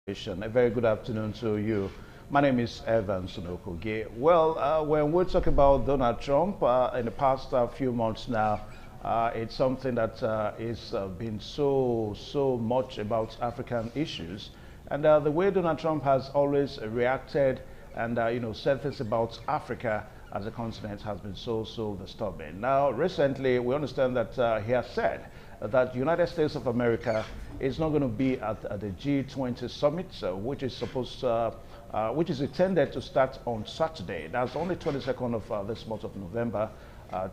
A very good afternoon to you. My name is Evan Sunokoge. Well, when we talk about Donald Trump in the past few months now, it's something that is been so much about African issues, and the way Donald Trump has always reacted and said things about Africa as a continent has been so disturbing. Now, recently, we understand that he has said that the United States of America is not going to be at the G20 summit, which is intended to start on Saturday. That's only 22nd of this month of November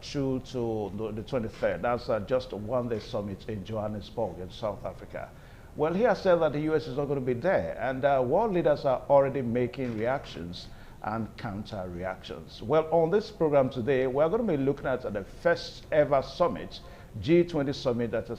through to the 23rd. That's just a one-day summit in Johannesburg in South Africa. Well, he has said that the U.S. is not going to be there, and world leaders are already making reactions and counter reactions. Well, on this program today, we're going to be looking at the first ever summit, G20 summit, that is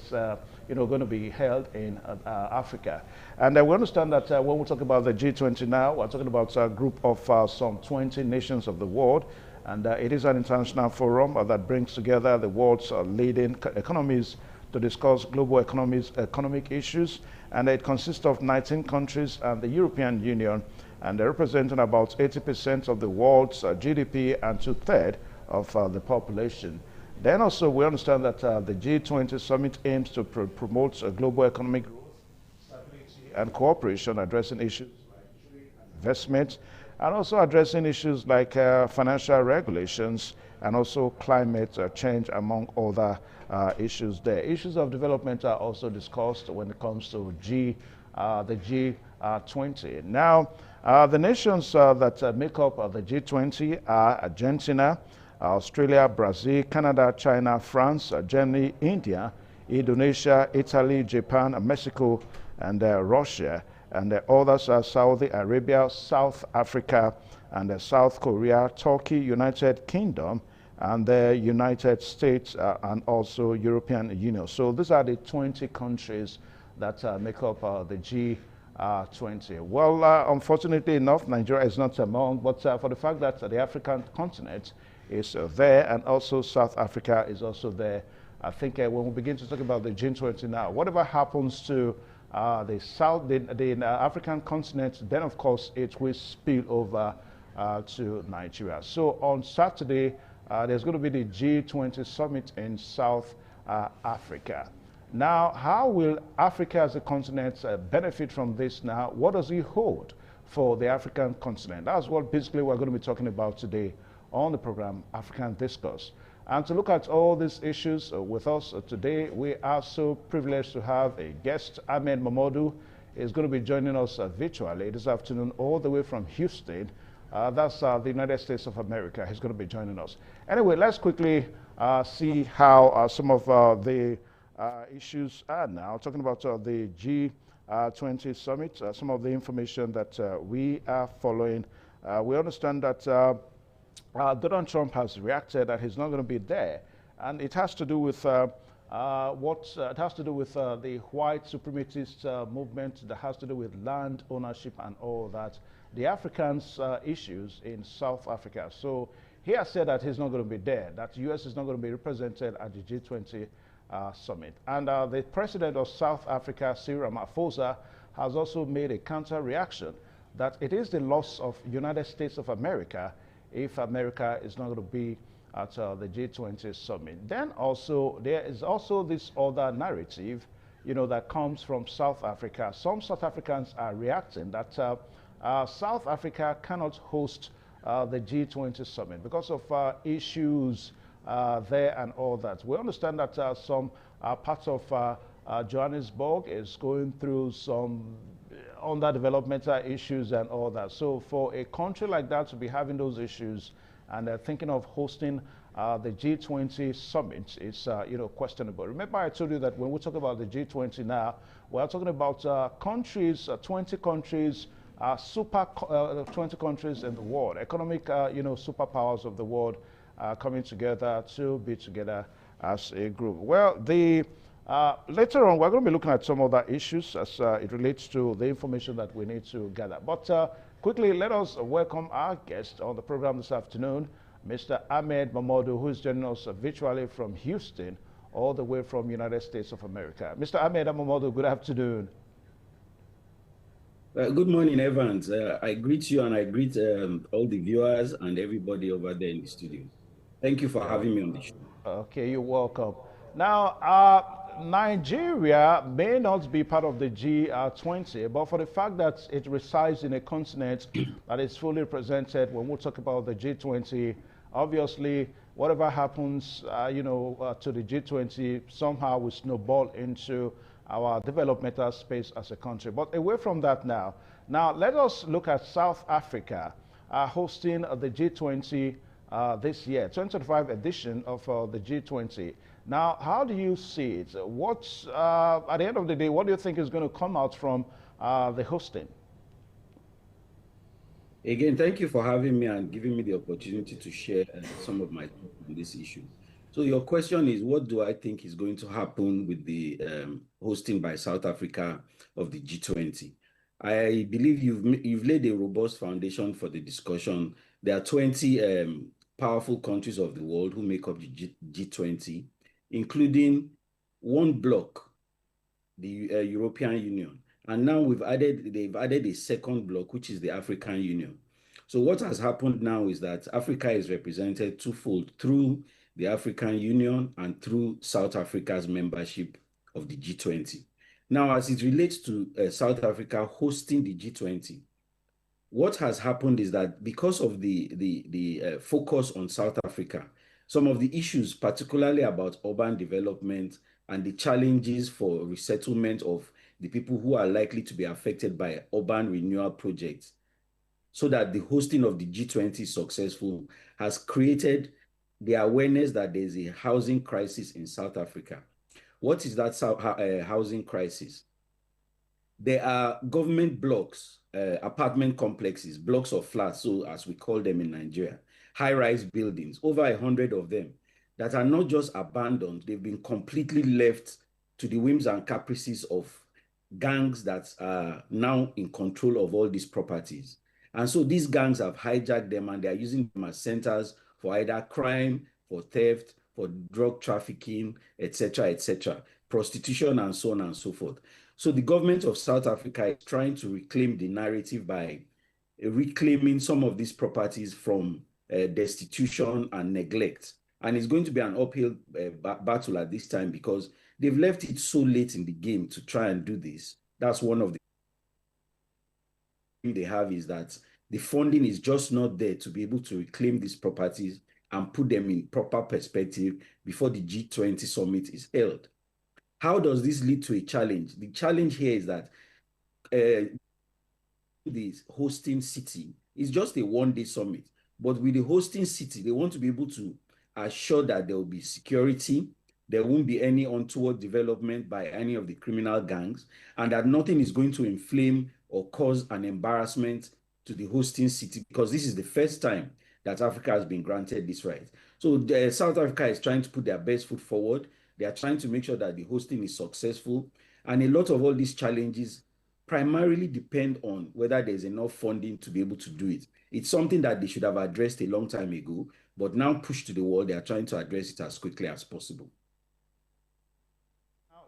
going to be held in Africa. And we understand that when we talk about the G20 now, we're talking about a group of some 20 nations of the world. And it is an international forum that brings together the world's leading economies to discuss global economic issues. And it consists of 19 countries and the European Union, and they're representing about 80% of the world's GDP and two-thirds of the population. Then also we understand that the G20 summit aims to promote global economic growth, stability, and cooperation, addressing issues like trade and investment, and also addressing issues like financial regulations and also climate change, among other issues there. Issues of development are also discussed when it comes to the G20. Now, the nations that make up the G20 are Argentina, Australia, Brazil, Canada, China, France, Germany, India, Indonesia, Italy, Japan, Mexico, and Russia. And the others are Saudi Arabia, South Africa, and South Korea, Turkey, United Kingdom, and the United States, and also European Union. So these are the 20 countries that make up the G20. Well, unfortunately enough, Nigeria is not among, but for the fact that the African continent is there, and also South Africa is also there. I think when we begin to talk about the G20 now, whatever happens to the African continent, then of course it will spill over to Nigeria. So on Saturday, there's going to be the G20 summit in South Africa. Now, how will Africa as a continent benefit from this now? What does it hold for the African continent? That's what basically we're going to be talking about today on the program African Discourse. And to look at all these issues with us today, we are so privileged to have a guest. Ahmed Momodu is going to be joining us virtually this afternoon all the way from Houston. That's the United States of America. He's going to be joining us. Anyway, let's quickly see how some of the issues are now. Talking about the G20 summit, some of the information that we are following. We understand that Donald Trump has reacted that he's not going to be there, and it has to do with the white supremacist movement, that has to do with land ownership and all that, the Africans' issues in South Africa. So he has said that he's not going to be there, that the U.S. is not going to be represented at the G20 summit. And the president of South Africa, Cyril Ramaphosa, has also made a counter reaction that it is the loss of United States of America if America is not going to be at the G20 summit. Then also, there is also this other narrative, that comes from South Africa. Some South Africans are reacting that South Africa cannot host the G20 summit because of issues there and all that. We understand that some parts of Johannesburg is going through some underdevelopmental issues and all that. So for a country like that to be having those issues and thinking of hosting the G20 summit is questionable. Remember I told you that when we talk about the G20 now, we're talking about countries, 20 countries, 20 countries in the world, economic superpowers of the world coming together to be together as a group. Well, later on, we're going to be looking at some other issues as it relates to the information that we need to gather. But quickly, let us welcome our guest on the program this afternoon, Mr. Ahmed Momodu, who is joining us virtually from Houston, all the way from United States of America. Mr. Ahmed Momodu, good afternoon. Good morning, Evans. I greet you and I greet all the viewers and everybody over there in the studio. Thank you for Yeah. having me on the show. Okay, you're welcome. Now, Nigeria may not be part of the G20, but for the fact that it resides in a continent that is fully represented when we talk about the G20, obviously, whatever happens, to the G20 somehow will snowball into our developmental space as a country. But away from that now let us look at South Africa hosting the G20 this year, 2025 edition of the G20. Now, how do you see it? What's, at the end of the day, what do you think is going to come out from the hosting? Again, thank you for having me and giving me the opportunity to share some of my thoughts on this issue. So your question is, what do I think is going to happen with the hosting by South Africa of the G20? I believe you've laid a robust foundation for the discussion. There are 20 powerful countries of the world who make up the G20, including one bloc, the European Union. And now they've added a second bloc, which is the African Union. So what has happened now is that Africa is represented twofold through the African Union and through South Africa's membership of the G20. Now, as it relates to South Africa hosting the G20, what has happened is that because of the focus on South Africa, some of the issues, particularly about urban development and the challenges for resettlement of the people who are likely to be affected by urban renewal projects, so that the hosting of the G20 is successful, has created the awareness that there's a housing crisis in South Africa. What is that housing crisis? There are government blocks, apartment complexes, blocks of flats, so as we call them in Nigeria, high-rise buildings, over 100 of them, that are not just abandoned, they've been completely left to the whims and caprices of gangs that are now in control of all these properties. And so these gangs have hijacked them and they're using them as centers for either crime, for theft, for drug trafficking, etc., prostitution, and so on and so forth. So the government of South Africa is trying to reclaim the narrative by reclaiming some of these properties from destitution and neglect. And it's going to be an uphill battle at this time because they've left it so late in the game to try and do this. That's one of the they have, is that the funding is just not there to be able to reclaim these properties and put them in proper perspective before the G20 summit is held. How does this lead to a challenge? The challenge here is that the hosting city is just a one-day summit, but with the hosting city, they want to be able to assure that there will be security, there won't be any untoward development by any of the criminal gangs, and that nothing is going to inflame or cause an embarrassment to the hosting city, because this is the first time that Africa has been granted this right. So South Africa is trying to put their best foot forward. They are trying to make sure that the hosting is successful. And a lot of all these challenges primarily depend on whether there's enough funding to be able to do it. It's something that they should have addressed a long time ago, but now pushed to the wall, they are trying to address it as quickly as possible.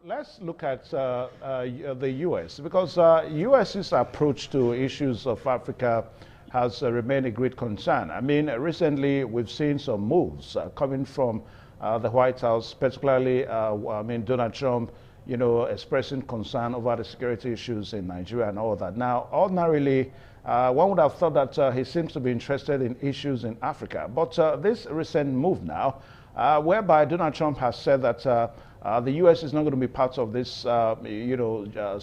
Let's look at the U.S. because U.S.'s approach to issues of Africa has remained a great concern. I mean, recently we've seen some moves coming from the White House, particularly, Donald Trump, expressing concern over the security issues in Nigeria and all that. Now, ordinarily, one would have thought that he seems to be interested in issues in Africa. But this recent move now, whereby Donald Trump has said that the U.S. is not going to be part of this,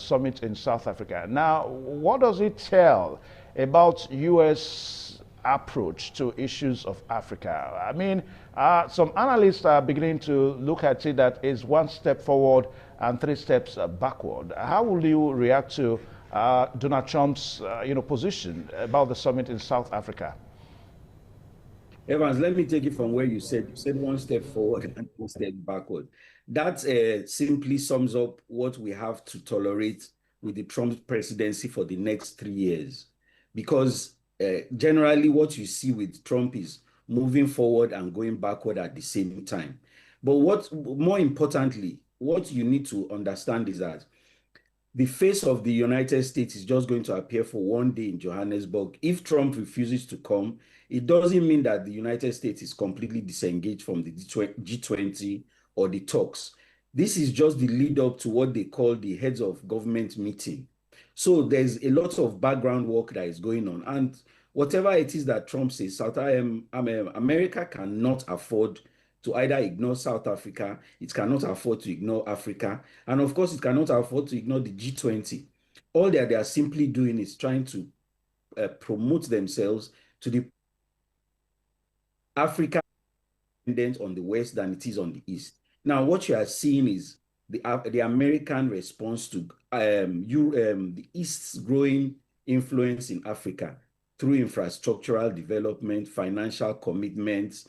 summit in South Africa. Now, what does it tell about U.S. approach to issues of Africa? I mean, some analysts are beginning to look at it that is one step forward and three steps backward. How will you react to Donald Trump's, position about the summit in South Africa? Evans, let me take it from where you said. You said one step forward and one step backward. That simply sums up what we have to tolerate with the Trump presidency for the next 3 years. Because generally what you see with Trump is moving forward and going backward at the same time. But more importantly, what you need to understand is that the face of the United States is just going to appear for one day in Johannesburg. If Trump refuses to come, it doesn't mean that the United States is completely disengaged from the G20 or the talks. This is just the lead up to what they call the heads of government meeting. So there's a lot of background work that is going on. And whatever it is that Trump says, America cannot afford to either ignore South Africa, it cannot afford to ignore Africa, and of course, it cannot afford to ignore the G20. All that they are simply doing is trying to promote themselves to the Africa dependent on the West than it is on the East. Now, what you are seeing is the American response to the East's growing influence in Africa through infrastructural development, financial commitments,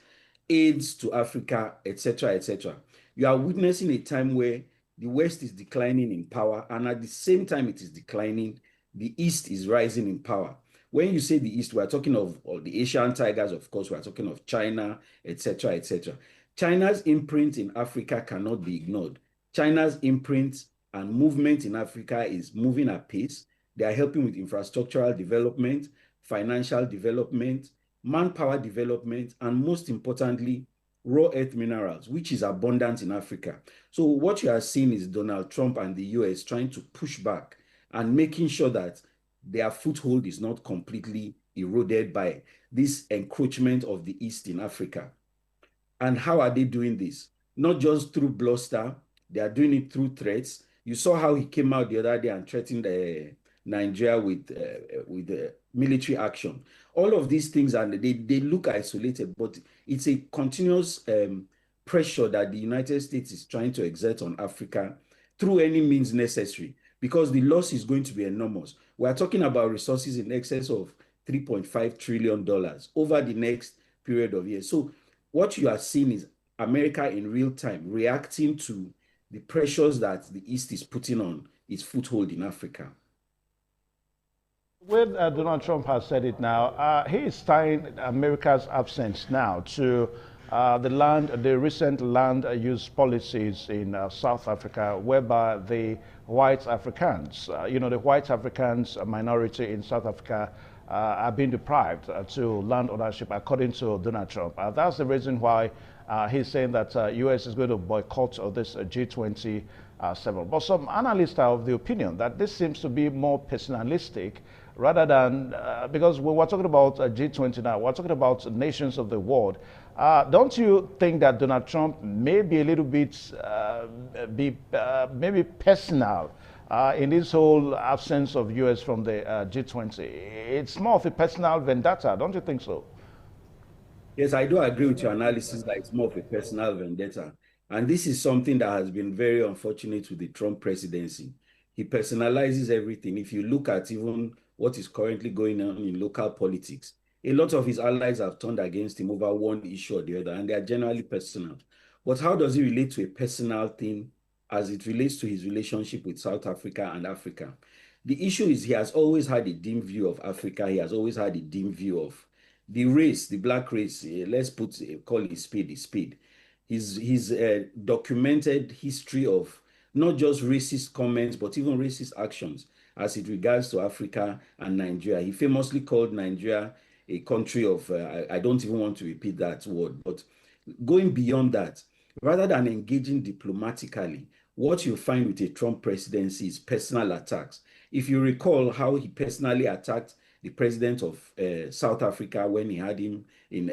aids to Africa, etc., etc. You are witnessing a time where the West is declining in power, and at the same time it is declining, the East is rising in power. When you say the East, we are talking of the Asian tigers, of course, we are talking of China, etc., etc. China's imprint in Africa cannot be ignored. China's imprint and movement in Africa is moving at pace. They are helping with infrastructural development, financial development, manpower development, and most importantly, raw earth minerals, which is abundant in Africa. So what you are seeing is Donald Trump and the US trying to push back and making sure that their foothold is not completely eroded by this encroachment of the East in Africa. And how are they doing this? Not just through bluster, they are doing it through threats. You saw how he came out the other day and threatened Nigeria with military action. All of these things, and they look isolated, but it's a continuous pressure that the United States is trying to exert on Africa through any means necessary, because the loss is going to be enormous. We are talking about resources in excess of $3.5 trillion over the next period of years. So what you are seeing is America in real time reacting to the pressures that the East is putting on its foothold in Africa. When Donald Trump has said it now, he is tying America's absence now to the recent land use policies in South Africa, whereby the white Africans, the white Africans minority in South Africa are being deprived to land ownership, according to Donald Trump. That's the reason why he's saying that U.S. is going to boycott this G20 7. But some analysts are of the opinion that this seems to be more personalistic rather than, because when we're talking about G20 now, we're talking about nations of the world. Don't you think that Donald Trump may be a little bit, maybe personal in this whole absence of U.S. from the G20? It's more of a personal vendetta, don't you think so? Yes, I do agree with your analysis that it's more of a personal vendetta. And this is something that has been very unfortunate with the Trump presidency. He personalizes everything. If you look at even what is currently going on in local politics, a lot of his allies have turned against him over one issue or the other, and they are generally personal. But how does he relate to a personal thing as it relates to his relationship with South Africa and Africa? The issue is he has always had a dim view of Africa. He has always had a dim view of the race, the black race. Let's call it spade a spade. His documented history of not just racist comments, but even racist actions as it regards to Africa and Nigeria. He famously called Nigeria a country of, I don't even want to repeat that word, but going beyond that, rather than engaging diplomatically, what you find with a Trump presidency is personal attacks. If you recall how he personally attacked the president of South Africa when he had him in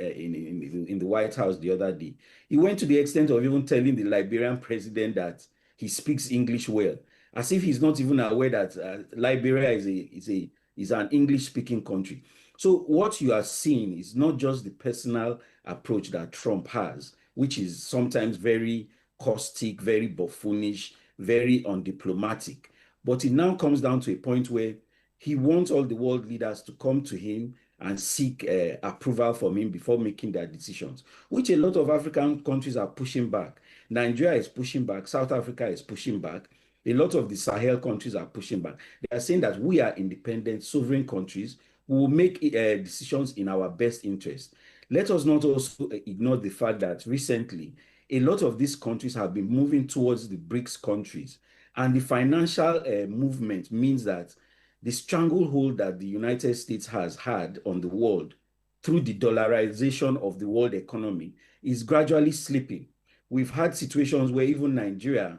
the White House the other day, he went to the extent of even telling the Liberian president that he speaks English well, as if he's not even aware that Liberia is an English-speaking country. So what you are seeing is not just the personal approach that Trump has, which is sometimes very caustic, very buffoonish, very undiplomatic, but it now comes down to a point where he wants all the world leaders to come to him and seek approval from him before making their decisions, which a lot of African countries are pushing back. Nigeria is pushing back. South Africa is pushing back. A lot of the Sahel countries are pushing back. They are saying that we are independent, sovereign countries who will make decisions in our best interest. Let us not also ignore the fact that recently, a lot of these countries have been moving towards the BRICS countries. And the financial movement means that the stranglehold that the United States has had on the world through the dollarization of the world economy is gradually slipping. We've had situations where even Nigeria,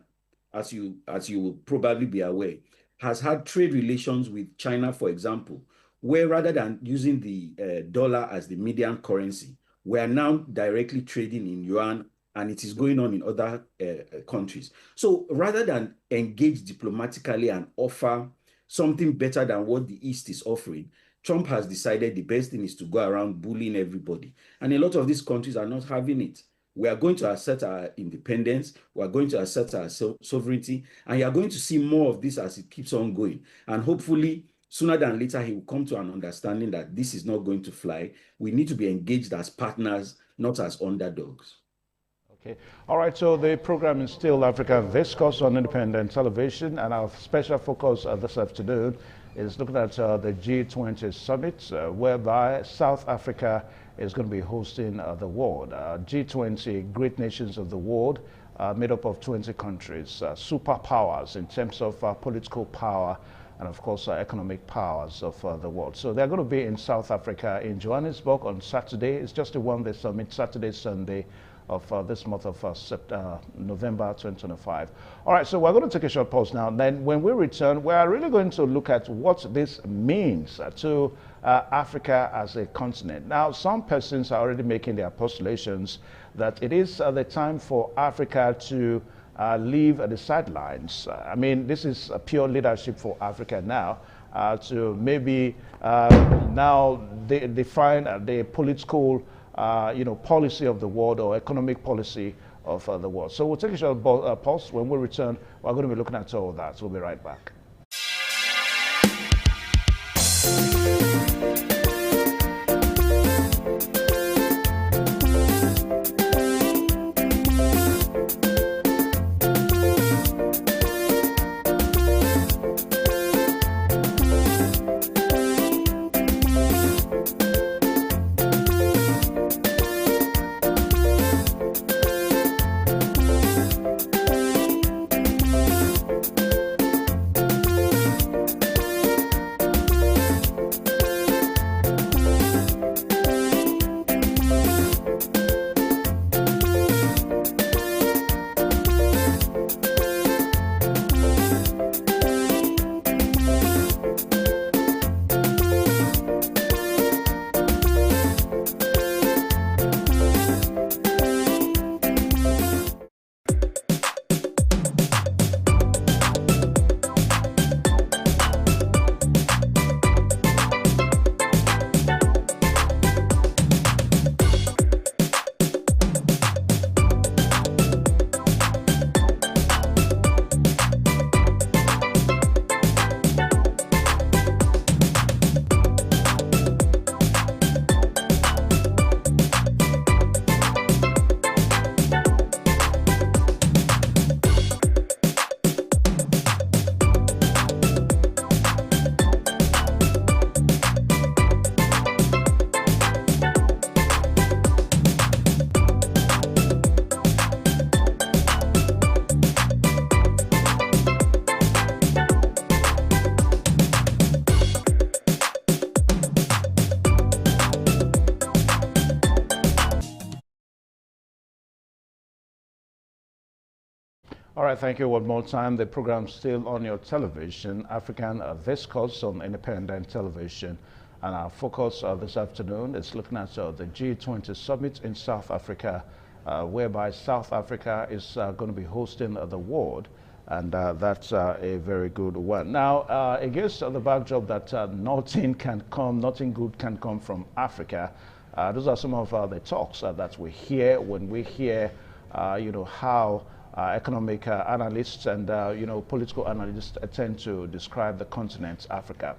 as you will probably be aware, has had trade relations with China, for example, where rather than using the dollar as the median currency, we are now directly trading in yuan, and it is going on in other countries. So rather than engage diplomatically and offer something better than what the East is offering, Trump has decided the best thing is to go around bullying everybody. And a lot of these countries are not having it. We are going to assert our independence. We are going to assert our sovereignty. And you are going to see more of this as it keeps on going. And hopefully, sooner than later, he will come to an understanding that this is not going to fly. We need to be engaged as partners, not as underdogs. Okay. All right. So the program is still African Discourse on Independent Television, and our special focus this afternoon is looking at the G20 summit, whereby South Africa is going to be hosting the world. G20, great nations of the world, made up of 20 countries, superpowers in terms of political power and, of course, economic powers of the world. So they're going to be in South Africa, in Johannesburg on Saturday. It's just a one-day summit, Saturday, Sunday of this month of November 2025. All right, so we're going to take a short pause now. Then when we return, we are really going to look at what this means to Africa as a continent. Now, some persons are already making their postulations that it is the time for Africa to leave the sidelines. I mean, this is a pure leadership for Africa now, to maybe now define the political policy of the world or economic policy of the world. So we'll take a short pause. When we return, we're going to be looking at all of that. So we'll be right back. All right, thank you one more time. The program's still on your television, African Discourse on Independent Television. And our focus this afternoon is looking at the G20 summit in South Africa, whereby South Africa is going to be hosting the world. And that's a very good one. Now, against the backdrop that nothing good can come from Africa, those are some of the talks that we hear when we hear, how economic analysts and political analysts tend to describe the continent Africa.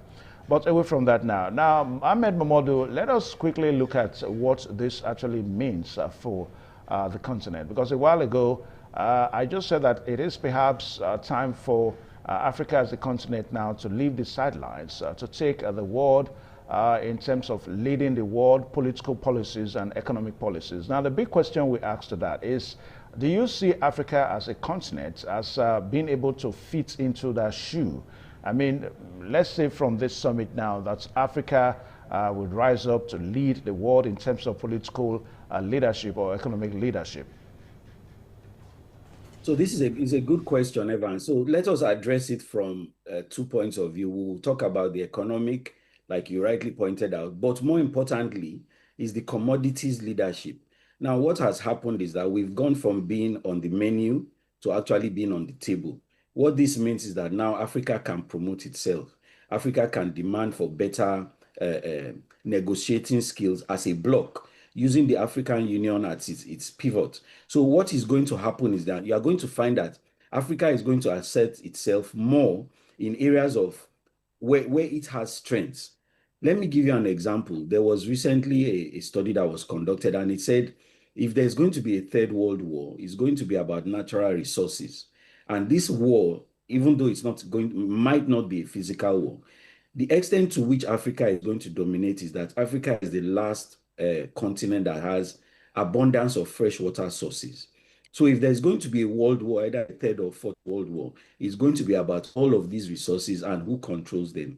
But away from that now, Ahmed Mamadou, let us quickly look at what this actually means for the continent. Because a while ago, I just said that it is perhaps time for Africa as a continent now to leave the sidelines, to take the world in terms of leading the world political policies and economic policies. Now, the big question we ask to that is, Do you see Africa as a continent as being able to fit into that shoe? I mean, let's say from this summit now that Africa would rise up to lead the world in terms of political leadership or economic leadership. So this is a good question, Evan. So let us address it from 2 points of view. We'll talk about the economic, like you rightly pointed out, but more importantly is the commodities leadership. Now, what has happened is that we've gone from being on the menu to actually being on the table. What this means is that now Africa can promote itself. Africa can demand for better negotiating skills as a bloc, using the African Union as its pivot. So what is going to happen is that you are going to find that Africa is going to assert itself more in areas of where it has strengths. Let me give you an example. There was recently a study that was conducted, and it said if there's going to be a third world war, it's going to be about natural resources. And this war, even though it's not going, might not be a physical war, the extent to which Africa is going to dominate is that Africa is the last continent that has abundance of freshwater sources. So if there's going to be a world war, either a third or fourth world war, it's going to be about all of these resources and who controls them.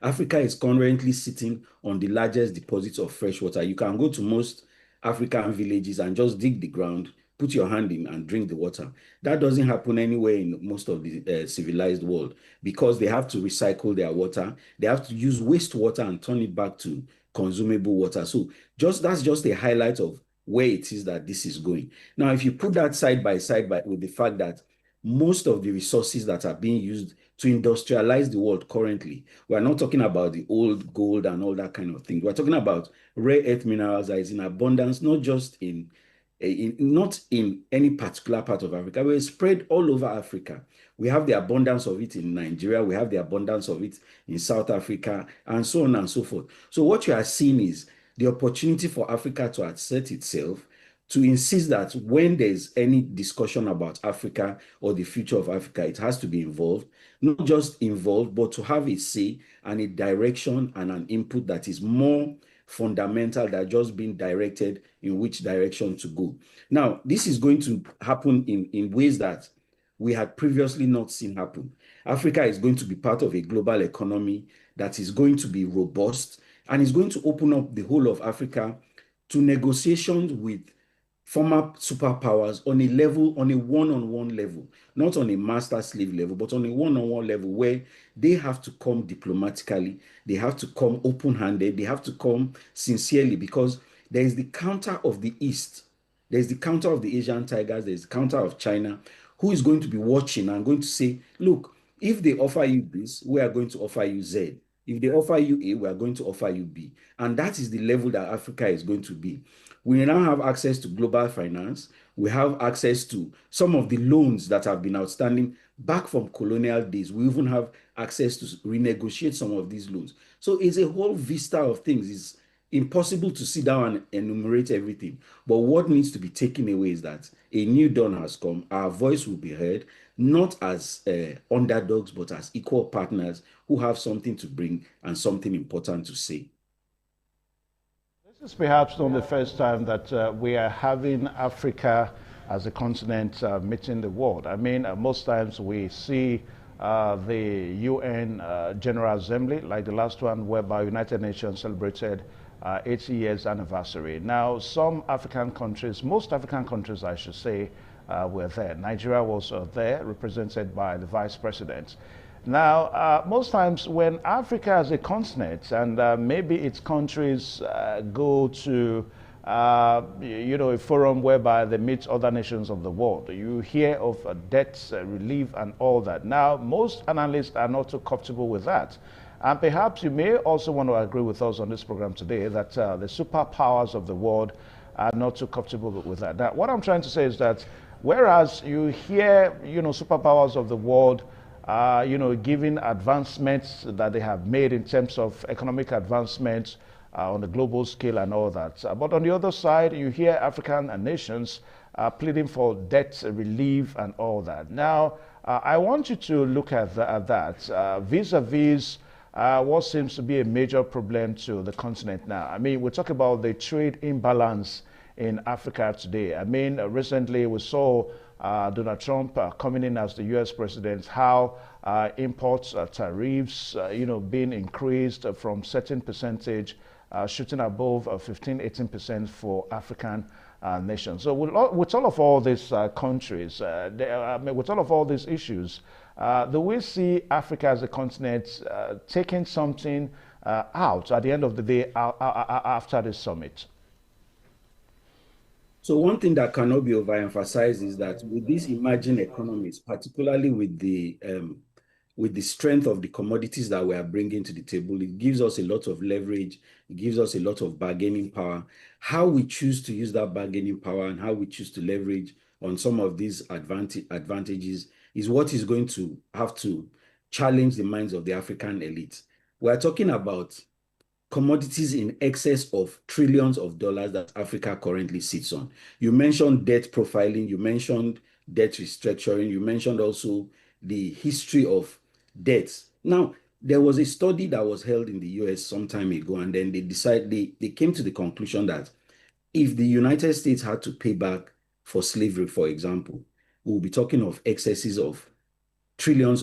Africa is currently sitting on the largest deposits of fresh water. You can go to most African villages and just dig the ground, put your hand in and drink the water. That doesn't happen anywhere in most of the civilized world because they have to recycle their water. They have to use wastewater and turn it back to consumable water. So that's just a highlight of where it is that this is going. Now, if you put that side by side with the fact that most of the resources that are being used to industrialize the world currently, we're not talking about the old gold and all that kind of thing. We're talking about rare earth minerals that is in abundance, not just not in any particular part of Africa, but it's spread all over Africa. We have the abundance of it in Nigeria, we have the abundance of it in South Africa, and so on and so forth. So what you are seeing is the opportunity for Africa to assert itself, to insist that when there's any discussion about Africa or the future of Africa, it has to be involved, not just involved, but to have a say and a direction and an input that is more fundamental than just being directed in which direction to go. Now, this is going to happen in ways that we had previously not seen happen. Africa is going to be part of a global economy that is going to be robust and is going to open up the whole of Africa to negotiations with former superpowers on a level, on a one-on-one level, not on a master-slave level, but on a one-on-one level where they have to come diplomatically, they have to come open-handed, they have to come sincerely, because there is the counter of the East, there's the counter of the Asian tigers, there's the counter of China, who is going to be watching and going to say, look, if they offer you this, we are going to offer you Z. If they offer you A, we are going to offer you B. And that is the level that Africa is going to be. We now have access to global finance. We have access to some of the loans that have been outstanding back from colonial days. We even have access to renegotiate some of these loans. So it's a whole vista of things. It's impossible to sit down and enumerate everything. But what needs to be taken away is that a new dawn has come. Our voice will be heard, not as underdogs, but as equal partners who have something to bring and something important to say. This is perhaps not the first time that we are having Africa as a continent meeting the world. I mean, most times we see the UN General Assembly, like the last one whereby United Nations celebrated 80 years anniversary. Now, some African countries, most African countries, I should say, were there. Nigeria was there, represented by the Vice President. Now, most times when Africa as a continent and maybe its countries go to, a forum whereby they meet other nations of the world, you hear of debt relief and all that. Now, most analysts are not too comfortable with that. And perhaps you may also want to agree with us on this program today that the superpowers of the world are not too comfortable with that. Now, what I'm trying to say is that whereas you hear, superpowers of the world, giving advancements that they have made in terms of economic advancements on the global scale and all that. But on the other side, you hear African nations pleading for debt relief and all that. Now, I want you to look at that vis-a-vis what seems to be a major problem to the continent now. I mean, we talk about the trade imbalance in Africa today. I mean, recently we saw Donald Trump coming in as the U.S. president, how import tariffs, being increased from certain percentage, shooting above 15–18% for African nations. So with all these countries, with all of all these issues, do we see Africa as a continent taking something out at the end of the day after this summit? So one thing that cannot be overemphasized is that with these emerging economies, particularly with the strength of the commodities that we are bringing to the table, it gives us a lot of leverage. It gives us a lot of bargaining power. How we choose to use that bargaining power and how we choose to leverage on some of these advantages is what is going to have to challenge the minds of the African elite. We are talking about commodities in excess of trillions of dollars that Africa currently sits on. You mentioned debt profiling, you mentioned debt restructuring, you mentioned also the history of debts. Now, there was a study that was held in the US some time ago, and then they came to the conclusion that if the United States had to pay back for slavery, for example, we'll be talking of excesses of trillions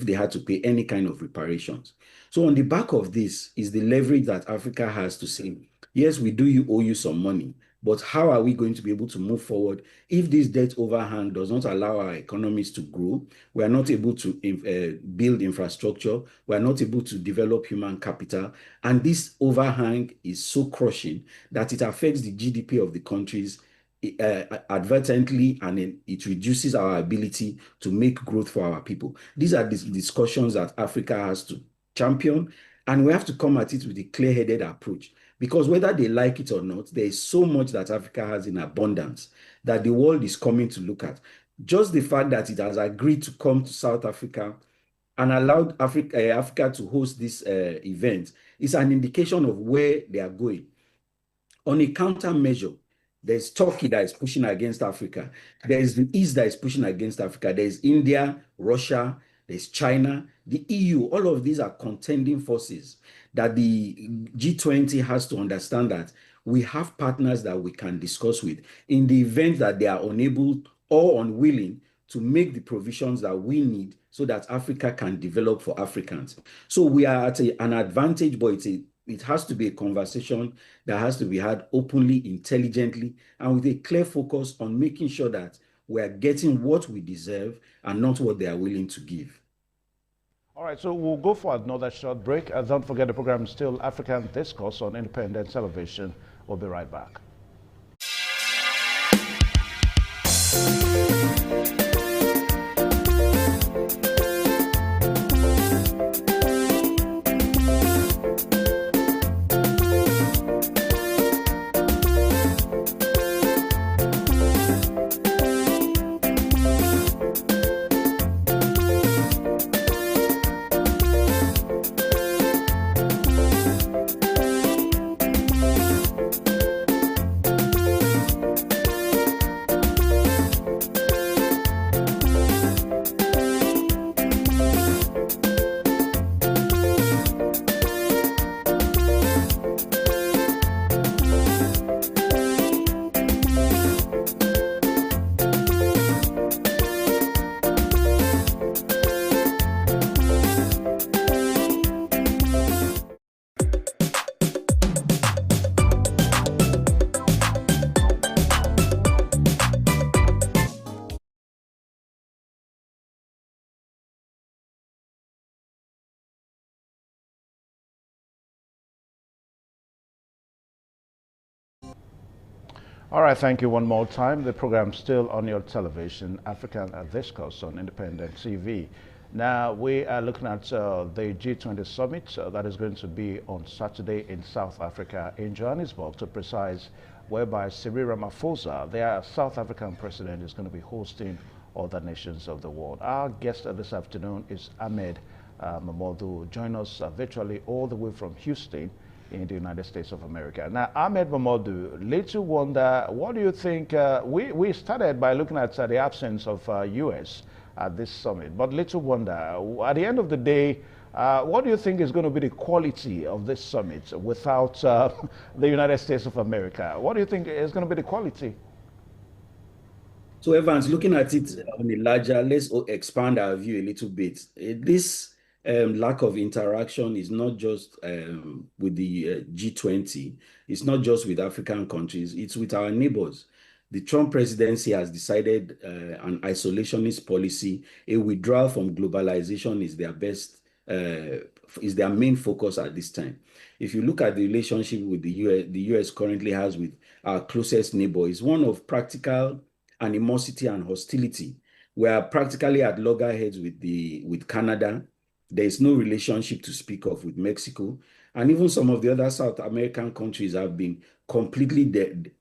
if they had to pay any kind of reparations. So on the back of this is the leverage that Africa has to say, yes, we do owe you some money, but how are we going to be able to move forward if this debt overhang does not allow our economies to grow? We are not able to build infrastructure. We are not able to develop human capital. And this overhang is so crushing that it affects the GDP of the countries advertently, and it reduces our ability to make growth for our people. These are the discussions that Africa has to champion, and we have to come at it with a clear-headed approach, because whether they like it or not, there is so much that Africa has in abundance that the world is coming to look at. Just the fact that it has agreed to come to South Africa and allowed Africa to host this event is an indication of where they are going. On a countermeasure, there's Turkey that is pushing against Africa. There's the East that is pushing against Africa. There's India, Russia, there's China, the EU. All of these are contending forces that the G20 has to understand that we have partners that we can discuss with in the event that they are unable or unwilling to make the provisions that we need so that Africa can develop for Africans. So we are at an advantage, but it has to be a conversation that has to be had openly, intelligently, and with a clear focus on making sure that we are getting what we deserve and not what they are willing to give. All right, so we'll go for another short break. Don't forget the program is still African Discourse on Independent Television. We'll be right back. All right, thank you one more time. The program's still on your television, African Discourse on Independent TV. Now, we are looking at the G20 summit that is going to be on Saturday in South Africa, in Johannesburg, to precise, whereby Cyril Ramaphosa, their South African president, is going to be hosting other nations of the world. Our guest this afternoon is Ahmed Mamoudou, join us virtually all the way from Houston in the United States of America. Now, Ahmed Mamoudou, little wonder, what do you think? We started by looking at the absence of U.S. at this summit, but little wonder, at the end of the day, What do you think is going to be the quality of this summit without the United States of America? What do you think is going to be the quality? So Evans, looking at it on a larger, let's expand our view a little bit. This lack of interaction is not just with the G20. It's not just with African countries. It's with our neighbors. The Trump presidency has decided an isolationist policy. A withdrawal from globalization is their is their main focus at this time. If you look at the relationship with the US currently has with our closest neighbor, is one of practical animosity and hostility. We are practically at loggerheads with Canada. There is no relationship to speak of with Mexico. And even some of the other South American countries have been completely,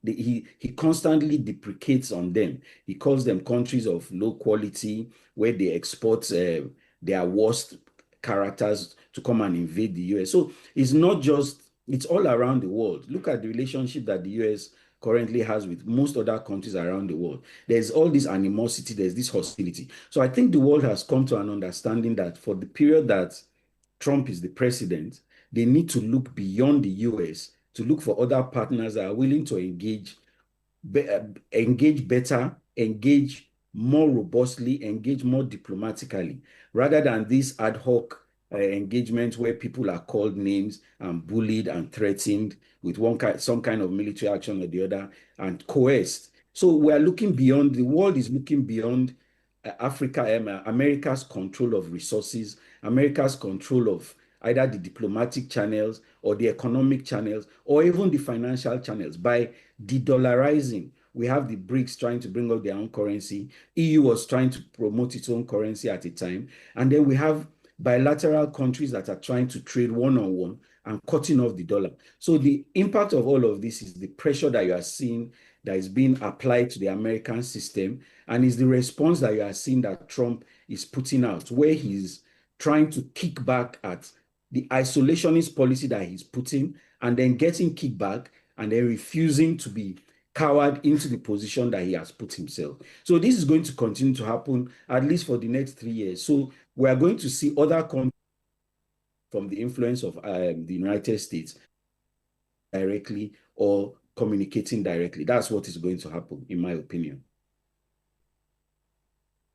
he constantly deprecates on them. He calls them countries of low quality, where they export their worst characters to come and invade the US. So it's not just, it's all around the world. Look at the relationship that the US currently has with most other countries around the world. There's all this animosity, there's this hostility. So I think the world has come to an understanding that for the period that Trump is the president, they need to look beyond the US to look for other partners that are willing to engage better, engage more robustly, engage more diplomatically, rather than this ad hoc engagement where people are called names and bullied and threatened with some kind of military action or the other and coerced. So we are looking beyond, the world is looking beyond America's control of resources, America's control of either the diplomatic channels or the economic channels or even the financial channels. By de-dollarizing, we have the BRICS trying to bring out their own currency. EU was trying to promote its own currency at a time. And then we have bilateral countries that are trying to trade one-on-one and cutting off the dollar. So the impact of all of this is the pressure that you are seeing that is being applied to the American system, and is the response that you are seeing that Trump is putting out, where he's trying to kick back at the isolationist policy that he's putting, and then getting kickback, and then refusing to be cowered into the position that he has put himself. So this is going to continue to happen at least for the next 3 years. So we are going to see other countries from the influence of the United States directly or communicating directly. That's what is going to happen, in my opinion.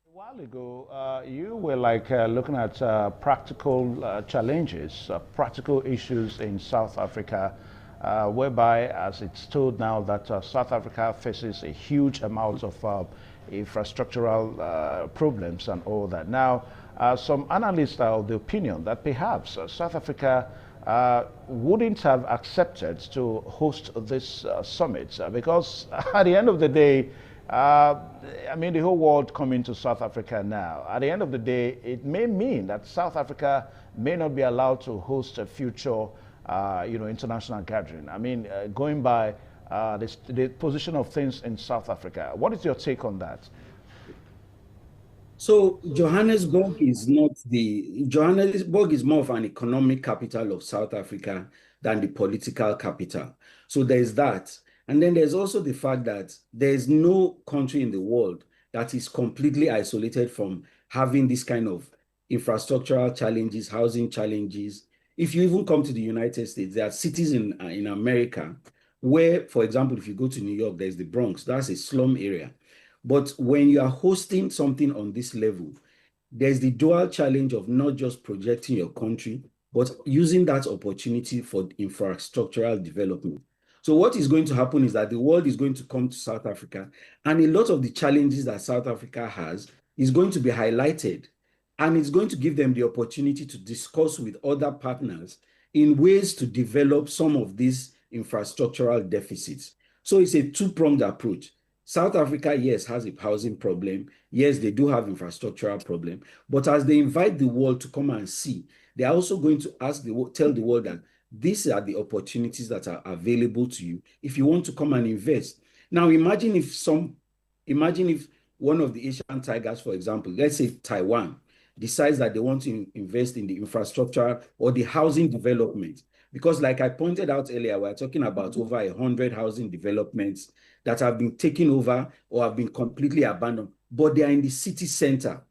A while ago, you were like looking at practical challenges, practical issues in South Africa, whereby, as it's told now, that South Africa faces a huge amount of infrastructural problems and all that. Now, some analysts are of the opinion that perhaps South Africa wouldn't have accepted to host this summit because at the end of the day, I mean, the whole world coming to South Africa now. At the end of the day, it may mean that South Africa may not be allowed to host a future, international gathering. I mean, going by the position of things in South Africa. What is your take on that? So Johannesburg is more of an economic capital of South Africa than the political capital. So there's that. And then there's also the fact that there's no country in the world that is completely isolated from having this kind of infrastructural challenges, housing challenges. If you even come to the United States, there are cities in America where, for example, if you go to New York, there's the Bronx. That's a slum area. But when you are hosting something on this level, there's the dual challenge of not just projecting your country, but using that opportunity for infrastructural development. So what is going to happen is that the world is going to come to South Africa, and a lot of the challenges that South Africa has is going to be highlighted, and it's going to give them the opportunity to discuss with other partners in ways to develop some of these infrastructural deficits. So it's a two-pronged approach. South Africa, yes, has a housing problem. Yes, they do have infrastructural problem. But as they invite the world to come and see, they're also going to tell the world that these are the opportunities that are available to you if you want to come and invest. Now, imagine if one of the Asian tigers, for example, let's say Taiwan, decides that they want to invest in the infrastructure or the housing development. Because like I pointed out earlier, we're talking about over 100 housing developments that have been taken over or have been completely abandoned, but they are in the city center.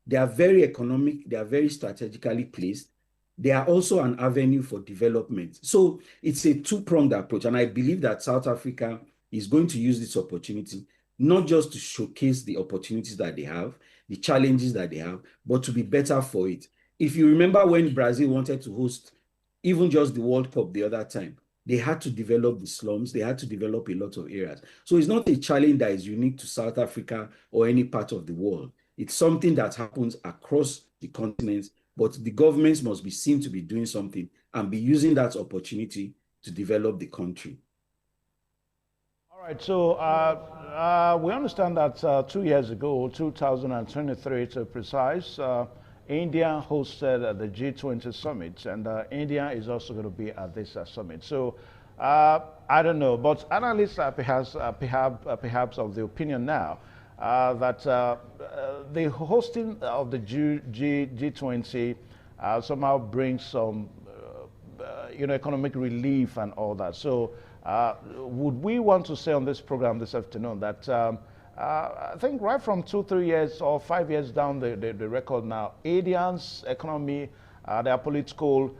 They are very economic, they are very strategically placed, they are also an avenue for development. So it's a two-pronged approach. And I believe that South Africa is going to use this opportunity, not just to showcase the opportunities that they have, the challenges that they have, but to be better for it. If you remember when Brazil wanted to host even just the World Cup the other time, they had to develop the slums, they had to develop a lot of areas. So it's not a challenge that is unique to South Africa or any part of the world. It's something that happens across the continent, but the governments must be seen to be doing something and be using that opportunity to develop the country. All right, so we understand that 2 years ago, 2023 to precise, India hosted the G20 summit, and India is also going to be at this summit. So I don't know, but analysts are perhaps of the opinion now that the hosting of the G20 somehow brings some economic relief and all that. So would we want to say on this program this afternoon that I think right from 2, 3 years or 5 years down the record now, India's economy, their political,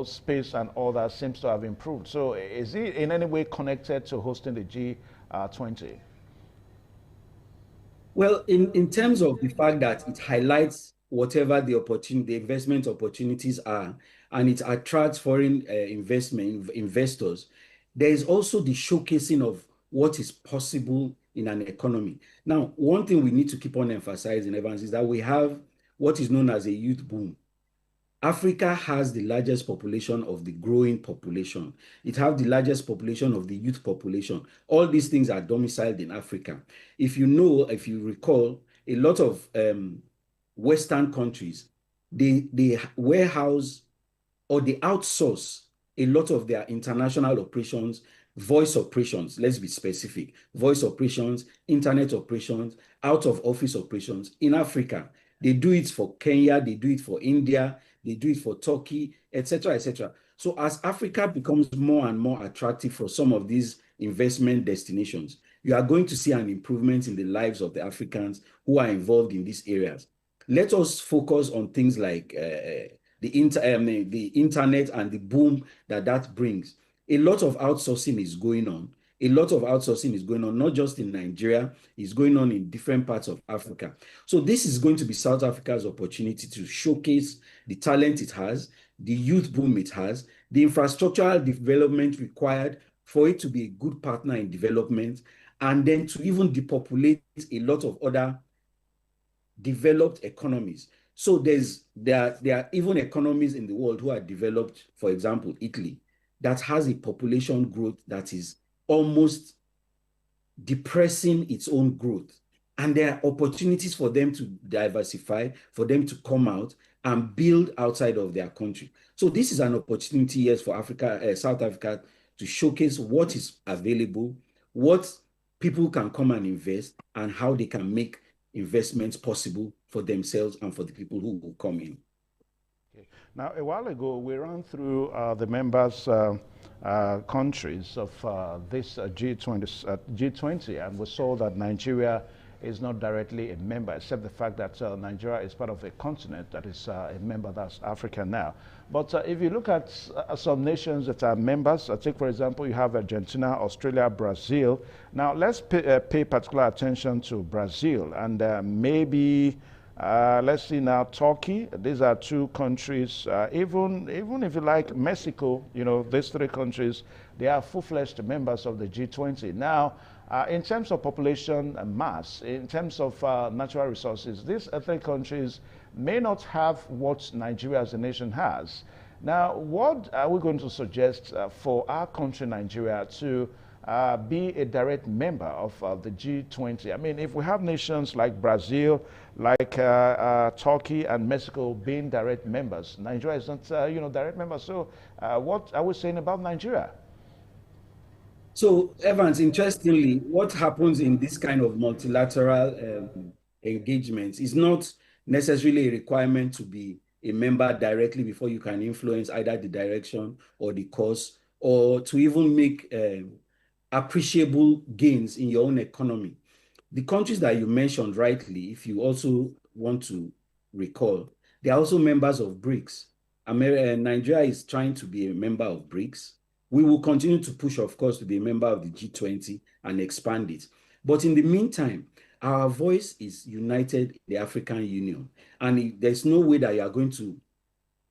space and all that seems to have improved. So is it in any way connected to hosting the G20? Well, in terms of the fact that it highlights whatever the opportunity, the investment opportunities are, and it attracts foreign investors, there is also the showcasing of what is possible in an economy. Now, one thing we need to keep on emphasizing, Evans, is that we have what is known as a youth boom. Africa has the largest population of the growing population. It has the largest population of the youth population. All these things are domiciled in Africa. If you recall, a lot of Western countries, they warehouse or they outsource a lot of their international operations, voice operations, let's be specific, voice operations, internet operations, out of office operations in Africa. They do it for Kenya, they do it for India, they do it for Turkey, etc., etc. So as Africa becomes more and more attractive for some of these investment destinations, you are going to see an improvement in the lives of the Africans who are involved in these areas. Let us focus on things like the internet and the boom that brings. A lot of outsourcing is going on. A lot of outsourcing is going on, not just in Nigeria, it's going on in different parts of Africa. So this is going to be South Africa's opportunity to showcase the talent it has, the youth boom it has, the infrastructural development required for it to be a good partner in development, and then to even depopulate a lot of other developed economies. So there are even economies in the world who are developed, for example, Italy, that has a population growth that is almost depressing its own growth. And there are opportunities for them to diversify, for them to come out and build outside of their country. So this is an opportunity, yes, for South Africa to showcase what is available, what people can come and invest, and how they can make investments possible for themselves and for the people who will come in. Okay. Now, a while ago, we ran through the members' countries of this G20, and we saw that Nigeria is not directly a member, except the fact that Nigeria is part of a continent that is a member, that's Africa now. But if you look at some nations that are members, take for example, you have Argentina, Australia, Brazil. Now let's pay particular attention to Brazil, and maybe let's see now Turkey. These are two countries, even if you like Mexico, these three countries, they are full-fledged members of the G20. Now, in terms of population mass, in terms of natural resources, these three countries may not have what Nigeria as a nation has. Now, what are we going to suggest for our country, Nigeria, to be a direct member of the G20? I mean, if we have nations like Brazil, like Turkey and Mexico being direct members, Nigeria is not, direct member. So what are we saying about Nigeria? So, Evans, interestingly, what happens in this kind of multilateral engagements is not necessarily a requirement to be a member directly before you can influence either the direction or the course, or to even make appreciable gains in your own economy. The countries that you mentioned rightly, if you also want to recall, they are also members of BRICS. Nigeria is trying to be a member of BRICS. We will continue to push, of course, to be a member of the G20 and expand it. But in the meantime, our voice is united in the African Union. And there's no way that you are going to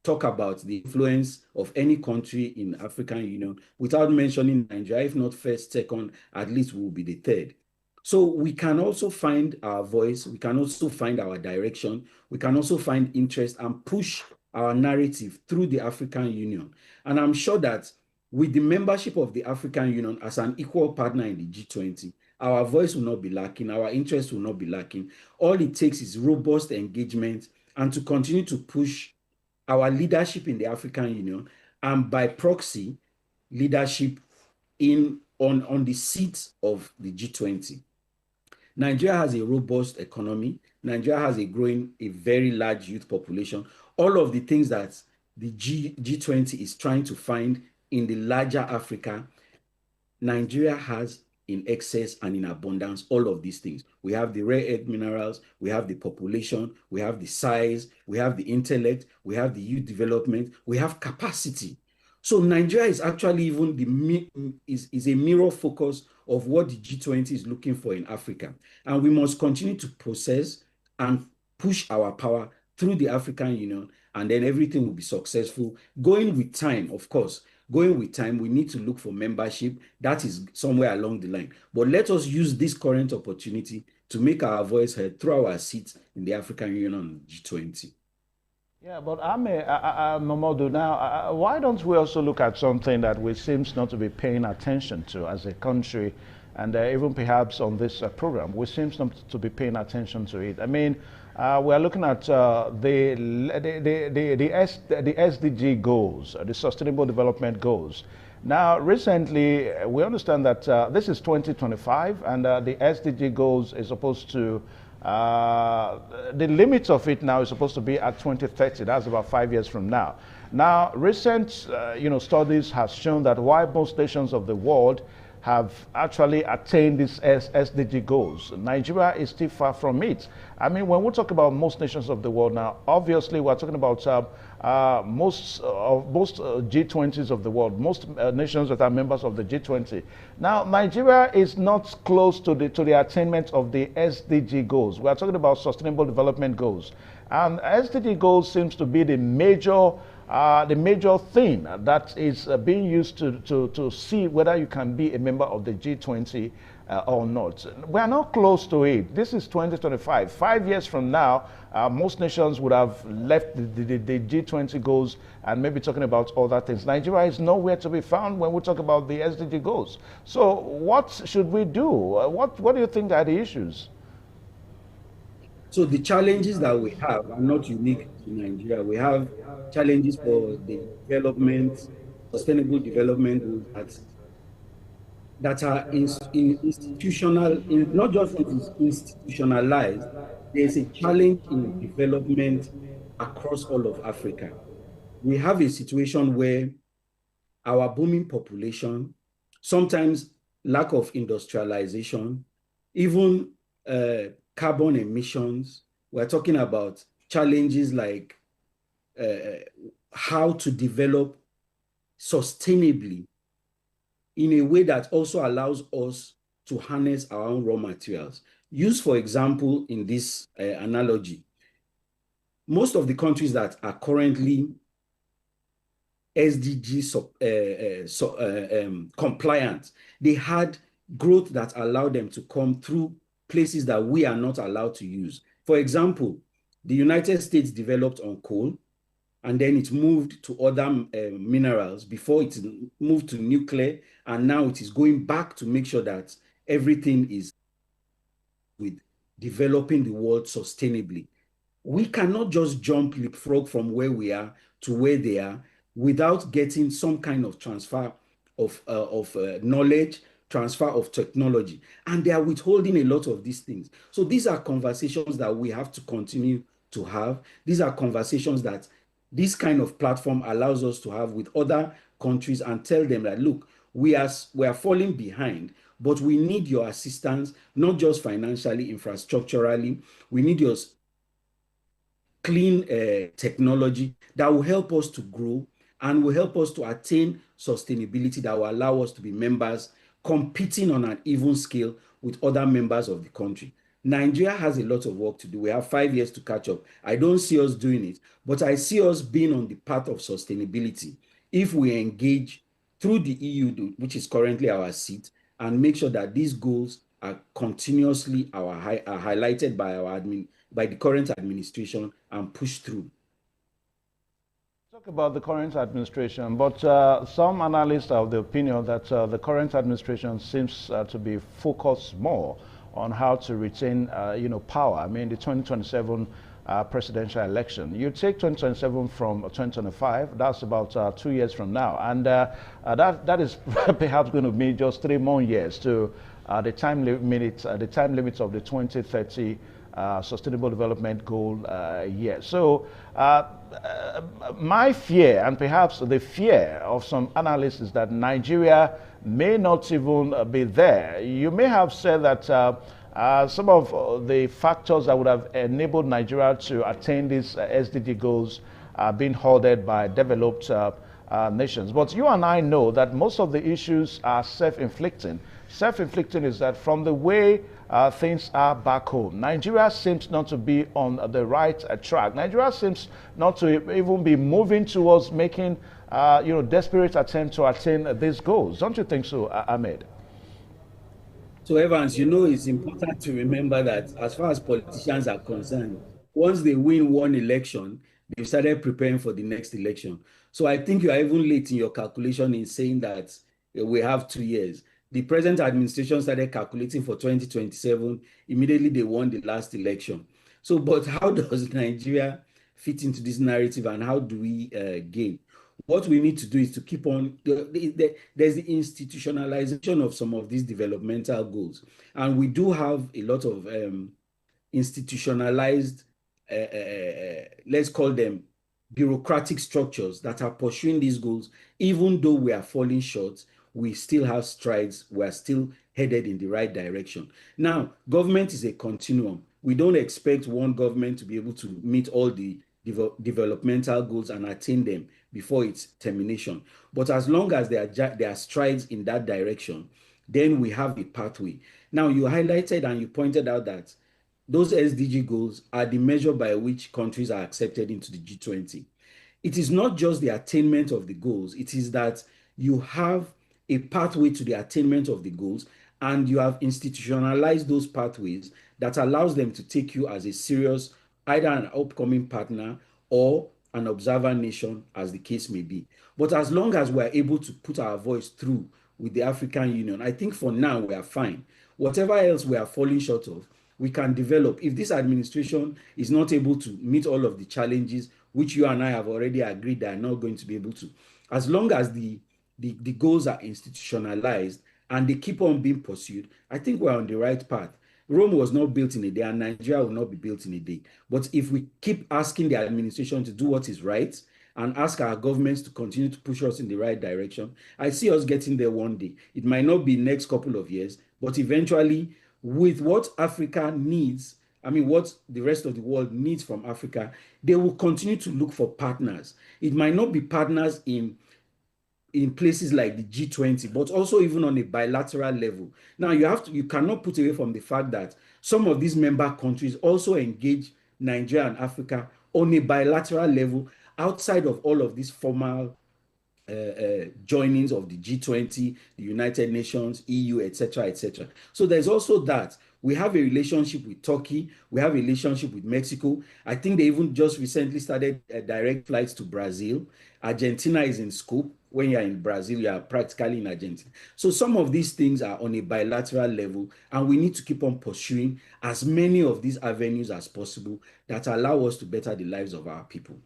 talk about the influence of any country in African Union without mentioning Nigeria. If not first, second, at least we will be the third. So we can also find our voice, we can also find our direction, we can also find interest and push our narrative through the African Union. And I'm sure that with the membership of the African Union as an equal partner in the G20, our voice will not be lacking, our interest will not be lacking. All it takes is robust engagement and to continue to push our leadership in the African Union and by proxy, leadership on the seats of the G20. Nigeria has a robust economy. Nigeria has a very large youth population. All of the things that the G20 is trying to find in the larger Africa, Nigeria has in excess and in abundance, all of these things. We have the rare earth minerals, we have the population, we have the size, we have the intellect, we have the youth development, we have capacity. So Nigeria is actually even is a mirror focus of what the G20 is looking for in Africa. And we must continue to process and push our power through the African Union, and then everything will be successful. Going with time, of course, going with time, we need to look for membership. That is somewhere along the line. But let us use this current opportunity to make our voice heard through our seats in the African Union and G20. Yeah, but Momodu, now, why don't we also look at something that we seems not to be paying attention to as a country, and even perhaps on this program, we seems not to be paying attention to it. I mean, we are looking at the SDG goals, the Sustainable Development Goals. Now, recently, we understand that this is 2025, and the SDG goals is supposed to the limits of it now is supposed to be at 2030. That's about 5 years from now. Now, recent studies have shown that while most nations of the world have actually attained these SDG goals, Nigeria is still far from it. I mean, when we talk about most nations of the world now, obviously we're talking about most G20s of the world, most nations that are members of the G20. Now, Nigeria is not close to the attainment of the SDG goals. We are talking about Sustainable Development Goals, and SDG goals seems to be the major thing that is being used to see whether you can be a member of the G20 or not. We are not close to it. This is 2025. 5 years from now, most nations would have left the G20 goals and maybe talking about other things. Nigeria is nowhere to be found when we talk about the SDG goals. So what should we do? What do you think are the issues? So the challenges that we have are not unique to Nigeria. We have challenges for the development, sustainable development that are institutional, not just institutionalized. There's a challenge in development across all of Africa. We have a situation where our booming population, sometimes lack of industrialization, even carbon emissions. We're talking about challenges like how to develop sustainably in a way that also allows us to harness our own raw materials. Use, for example, in this analogy, most of the countries that are currently SDG compliant, they had growth that allowed them to come through places that we are not allowed to use. For example, the United States developed on coal, and then it moved to other minerals before it moved to nuclear, and now it is going back to make sure that everything is with developing the world sustainably. We cannot just jump leapfrog from where we are to where they are without getting some kind of transfer of knowledge, transfer of technology, and they are withholding a lot of these things. So these are conversations that we have to continue to have. These are conversations that this kind of platform allows us to have with other countries and tell them that, look, we are falling behind, but we need your assistance, not just financially, infrastructurally. We need your clean technology that will help us to grow and will help us to attain sustainability that will allow us to be members competing on an even scale with other members of the country. Nigeria has a lot of work to do. We have 5 years to catch up. I don't see us doing it, but I see us being on the path of sustainability if we engage through the EU, which is currently our seat, and make sure that these goals are continuously are highlighted by the current administration and pushed through. Talk about the current administration, but some analysts are of the opinion that the current administration seems to be focused more on how to retain, power. I mean, the 2027 presidential election. You take 2027 from 2025, that's about 2 years from now. And that is perhaps going to be just 3 more years to the time limits of the 2030 Sustainable Development Goal year. So my fear, and perhaps the fear of some analysts, is that Nigeria may not even be there. You may have said that some of the factors that would have enabled Nigeria to attain these SDG goals are being hoarded by developed nations. But you and I know that most of the issues are self-inflicting. Self-inflicting is that from the way things are back home, Nigeria seems not to be on the right track. Nigeria seems not to even be moving towards making desperate attempt to attain these goals. Don't you think so, Ahmed? So Evans, it's important to remember that as far as politicians are concerned, once they win one election, they've started preparing for the next election. So I think you are even late in your calculation in saying that we have 2 years. The present administration started calculating for 2027. Immediately they won the last election. So, but how does Nigeria fit into this narrative, and how do we gain? What we need to do is to keep on, there's the institutionalization of some of these developmental goals. And we do have a lot of institutionalized, let's call them bureaucratic structures that are pursuing these goals. Even though we are falling short, we still have strides. We're still headed in the right direction. Now, government is a continuum. We don't expect one government to be able to meet all the developmental goals and attain them before its termination. But as long as there are strides in that direction, then we have a pathway. Now, you highlighted and you pointed out that those SDG goals are the measure by which countries are accepted into the G20. It is not just the attainment of the goals. It is that you have a pathway to the attainment of the goals, and you have institutionalized those pathways that allows them to take you as a serious, either an upcoming partner or an observer nation, as the case may be. But as long as we're able to put our voice through with the African Union, I think for now we are fine. Whatever else we are falling short of, we can develop. If this administration is not able to meet all of the challenges, which you and I have already agreed they are not going to be able to, as long as the goals are institutionalized and they keep on being pursued, I think we're on the right path. Rome was not built in a day, and Nigeria will not be built in a day. But if we keep asking the administration to do what is right and ask our governments to continue to push us in the right direction, I see us getting there one day. It might not be next couple of years, but eventually, with what Africa needs, what the rest of the world needs from Africa, they will continue to look for partners. It might not be partners in places like the G20, but also even on a bilateral level. Now, you cannot put away from the fact that some of these member countries also engage Nigeria and Africa on a bilateral level outside of all of these formal joinings of the G20, the United Nations, EU, etc., etc. So there's also that. We have a relationship with Turkey. We have a relationship with Mexico. I think they even just recently started direct flights to Brazil. Argentina is in scope. When you're in Brazil, you are practically in Argentina. So some of these things are on a bilateral level, and we need to keep on pursuing as many of these avenues as possible that allow us to better the lives of our people.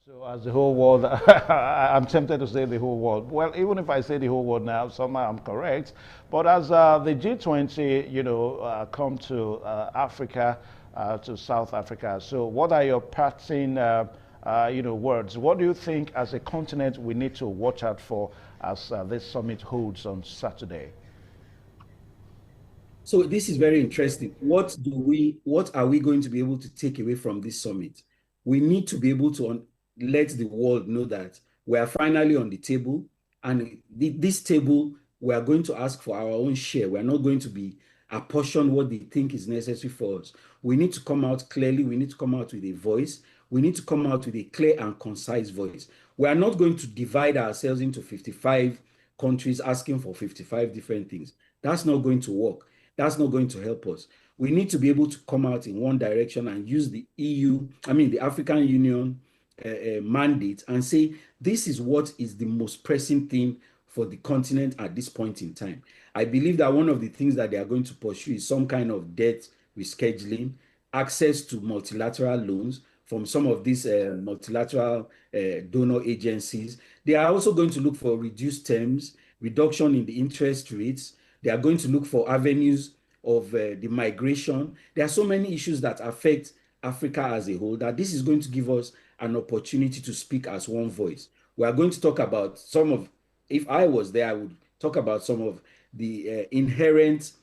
So as the whole world, I'm tempted to say the whole world. Well, even if I say the whole world now, somehow I'm correct. But as the G20, come to Africa, to South Africa. So what are your parting, words? What do you think as a continent we need to watch out for as this summit holds on Saturday? So this is very interesting. What are we going to be able to take away from this summit? we need to be able to let the world know that we are finally on the table, and this table, we are going to ask for our own share. We are not going to be apportioned what they think is necessary for us. We need to come out clearly. We need to come out with a voice. We need to come out with a clear and concise voice. We are not going to divide ourselves into 55 countries asking for 55 different things. That's not going to work. That's not going to help us. We need to be able to come out in one direction and use the the African Union mandate, and say, this is what is the most pressing thing for the continent at this point in time. I believe that one of the things that they are going to pursue is some kind of debt rescheduling, access to multilateral loans from some of these multilateral donor agencies. They are also going to look for reduced terms, reduction in the interest rates. They are going to look for avenues of the migration. There are so many issues that affect Africa as a whole that this is going to give us an opportunity to speak as one voice. We are going to talk about some of, if I was there, I would talk about some of the inherent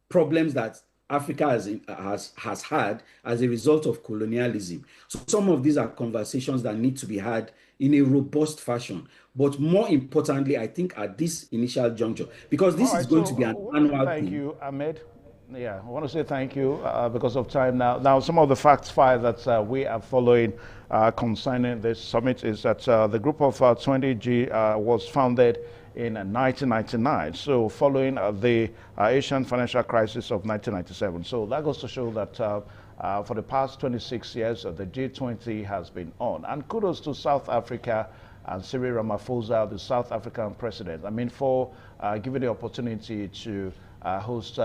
problems that Africa has had as a result of colonialism. So some of these are conversations that need to be had in a robust fashion. But more importantly, I think at this initial juncture, because this is going to be an annual thing. Thank you, Ahmed. Yeah, I want to say thank you because of time now. Now, some of the facts file that we are following concerning this summit is that the group of 20G was founded in 1999, so following the Asian financial crisis of 1997. So that goes to show that for the past 26 years, the G20 has been on. And kudos to South Africa and Cyril Ramaphosa, the South African president, for giving the opportunity to host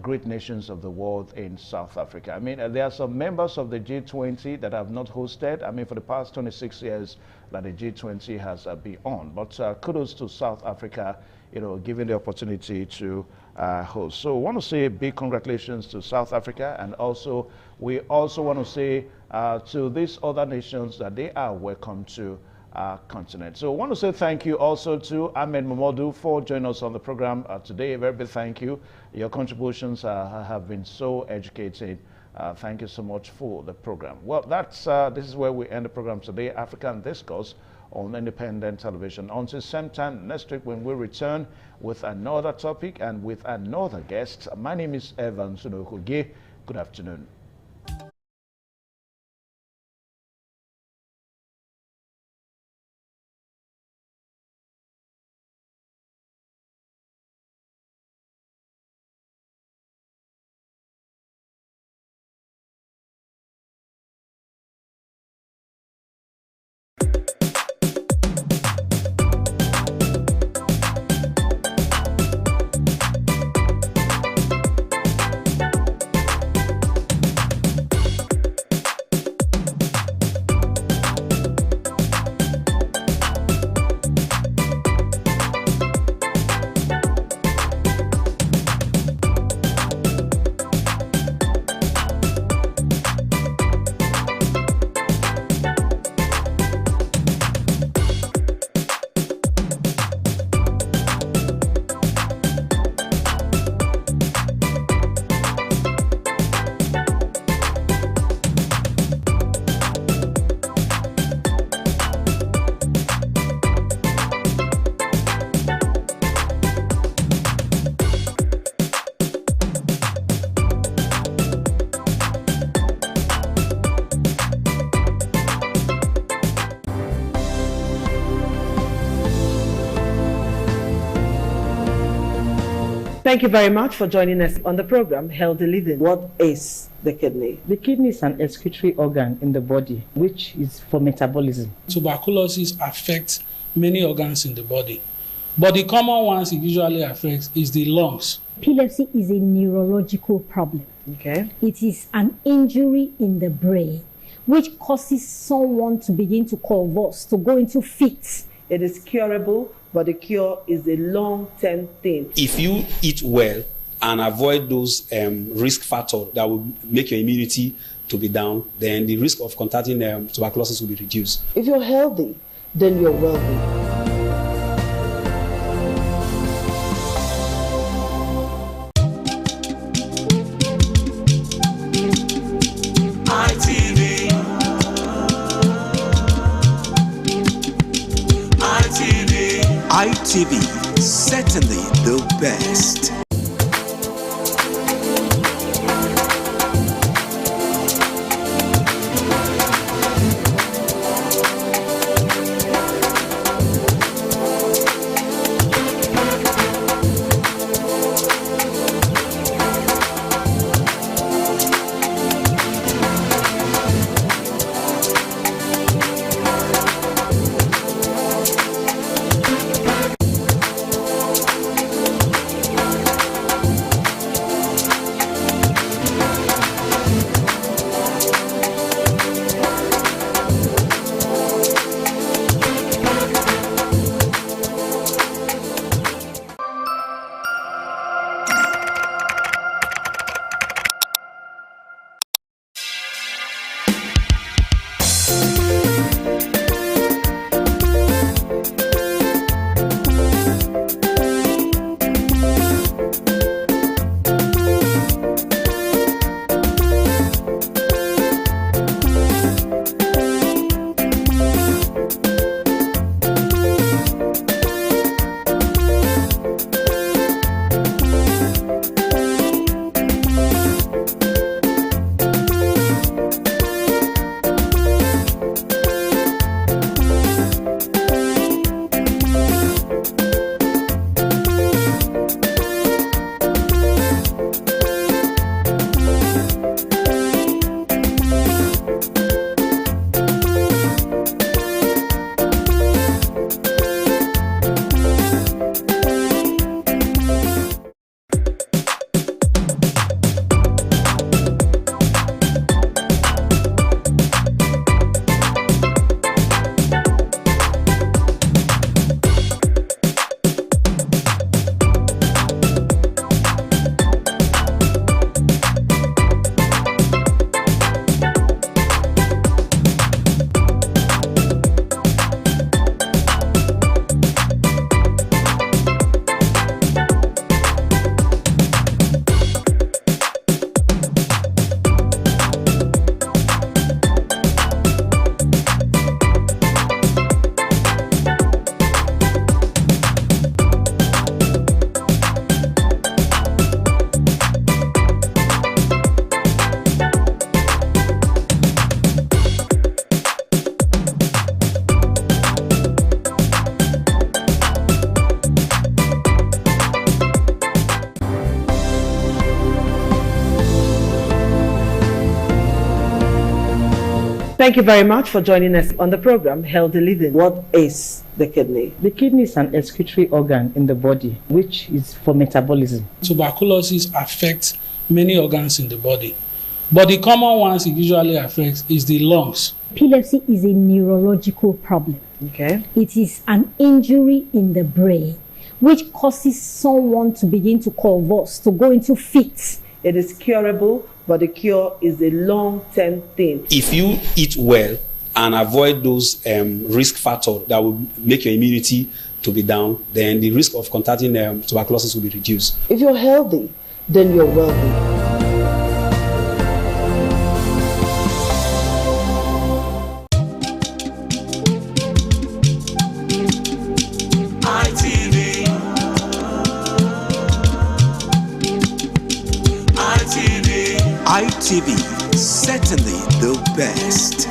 great nations of the world in South Africa. There are some members of the G20 that have not hosted. For the past 26 years that the G20 has been on. But kudos to South Africa, given the opportunity to host. So I want to say a big congratulations to South Africa, and also we also want to say to these other nations that they are welcome to our continent. So I want to say thank you also to Ahmed Momodu for joining us on the program today. A very big thank you. Your contributions have been so educating. Thank you so much for the program. Well, this is where we end the program today, African Discourse on Independent Television. Until same time next week when we return with another topic and with another guest. My name is Evan Sunokuge. Good afternoon. Thank you very much for joining us on the program, Healthy Living. What is the kidney? The kidney is an excretory organ in the body, which is for metabolism. Tuberculosis affects many organs in the body, but the common ones it usually affects is the lungs. Epilepsy is a neurological problem. Okay. It is an injury in the brain, which causes someone to begin to convulse, to go into fits. It is curable, but the cure is a long-term thing. If you eat well and avoid those risk factors that will make your immunity to be down, then the risk of contracting tuberculosis will be reduced. If you're healthy, then you're wealthy. ITV, certainly the best. Thank you very much for joining us on the program, Healthy Living. What is the kidney? The kidney is an excretory organ in the body, which is for metabolism. Tuberculosis affects many organs in the body, but the common ones it usually affects is the lungs. Epilepsy is a neurological problem. Okay. It is an injury in the brain which causes someone to begin to convulse, to go into fits. It is curable, but the cure is a long-term thing. If you eat well and avoid those risk factors that will make your immunity to be down, then the risk of contracting tuberculosis will be reduced. If you're healthy, then you're wealthy. ITV, certainly the best.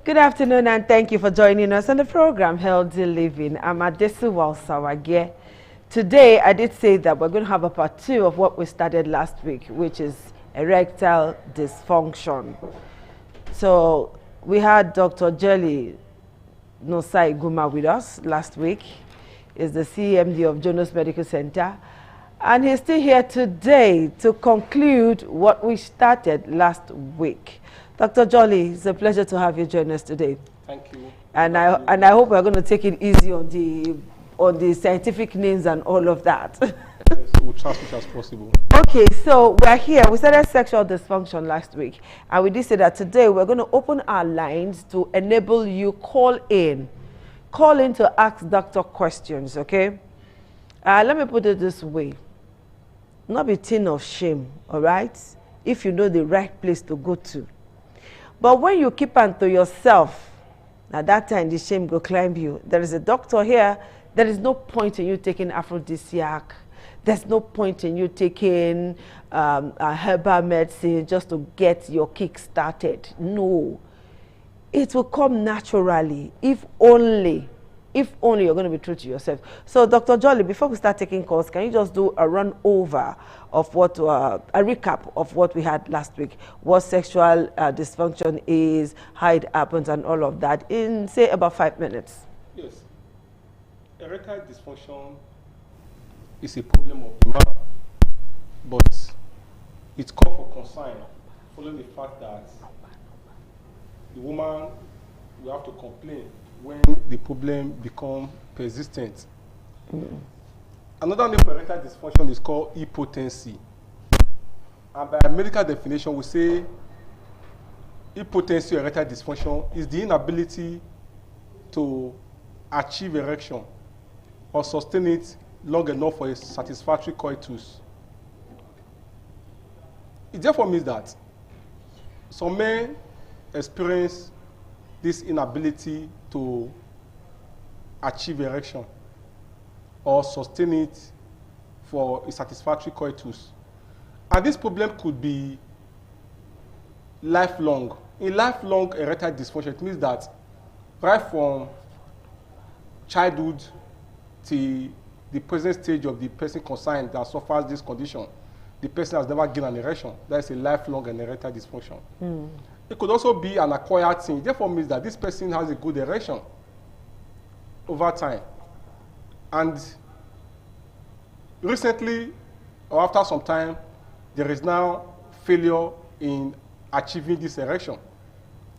Good afternoon and thank you for joining us on the program Healthy Living. I'm Adesu Walsawage. Today I did say that we're going to have a part 2 of what we started last week, which is erectile dysfunction. So we had Dr. Jelly Nosai Guma with us last week. He's the CMD of Jonas Medical Center. And he's still here today to conclude what we started last week. Dr. Jolly, it's a pleasure to have you join us today. Thank you. And I hope we're going to take it easy on the scientific names and all of that. Yes, we'll try as much as possible. Okay, so we're here. We started sexual dysfunction last week, and we did say that today we're going to open our lines to enable you call in to ask doctor questions. Okay, let me put it this way: not be thing of shame, all right? If you know the right place to go to. But when you keep unto yourself, at that time the shame will climb you. There is a doctor here. There is no point in you taking aphrodisiac. There's no point in you taking a herbal medicine just to get your kick started. No. It will come naturally, if only you're going to be true to yourself. So, Dr. Jolly, before we start taking calls, can you just do a run over of what, a recap of what we had last week, what sexual dysfunction is, how it happens, and all of that in, say, about 5 minutes? Yes. Erectile dysfunction is a problem of the man, but it's called for concern following the fact that the woman will have to complain when the problem becomes persistent. Another name for erectile dysfunction is called impotency. And by medical definition, we say impotency or erectile dysfunction is the inability to achieve erection or sustain it long enough for a satisfactory coitus. It therefore means that some men experience this inability to achieve erection or sustain it for a satisfactory coitus. And this problem could be lifelong. In lifelong erectile dysfunction, it means that right from childhood to the present stage of the person concerned that suffers this condition, the person has never gained an erection. That is a lifelong erectile dysfunction. It could also be an acquired thing. It therefore means that this person has a good erection over time. And recently, or after some time, there is now failure in achieving this erection.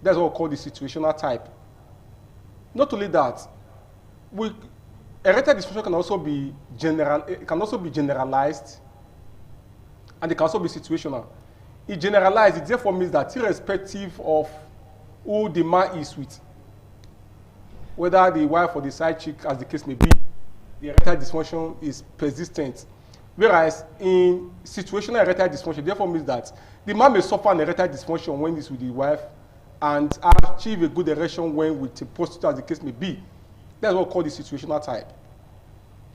That's what we call the situational type. Not only that, erectile dysfunction can also be generalized, and it can also be situational. It generalized, it therefore means that irrespective of who the man is with, whether the wife or the side chick, as the case may be, the erectile dysfunction is persistent. Whereas in situational erectile dysfunction, therefore means that the man may suffer an erectile dysfunction when he's with the wife and achieve a good erection when with a prostitute, as the case may be. That's what we call the situational type.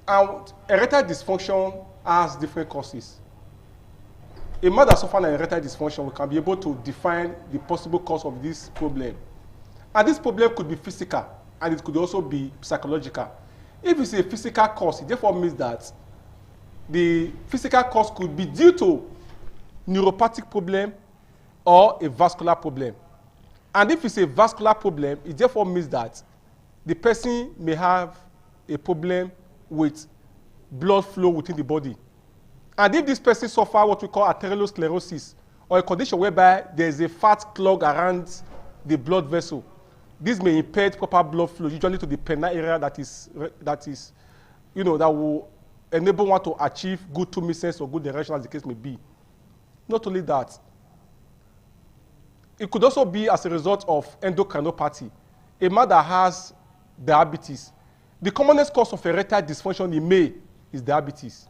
And erectile dysfunction has different causes. A man that suffers an erectile dysfunction, we can be able to define the possible cause of this problem. And this problem could be physical, and it could also be psychological. If it's a physical cause, it therefore means that the physical cause could be due to neuropathic problem or a vascular problem. And if it's a vascular problem, it therefore means that the person may have a problem with blood flow within the body. And if this person suffers what we call arteriosclerosis, or a condition whereby there is a fat clog around the blood vessel, this may impede proper blood flow, usually to the penile area that will enable one to achieve good tumescence or good erection, as the case may be. Not only that, it could also be as a result of endocrinopathy. A man that has diabetes, the commonest cause of erectile dysfunction in male is diabetes.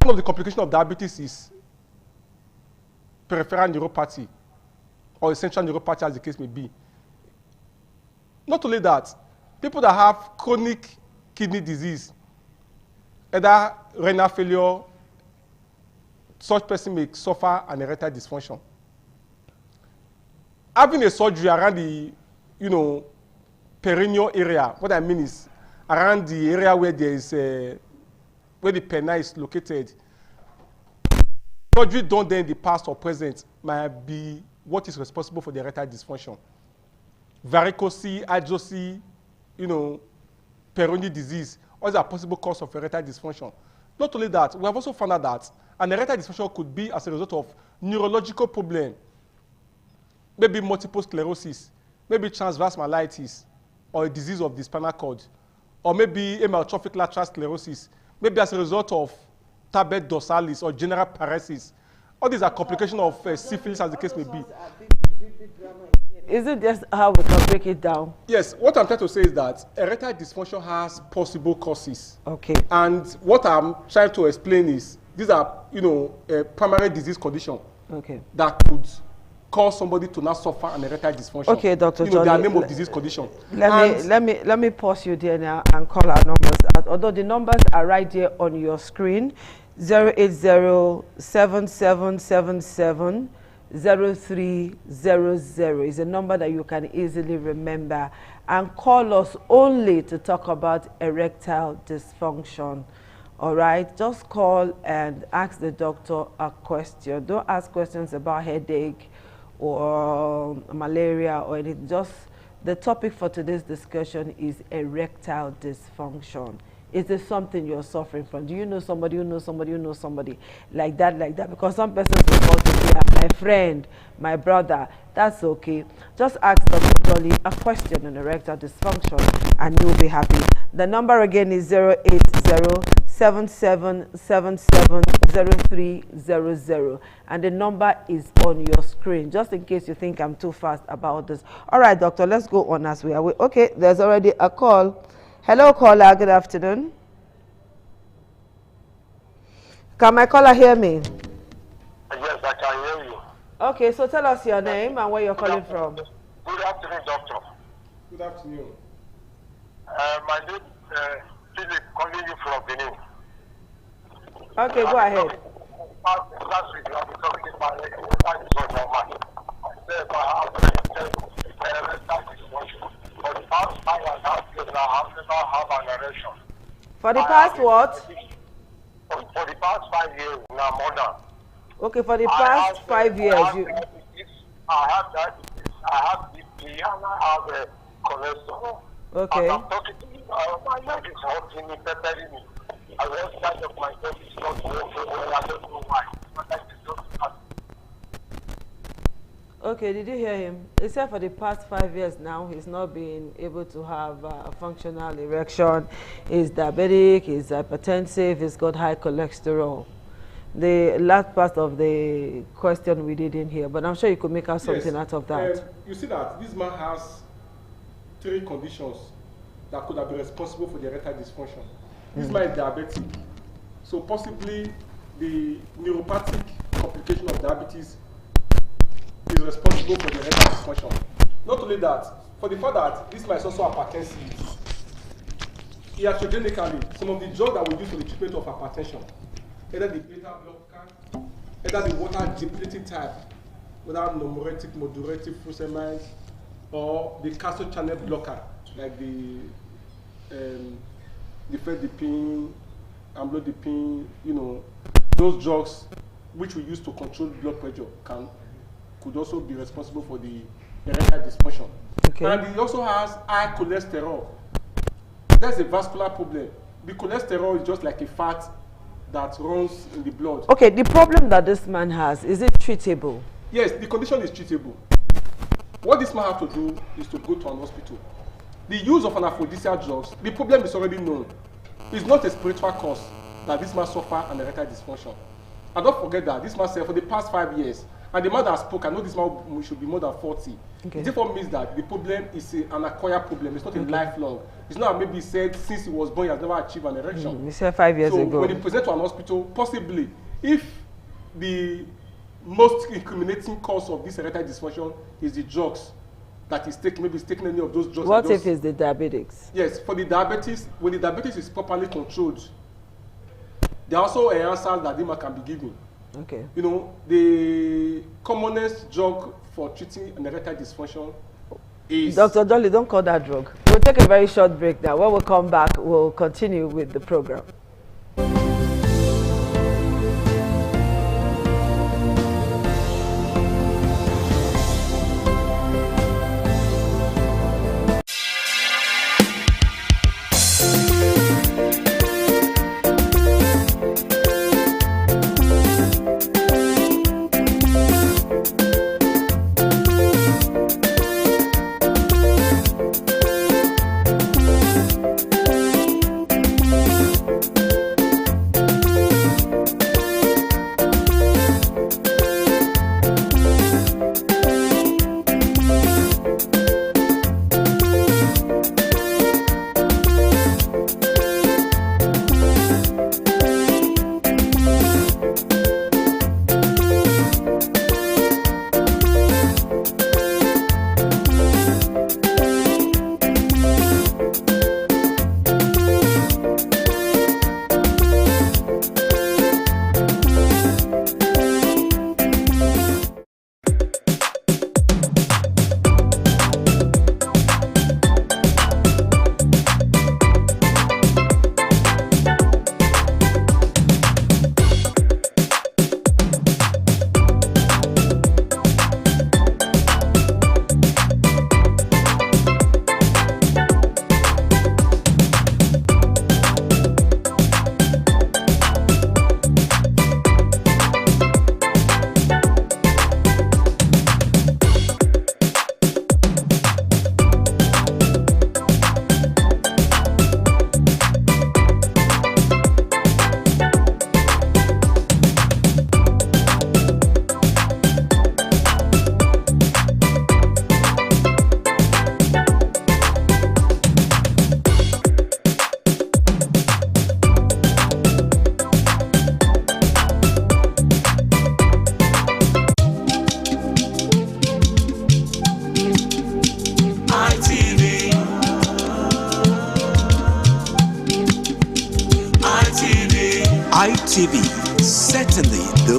One of the complications of diabetes is peripheral neuropathy or essential neuropathy, as the case may be. Not only that, people that have chronic kidney disease, either renal failure, such person may suffer an erectile dysfunction. having a surgery around the, you know, perineal area, what I mean is around the area where there is where the penile is located, surgery done there in the past or present might be what is responsible for the erectile dysfunction. Varicose, hydrocele, you know, Peyronie disease, all these are possible cause of erectile dysfunction. Not only that, we have also found out that an erectile dysfunction could be as a result of neurological problem, maybe multiple sclerosis, maybe transverse myelitis, or a disease of the spinal cord, or maybe amyotrophic lateral sclerosis, maybe as a result of tabet dorsalis or general paresis. All these are complications of syphilis, as the case may be. Is it just how we can break it down? Yes, what I'm trying to say is that erectile dysfunction has possible causes. Okay. And what I'm trying to explain is these are, you know, a primary disease condition. Okay. That could cause somebody to not suffer an erectile dysfunction. Okay, Dr. You know, Johnny, their name of disease condition. Let me pause you there now and call our numbers out. Although the numbers are right there on your screen, 080-7777-0300 is a number that you can easily remember, and call us only to talk about erectile dysfunction. All right, just call and ask the doctor a question. Don't ask questions about headache or malaria or anything. Just the topic for today's discussion is erectile dysfunction. Is this something you're suffering from? Do you know somebody who knows somebody who knows somebody like that? Because some persons will call to me, my friend, my brother. That's okay. Just ask Dr. Dolly a question on erectile dysfunction and you'll be happy. The number again is 080-7777-0300, and the number is on your screen, just in case you think I'm too fast about this. All right, doctor, let's go on as we are. Okay, there's already a call. Hello, caller. Good afternoon. Can my caller hear me? Yes, I can hear you. Okay, so tell us your name and where you're calling from. Good afternoon, doctor. Good afternoon. My name is Philip, calling you from Benin. Okay, go ahead. Last week, I was talking about for the past 5.5 years, I have never had an erection. For the past what? For the past 5 years, now more than. Okay, for the past 5 years. I have diabetes, I have BP, and I have cholesterol. Okay. And I'm talking to you, my leg is hurting me, peppering me. I was kind of my body is not working well, I don't know why. My leg is not hurting. Okay, did you hear him? He said for the past 5 years now, he's not been able to have a functional erection. He's diabetic, he's hypertensive, he's got high cholesterol. The last part of the question we didn't hear, but I'm sure you could make out something out of that. You see that this man has 3 conditions that could have been responsible for the erectile dysfunction. This man is diabetic, so possibly the neuropathic complication of diabetes is responsible for the erectile dysfunction. Not only that, for the fact that this man is also hypertensive, iatrogenically, some of the drugs that we use for the treatment of hypertension, either the beta blocker, either the water depleting type, whether nomoretic, moderative furosemide, or the calcium channel blocker, like the difedipine, amlodipine, you know, those drugs which we use to control blood pressure could also be responsible for the erectile dysfunction. Okay. And he also has high cholesterol. That's a vascular problem. The cholesterol is just like a fat that runs in the blood. Okay, the problem that this man has, is it treatable? Yes, the condition is treatable. What this man has to do is to go to an hospital. The use of an aphrodisiac drugs, the problem is already known. It's not a spiritual cause that this man suffer an erectile dysfunction. And don't forget that this man said for the past 5 years, and the man that spoke, I know this man should be more than 40. Okay. It therefore means that the problem is an acquired problem. It's not a lifelong. It's not maybe said since he was born, he has never achieved an erection. He said 5 years ago. So when he presents to an hospital, possibly, if the most incriminating cause of this erectile dysfunction is the drugs that he's taking, maybe he's taking any of those drugs. What if it's the diabetics? Yes, for the diabetes, when the diabetes is properly controlled, there are also answers that the man can be given. Okay. You know, the commonest drug for treating an erectile dysfunction is... Dr. Jolly, don't call that drug. We'll take a very short break now. When we come back, we'll continue with the program. ITV, certainly the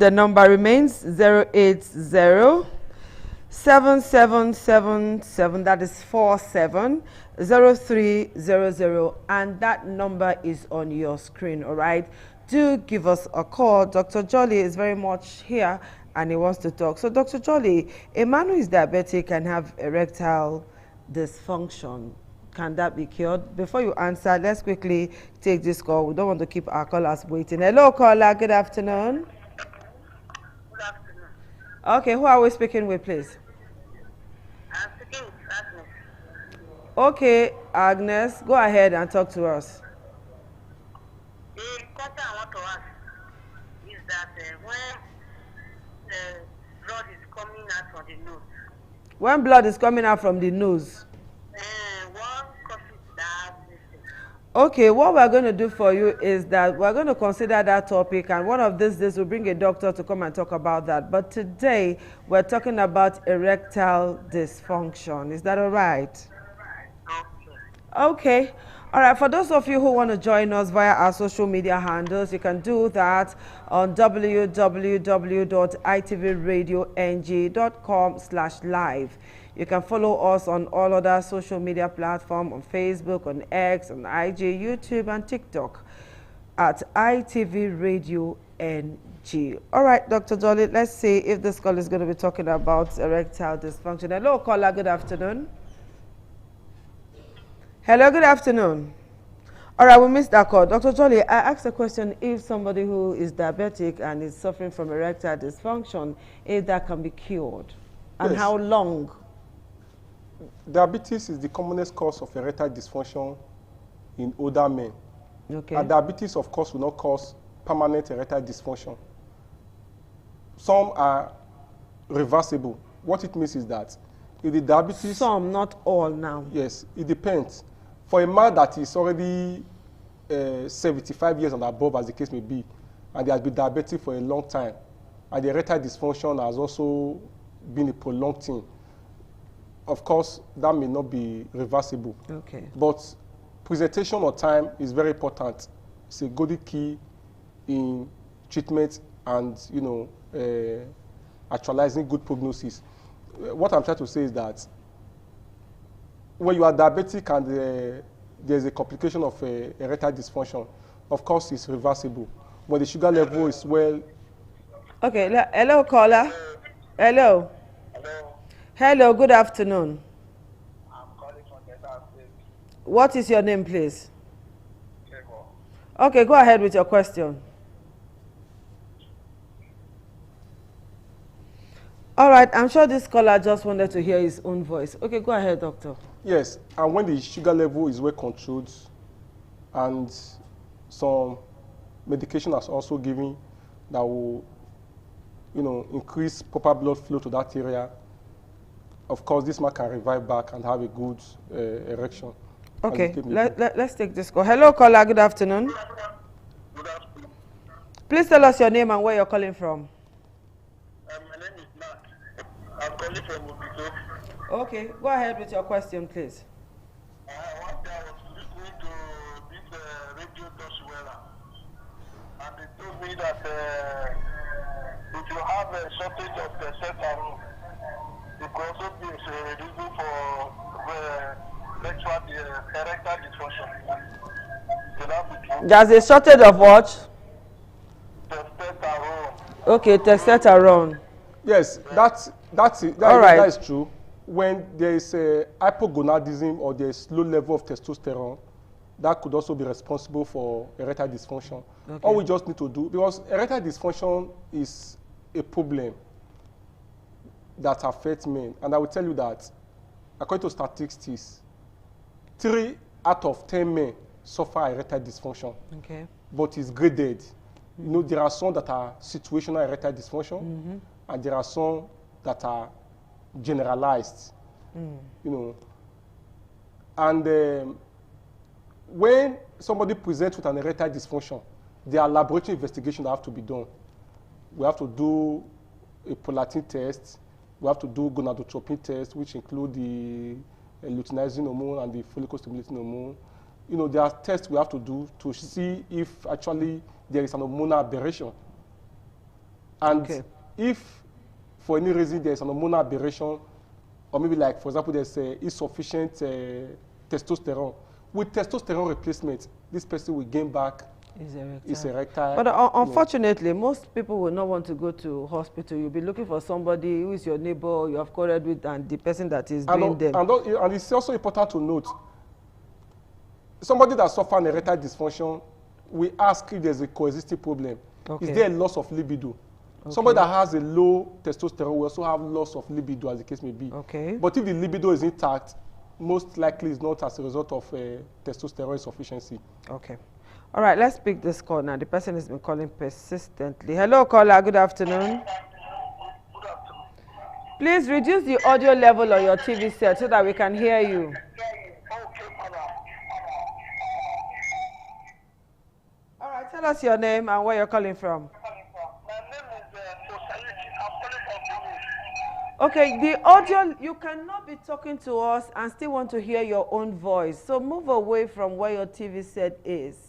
The number remains 080-7777, that is 470300, and that number is on your screen. All right, do give us a call. Dr. Jolly is very much here and he wants to talk. So Dr. Jolly, a man who is diabetic can have erectile dysfunction. Can that be cured? Before you answer, let's quickly take this call. We don't want to keep our callers waiting. Hello, caller. Good afternoon. Good afternoon. Okay, who are we speaking with, please? I'm speaking with Agnes. Okay, Agnes, go ahead and talk to us. The question I want to ask is that when blood is coming out from the nose. When blood is coming out from the nose? What causes that? Okay, what we're going to do for you is that we're going to consider that topic, and one of these days we'll bring a doctor to come and talk about that. But today we're talking about erectile dysfunction. Is that all right? Okay. All right, for those of you who want to join us via our social media handles, you can do that on www.itvradioNG.com/live. You can follow us on all other social media platforms, on Facebook, on X, on IG, YouTube, and TikTok at ITV Radio NG. All right, Dr. Jolly, let's see if this call is going to be talking about erectile dysfunction. Hello, caller, good afternoon. Hello, good afternoon. All right, we missed that call. Dr. Jolly, I asked a question if somebody who is diabetic and is suffering from erectile dysfunction, if that can be cured, and Yes. how long? Diabetes is the commonest cause of erectile dysfunction in older men. Okay. And diabetes, of course, will not cause permanent erectile dysfunction. Some are reversible. What it means is that if the diabetes... Some, not all now. Yes, it depends. For a man that is already 75 years and above, as the case may be, and he has been diabetic for a long time, and the erectile dysfunction has also been a prolonged thing, of course, that may not be reversible. Okay. But presentation on time is very important. It's a good key in treatment and, actualizing good prognosis. What I'm trying to say is that when you are diabetic and there's a complication of erectile dysfunction, of course, it's reversible. When the sugar level is well. Okay, hello, caller. Hello. Hello, good afternoon. I'm calling from the State. What is your name, please? Okay, go ahead with your question. All right, I'm sure this caller just wanted to hear his own voice. Okay, go ahead, doctor. Yes, and when the sugar level is well controlled and some medication is also given that will, increase proper blood flow to that area, of course, this man can revive back and have a good erection. Okay, let's take this call. Hello, caller, good afternoon. Good afternoon. Please tell us your name and where you're calling from. My name is Mark. I'm calling from Obito. Okay, go ahead with your question, please. One day I was listening to this radio Doswella, and they told me that if you have a shortage of the testosterone, it could also be a reason for erectile dysfunction. There's a shortage of what? Testosterone. Okay, testosterone. Yes, that is true. When there is a hypogonadism or there is low level of testosterone, that could also be responsible for erectile dysfunction. Okay. All we just need to do, because erectile dysfunction is a problem that affects men, and I will tell you that, according to statistics, 3 out of 10 men suffer erectile dysfunction. Okay. But it's graded. There are some that are situational erectile dysfunction, and there are some that are generalized. And when somebody presents with an erectile dysfunction, there are laboratory investigations that have to be done. We have to do a prolactin test. We have to do gonadotropin test, which include the luteinizing hormone and the follicle-stimulating hormone. There are tests we have to do to see if actually there is an hormonal aberration. And if, for any reason, there is an hormonal aberration, or maybe like, for example, there's insufficient testosterone, with testosterone replacement, this person will gain back his erectile. But unfortunately, most people will not want to go to hospital. You'll be looking for somebody who is your neighbor, you have quarreled with, and the person that is doing them. And it's also important to note, somebody that suffers an erectile dysfunction, we ask if there's a coexisting problem. Okay. Is there a loss of libido? Okay. Somebody that has a low testosterone will also have loss of libido, as the case may be. Okay. But if the libido is intact, most likely it's not as a result of testosterone insufficiency. Okay. All right, let's pick this call now. The person has been calling persistently. Hello, caller. Good afternoon. Good afternoon. Please reduce the audio level on your TV set so that we can hear you. All right, tell us your name and where you're calling from. My name is Osayuki. I'm calling from Benin. Okay, the audio, you cannot be talking to us and still want to hear your own voice. So move away from where your TV set is.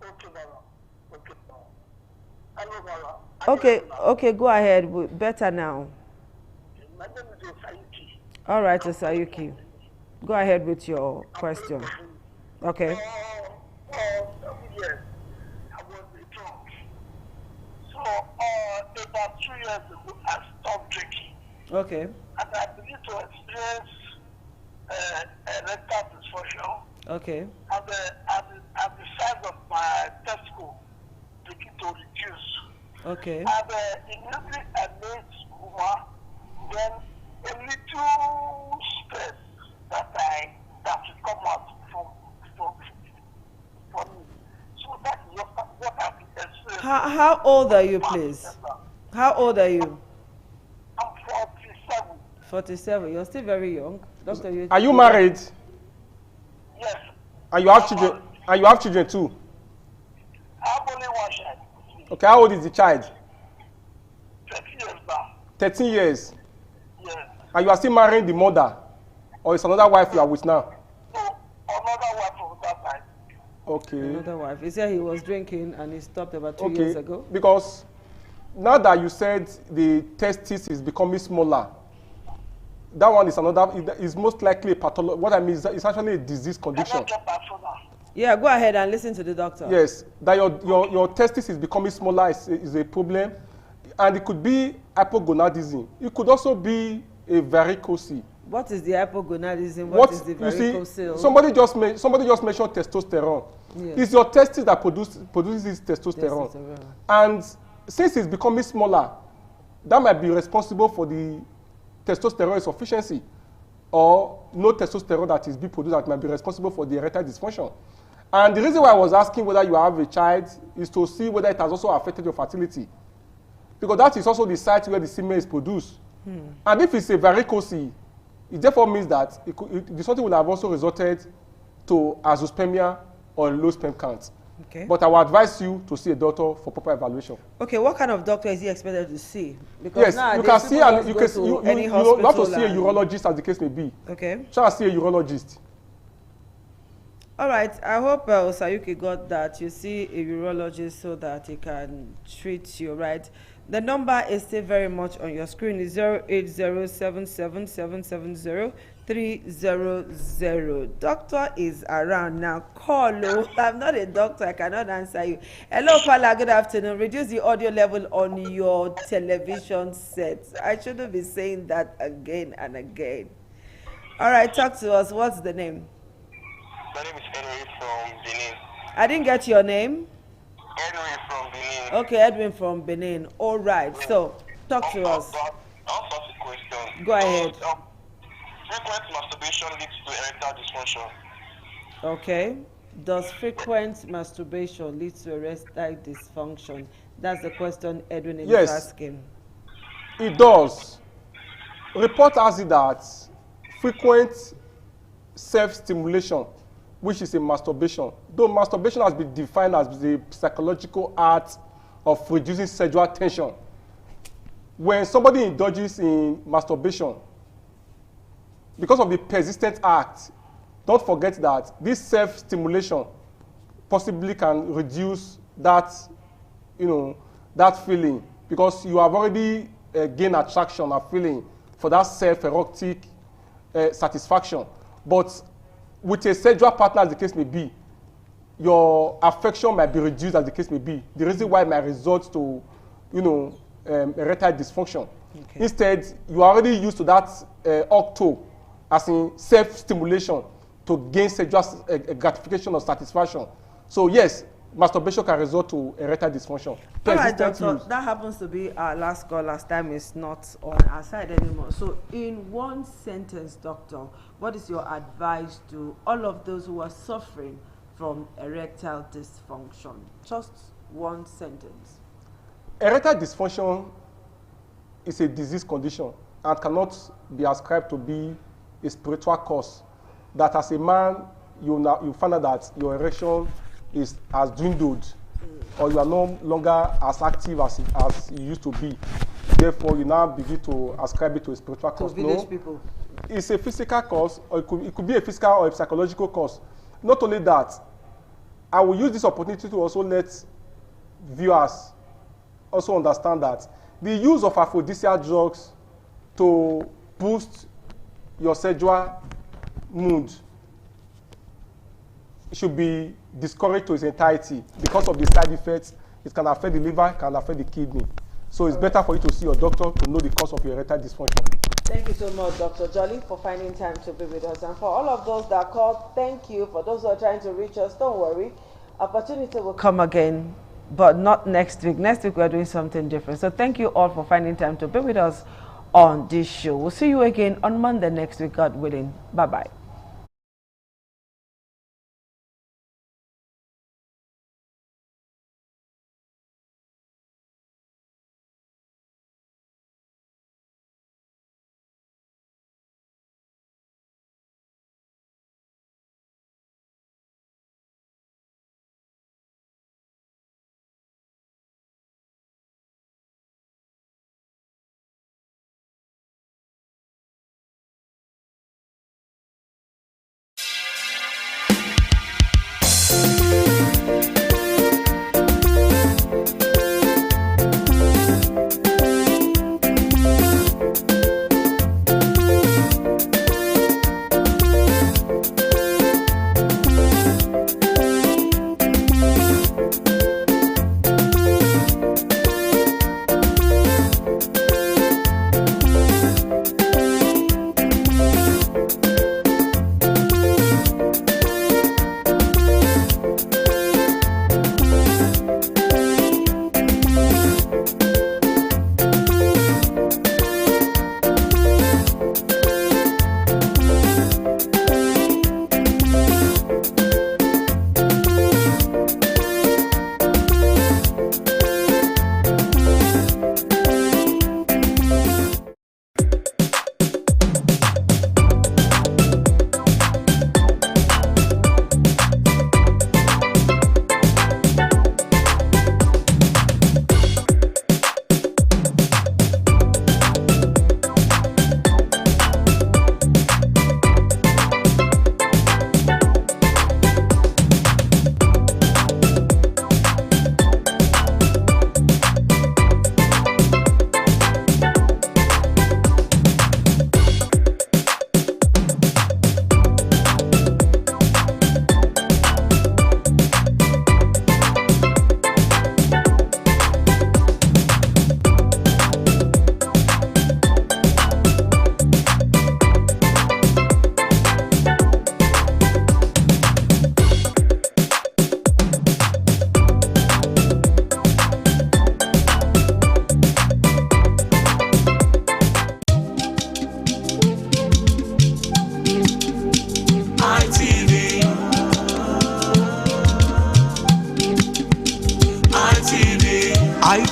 Okay, Baba. Okay, Baba. Hello, Baba. Okay, go ahead. Better now. My name is Osayuki. All right, Osayuki. Go ahead with your question. Okay. Yes, I was a drunk. So, about 2 years ago, I stopped drinking. Okay. And I began to experience erectile dysfunction. Okay. And the size of my testicle began to reduce. Okay. And immediately I made Uma, then a little stress that will come out from me. So that is what I've been experiencing. How old are you, please? How old are you? I'm 47. 47. You're still very young. Doctor, are you married? Yes. And you have children? And you have children too? I have only one child. Okay, how old is the child? 13 years now. 13 years. Yes. And you are still marrying the mother, or it's another wife you are with now? Another wife from that side. Okay. Another wife. He said he was drinking and he stopped about 2 years ago. Because now that you said the testis is becoming smaller, that one is another, is most likely a pathology. What I mean is that it's actually a disease condition. Yeah, go ahead and listen to the doctor. Yes, that your testis is becoming smaller is a problem. And it could be hypogonadism. It could also be a varicose. What is the hypogonadism? What is the varicose? You see, somebody just mentioned testosterone. Yes. It's your testis that produces testosterone. And since it's becoming smaller, that might be responsible for the testosterone insufficiency, or no testosterone that is being produced that might be responsible for the erectile dysfunction. And the reason why I was asking whether you have a child is to see whether it has also affected your fertility. Because that is also the site where the semen is produced. And if it's a varicose, it therefore means that the something will have also resulted to azoospermia or low sperm count. Okay. But I will advise you to see a doctor for proper evaluation. Okay, what kind of doctor is he expected to see? Because yes, you can see, and you have to see a urologist as the case may be. Okay. Try to see a urologist. All right, I hope Osayuki got that. You see a urologist so that he can treat you, right? The number is still very much on your screen. It's 08077770300. Doctor is around now. Call. I'm not a doctor. I cannot answer you. Hello, Paula. Good afternoon. Reduce the audio level on your television set. I shouldn't be saying that again and again. All right, talk to us. What's the name? My name is Edwin from Benin. I didn't get your name. Edwin from Benin. Okay, Edwin from Benin. All right. So, talk to us. I'll ask a question. Go ahead. Frequent masturbation leads to erectile dysfunction. Okay. Does frequent masturbation lead to erectile dysfunction? That's the question Edwin is asking. It does. Report has it that frequent self-stimulation, which is a masturbation, though masturbation has been defined as the psychological art of reducing sexual tension. When somebody indulges in masturbation, because of the persistent act, don't forget that this self-stimulation possibly can reduce that, that feeling, because you have already gained attraction or feeling for that self-erotic satisfaction. But with a sexual partner, as the case may be, your affection might be reduced, as the case may be. The reason why it might result to, erectile dysfunction. Okay. Instead, you are already used to that octo, as in self-stimulation, to gain sexual gratification or satisfaction. So yes, masturbation can result to erectile dysfunction. All right, doctor, that happens to be our last call. Last time is not on our side anymore. So in one sentence, doctor, what is your advice to all of those who are suffering from erectile dysfunction? Just one sentence. Erectile dysfunction is a disease condition and cannot be ascribed to be a spiritual cause. That as a man, you find out that your erection has dwindled, or you are no longer as active as you used to be. Therefore, you now begin to ascribe it to a spiritual cause. Village people. It's a physical cause, or it could be a physical or a psychological cause. Not only that, I will use this opportunity to also let viewers also understand that the use of aphrodisiac drugs to boost your sexual mood should be discouraged to its entirety because of the side effects. It can affect the liver, can affect the kidney. So it's better for you to see your doctor to know the cause of your erectile dysfunction. Thank you so much, Dr. Jolly, for finding time to be with us. And for all of those that called, thank you. For those who are trying to reach us, don't worry. Opportunity will come again, but not next week. Next week, we're doing something different. So thank you all for finding time to be with us on this show. We'll see you again on Monday next week, God willing. Bye-bye.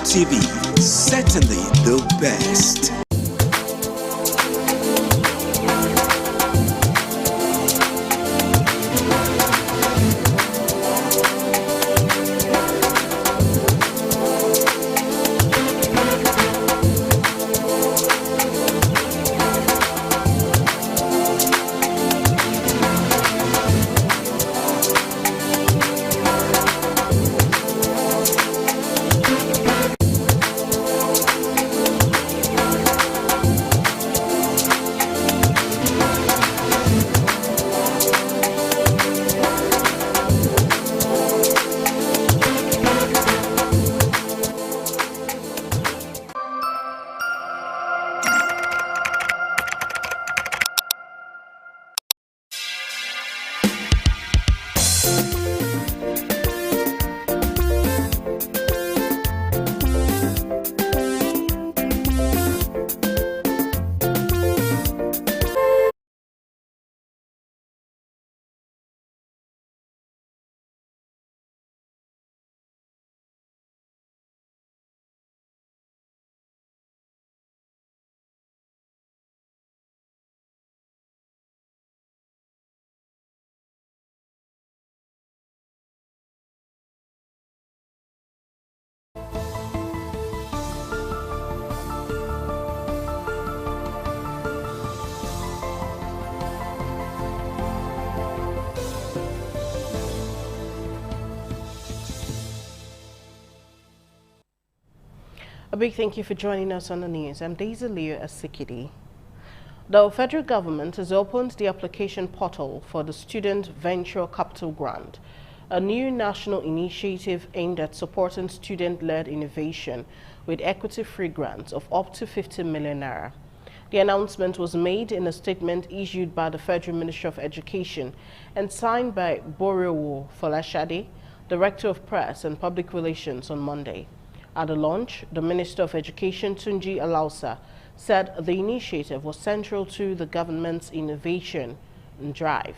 TV, certainly the best. A big thank you for joining us on the news. I'm Daisy Leo Asikidi. The federal government has opened the application portal for the Student Venture Capital Grant, a new national initiative aimed at supporting student-led innovation with equity-free grants of up to 50 million naira. The announcement was made in a statement issued by the Federal Ministry of Education and signed by Borewo Folashade, Director of Press and Public Relations, on Monday. At the launch, the Minister of Education, Tunji Alausa, said the initiative was central to the government's innovation drive.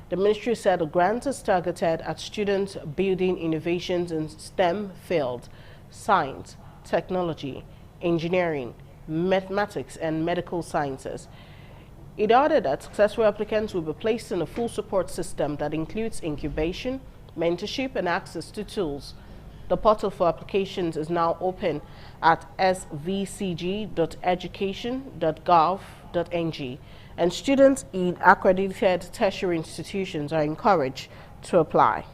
The ministry said the grant is targeted at students building innovations in STEM fields, science, technology, engineering, mathematics, and medical sciences. It added that successful applicants will be placed in a full support system that includes incubation, mentorship, and access to tools. The portal for applications is now open at svcg.education.gov.ng, and students in accredited tertiary institutions are encouraged to apply.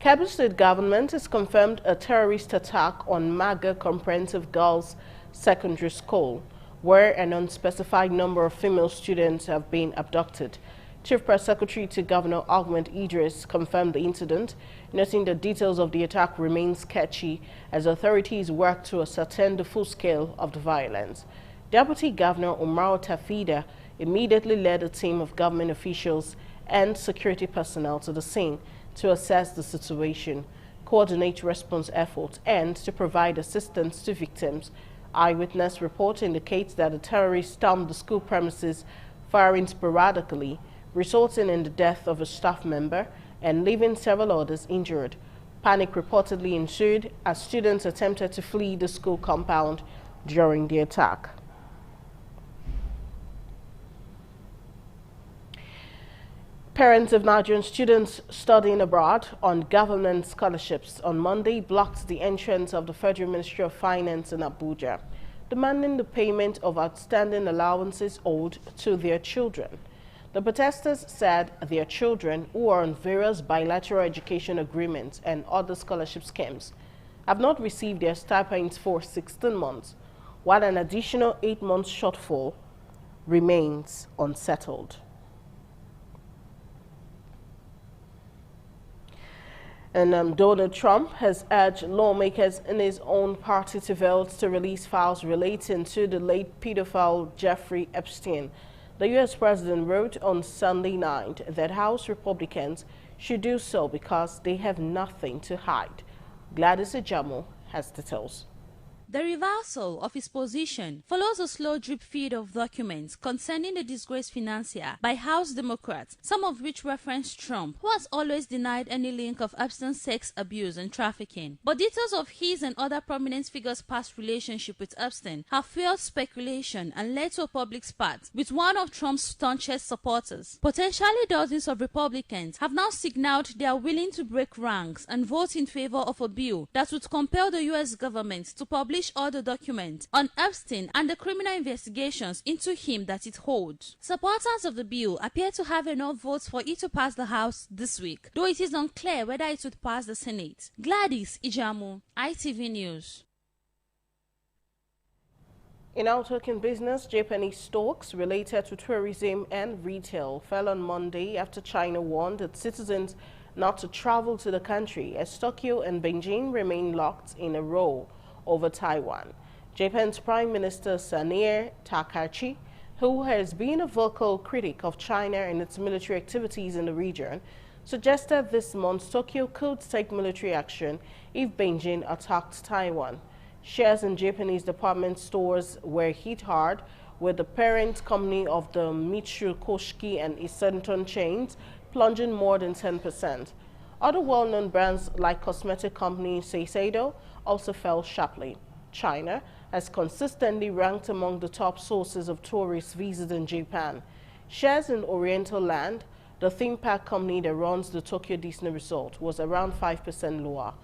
Kebbi State government has confirmed a terrorist attack on Maga Comprehensive Girls Secondary School, where an unspecified number of female students have been abducted. Chief Press Secretary to Governor Ahmed Idris confirmed the incident, noting the details of the attack remain sketchy as authorities work to ascertain the full scale of the violence. Deputy Governor Umar Tafida immediately led a team of government officials and security personnel to the scene to assess the situation, coordinate response efforts, and to provide assistance to victims. Eyewitness report indicates that the terrorists stormed the school premises, firing sporadically, resulting in the death of a staff member and leaving several others injured. Panic reportedly ensued as students attempted to flee the school compound during the attack. Parents of Nigerian students studying abroad on government scholarships on Monday blocked the entrance of the Federal Ministry of Finance in Abuja, demanding the payment of outstanding allowances owed to their children. The protesters said their children, who are on various bilateral education agreements and other scholarship schemes, have not received their stipends for 16 months, while an additional 8 months shortfall remains unsettled. And Donald Trump has urged lawmakers in his own party to vote to release files relating to the late pedophile Jeffrey Epstein. The U.S. president wrote on Sunday night that House Republicans should do so because they have nothing to hide. Gladys Ejamo has details. The reversal of his position follows a slow drip feed of documents concerning the disgraced financier by House Democrats, some of which reference Trump, who has always denied any link of Epstein's sex abuse and trafficking. But details of his and other prominent figures' past relationship with Epstein have fueled speculation and led to a public spat with one of Trump's staunchest supporters. Potentially dozens of Republicans have now signaled they are willing to break ranks and vote in favor of a bill that would compel the U.S. government to publish all the documents on Epstein and the criminal investigations into him that it holds. Supporters of the bill appear to have enough votes for it to pass the House this week, though it is unclear whether it would pass the Senate. Gladys Ijamu, ITV News. In our talking business, Japanese stocks related to tourism and retail fell on Monday after China warned its citizens not to travel to the country as Tokyo and Beijing remain locked in a row over Taiwan. Japan's Prime Minister Saneo Takachi, who has been a vocal critic of China and its military activities in the region, suggested this month Tokyo could take military action if Beijing attacked Taiwan. Shares in Japanese department stores were hit hard, with the parent company of the Mitsubishi Koshiki and Isenton chains plunging more than 10%. Other well-known brands like cosmetic company Shiseido also fell sharply. China has consistently ranked among the top sources of tourist visits in Japan. Shares in Oriental Land, the theme park company that runs the Tokyo Disney Resort, was around 5% lower.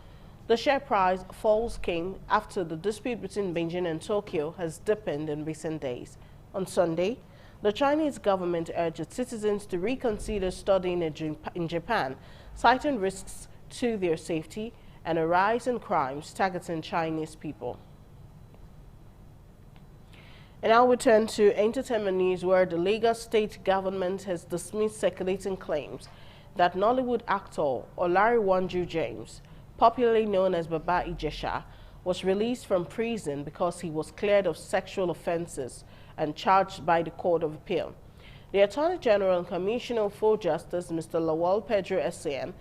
The share price falls came after the dispute between Beijing and Tokyo has deepened in recent days. On Sunday, the Chinese government urged its citizens to reconsider studying in Japan, citing risks to their safety and a rise in crimes targeting Chinese people. And now we turn to entertainment news, where the Lagos state government has dismissed circulating claims that Nollywood actor Olariwaju James, popularly known as Baba Ijesha, was released from prison because he was cleared of sexual offenses and charged by the Court of Appeal. The Attorney General and Commissioner for Justice, Mr. Lawal Pedro Essien,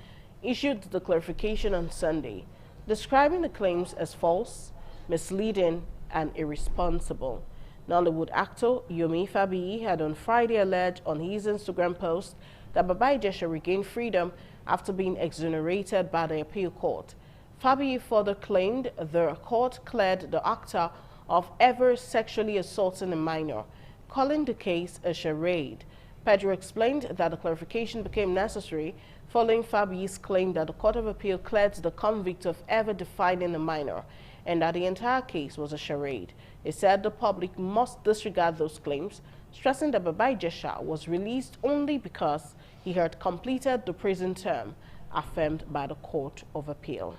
issued the clarification on Sunday, describing the claims as false, misleading, and irresponsible. Nollywood actor Yomi Fabiyi had on Friday alleged on his Instagram post that Baba Ijesha regained freedom after being exonerated by the appeal court. Fabiyi further claimed the court cleared the actor of ever sexually assaulting a minor, calling the case a charade. Pedro explained that the clarification became necessary following Fabiyi's claim that the Court of Appeal cleared the convict of ever defiling a minor and that the entire case was a charade. He said the public must disregard those claims, stressing that Baba Ijesha was released only because he had completed the prison term affirmed by the Court of Appeal.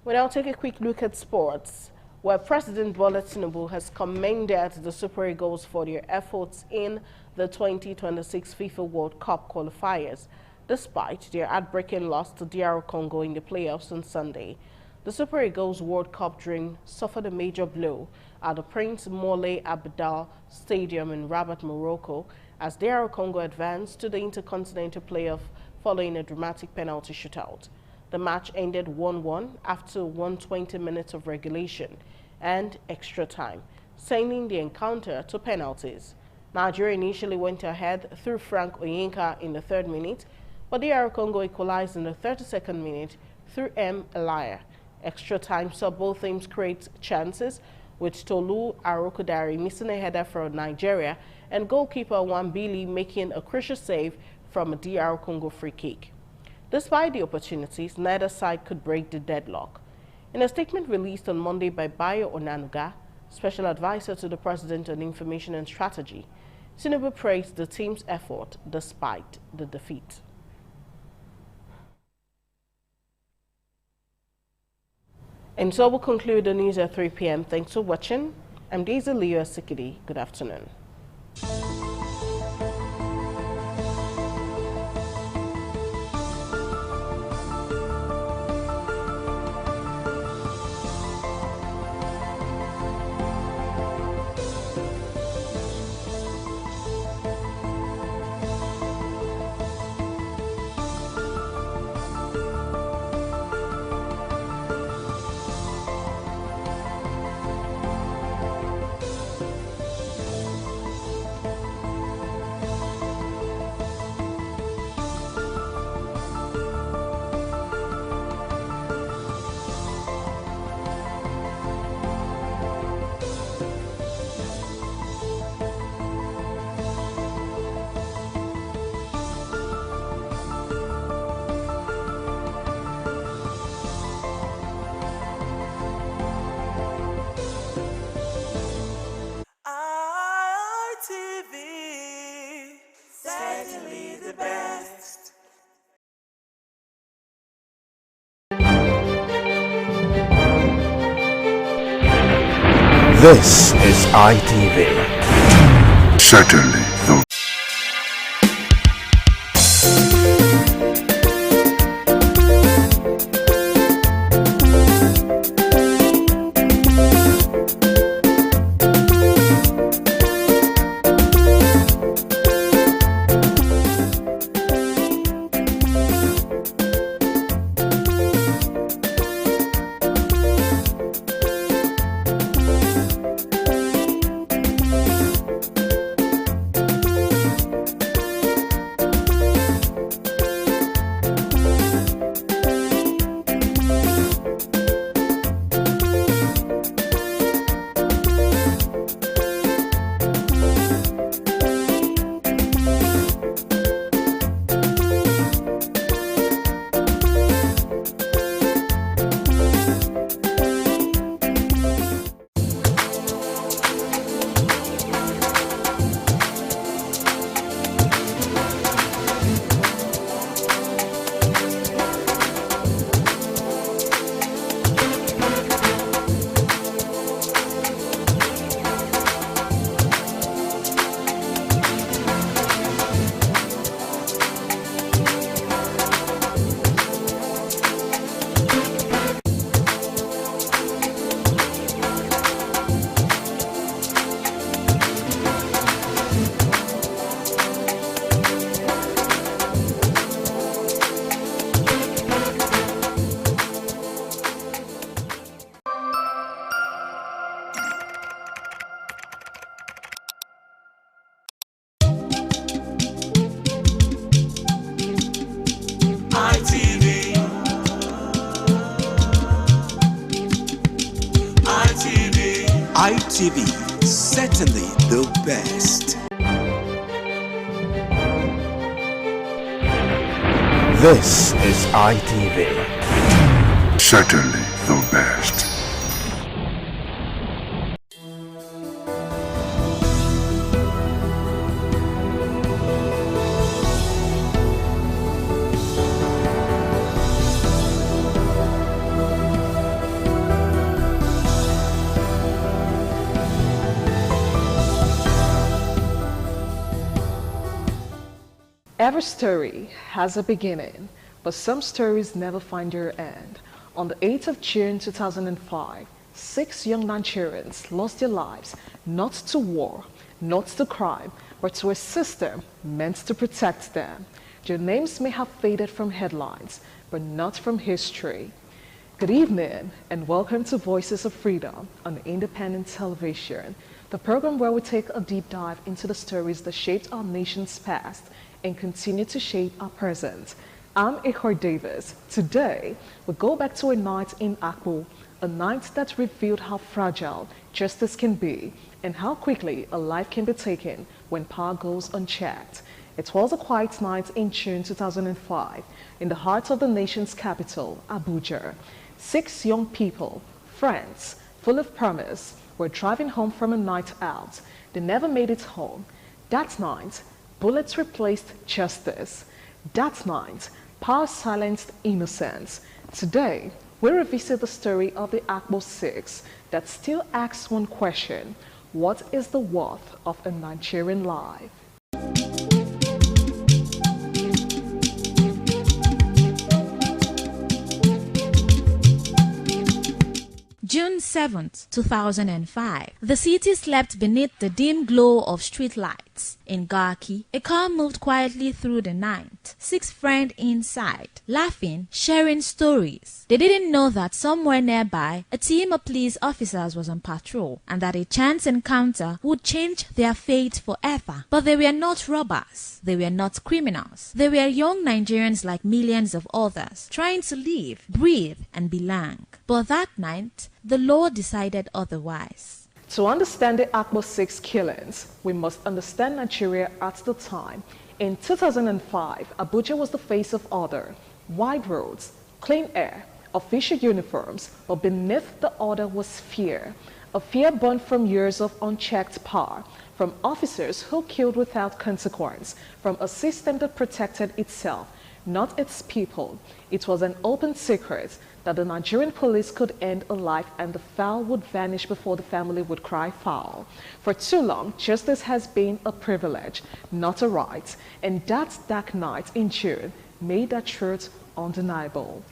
We now take a quick look at sports, where President Bola Tinubu has commended the Super Eagles for their efforts in the 2026 FIFA World Cup qualifiers, despite their heartbreaking loss to DR Congo in the playoffs on Sunday. The Super Eagles World Cup dream suffered a major blow at the Prince Moulay Abdel Stadium in Rabat, Morocco, as DR Congo advanced to the Intercontinental Playoff following a dramatic penalty shootout. The match ended 1-1 after 120 minutes of regulation and extra time, sending the encounter to penalties. Nigeria initially went ahead through Frank Oyinka in the 3rd minute, but DR Congo equalized in the 32nd minute through M. Elia. Extra time saw both teams create chances, with Tolu Arokodare missing a header for Nigeria and goalkeeper Wambili making a crucial save from a DR Congo free kick. Despite the opportunities, neither side could break the deadlock. In a statement released on Monday by Bayo Onanuga, Special Advisor to the President on Information and Strategy, Tinubu praised the team's effort despite the defeat. And so we'll conclude the news at 3 p.m. Thanks for watching. I'm Daisy Leo Sikidi. Good afternoon. ITV, certainly the best. This is ITV. Certainly the ITV, certainly the best. This is ITV, certainly the best. Every story has a beginning, but some stories never find their end. On the 8th of June 2005, 6 young Nigerians lost their lives not to war, not to crime, but to a system meant to protect them. Their names may have faded from headlines, but not from history. Good evening and welcome to Voices of Freedom on Independent Television, the program where we take a deep dive into the stories that shaped our nation's past and continue to shape our present. I'm Ichor Davis. Today, we go back to a night in Akpo, a night that revealed how fragile justice can be and how quickly a life can be taken when power goes unchecked. It was a quiet night in June 2005 in the heart of the nation's capital, Abuja. 6 young people, friends, full of promise, were driving home from a night out. They never made it home. That night, bullets replaced justice. That night, power silenced innocence. Today, we revisit the story of the Akpo 6 that still asks one question: what is the worth of a Nigerian life? June 7th, 2005. The city slept beneath the dim glow of street lights. In Garki, a car moved quietly through the night. 6 friends inside, laughing, sharing stories. They didn't know that somewhere nearby, a team of police officers was on patrol and that a chance encounter would change their fate forever. But they were not robbers. They were not criminals. They were young Nigerians like millions of others, trying to live, breathe, and belong. But that night, the law decided otherwise. To understand the Akpo 6 killings, we must understand Nigeria at the time. In 2005, Abuja was the face of order. Wide roads, clean air, official uniforms, but beneath the order was fear. a fear born from years of unchecked power, from officers who killed without consequence, from a system that protected itself, not its people. It was an open secret that the Nigerian police could end a life and the fowl would vanish before the family would cry foul. For too long, justice has been a privilege, not a right, and that dark night in June made that truth undeniable.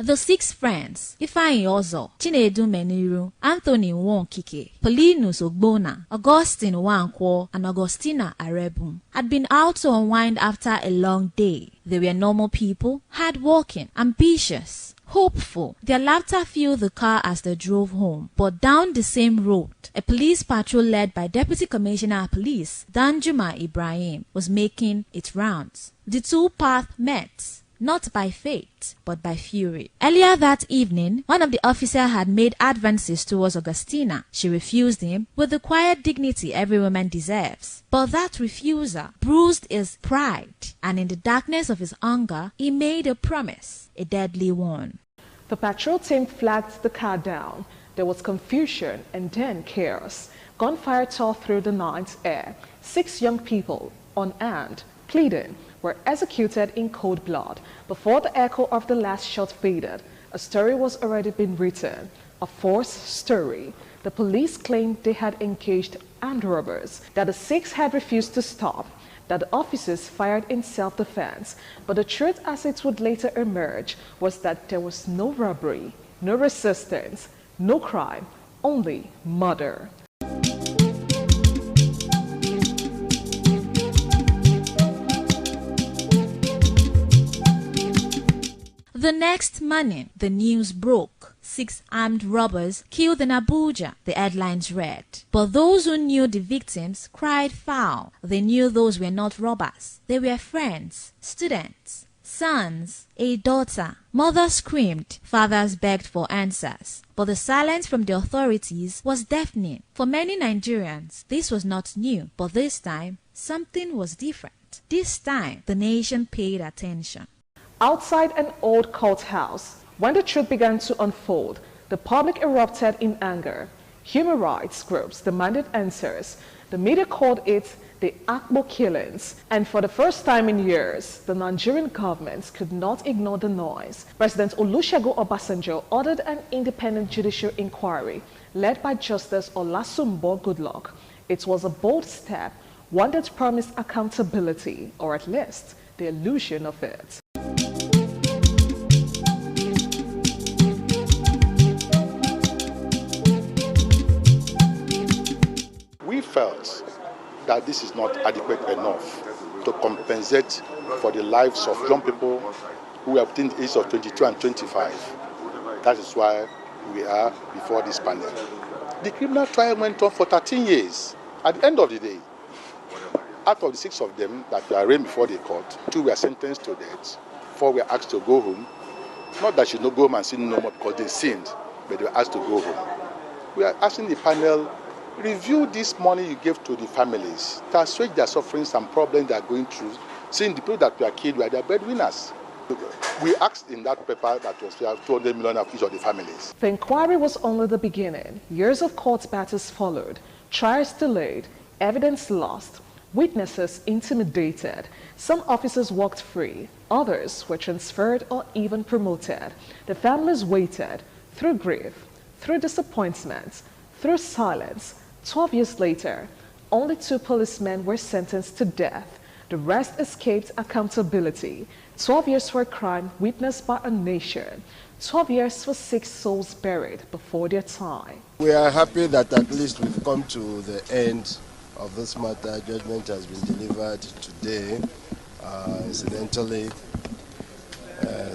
The six friends, Ifeanyi Ozo, Chinedu Meniru, Anthony Nwonkike, Paulinus Ogbonna, Augustine Nwankwo, and Augustina Arebum, had been out to unwind after a long day. They were normal people, hardworking, ambitious, hopeful. Their laughter filled the car as they drove home. But down the same road, a police patrol led by Deputy Commissioner of Police, Danjuma Ibrahim, was making its rounds. The two paths met. Not by fate, but by fury. Earlier that evening, one of the officers had made advances towards Augustina. She refused him with the quiet dignity every woman deserves. But that refusal bruised his pride, and in the darkness of his anger, he made a promise, a deadly one. The patrol team flagged the car down. There was confusion and then chaos. Gunfire tore through the night air. 6 young people, unarmed, pleading, were executed in cold blood. Before the echo of the last shot faded, a story was already been written, a false story. The police claimed they had engaged armed robbers, that the 6 had refused to stop, that the officers fired in self-defense. But the truth, as it would later emerge, was that there was no robbery, no resistance, no crime, only murder. The next morning, the news broke. 6 armed robbers killed in Abuja, the headlines read. But those who knew the victims cried foul. They knew those were not robbers. They were friends, students, sons, a daughter. Mothers screamed, fathers begged for answers. But the silence from the authorities was deafening. For many Nigerians, this was not new, but this time, something was different. This time, the nation paid attention. Outside an old courthouse, when the truth began to unfold, the public erupted in anger. Human rights groups demanded answers. The media called it the Akbo killings. And for the first time in years, the Nigerian government could not ignore the noise. President Olusegun Obasanjo ordered an independent judicial inquiry led by Justice Olasumbo Goodluck. It was a bold step, one that promised accountability, or at least the illusion of it. We felt that this is not adequate enough to compensate for the lives of young people who are between the ages of 22 and 25. That is why we are before this panel. The criminal trial went on for 13 years. At the end of the day, out of the 6 of them that were arraigned before the court, 2 were sentenced to death, 4 were asked to go home. Not that you should not go home and sin no more because they sinned, but they were asked to go home. We are asking the panel, review this money you gave to the families to assuage their sufferings and problems they are going through, seeing the people that were killed were their breadwinners. We asked in that paper that was 200 million of each of the families. The inquiry was only the beginning. Years of court battles followed, trials delayed, evidence lost, witnesses intimidated. Some officers walked free, others were transferred or even promoted. The families waited through grief, through disappointment, through silence. 12 years later, only 2 policemen were sentenced to death. The rest escaped accountability. 12 years for a crime witnessed by a nation. 12 years for 6 souls buried before their time. We are happy that at least we've come to the end of this matter. Judgment has been delivered today. Incidentally,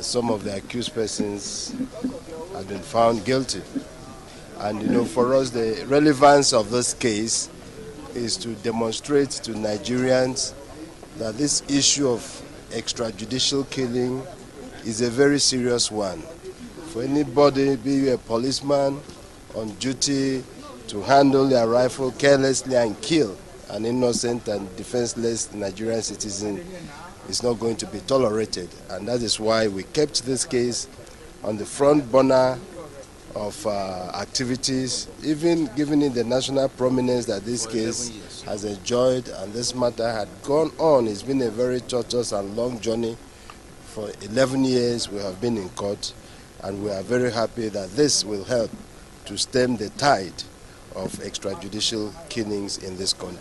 some of the accused persons have been found guilty. And you know, for us, the relevance of this case is to demonstrate to Nigerians that this issue of extrajudicial killing is a very serious one. For anybody, be you a policeman on duty, to handle their rifle carelessly and kill an innocent and defenseless Nigerian citizen is not going to be tolerated. And that is why we kept this case on the front burner of activities, even given it the national prominence that this case has enjoyed and this matter had gone on. It's been a very tortuous and long journey. For 11 years we have been in court, and we are very happy that this will help to stem the tide of extrajudicial killings in this country.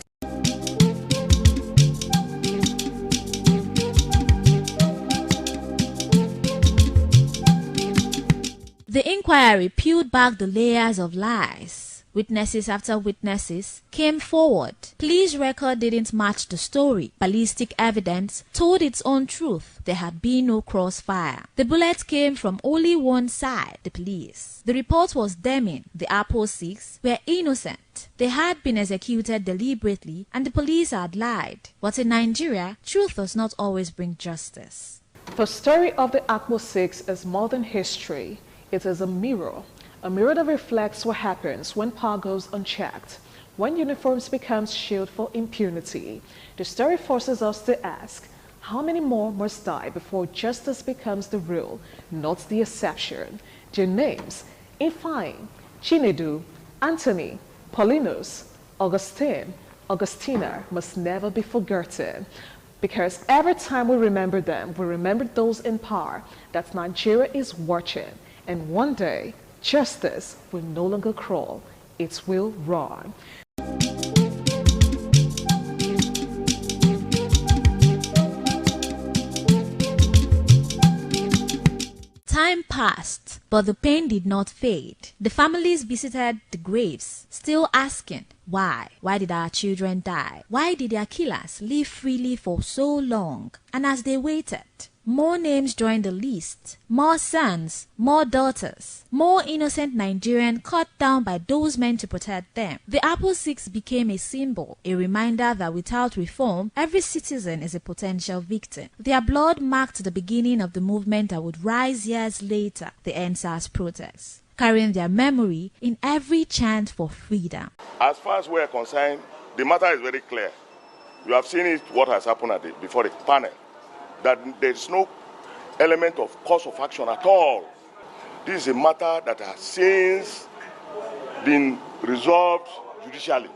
The inquiry peeled back the layers of lies. Witnesses after witnesses came forward. Police record didn't match the story. Ballistic evidence told its own truth. There had been no crossfire. The bullet came from only one side, the police. The report was damning. The Apo 6 were innocent. They had been executed deliberately and the police had lied. But in Nigeria, truth does not always bring justice. The story of the Akpo 6 is more than history. It is a mirror that reflects what happens when power goes unchecked, when uniforms become shield for impunity. The story forces us to ask, how many more must die before justice becomes the rule, not the exception? Their names, Ifeanyi, Chinedu, Anthony, Paulinus, Augustine, Augustina must never be forgotten. Because every time we remember them, we remember those in power, that Nigeria is watching. And one day, justice will no longer crawl, it will run. Time passed, but the pain did not fade. The families visited the graves, still asking, why? Why did our children die? Why did their killers live freely for so long? And as they waited, more names joined the list. More sons, more daughters, more innocent Nigerians cut down by those meant to protect them. The Apple 6 became a symbol, a reminder that without reform, every citizen is a potential victim. Their blood marked the beginning of the movement that would rise years later, the EndSARS protests, carrying their memory in every chant for freedom. As far as we are concerned, the matter is very clear. You have seen it, what has happened before the panel, that there is no element of cause of action at all. This is a matter that has since been resolved judicially,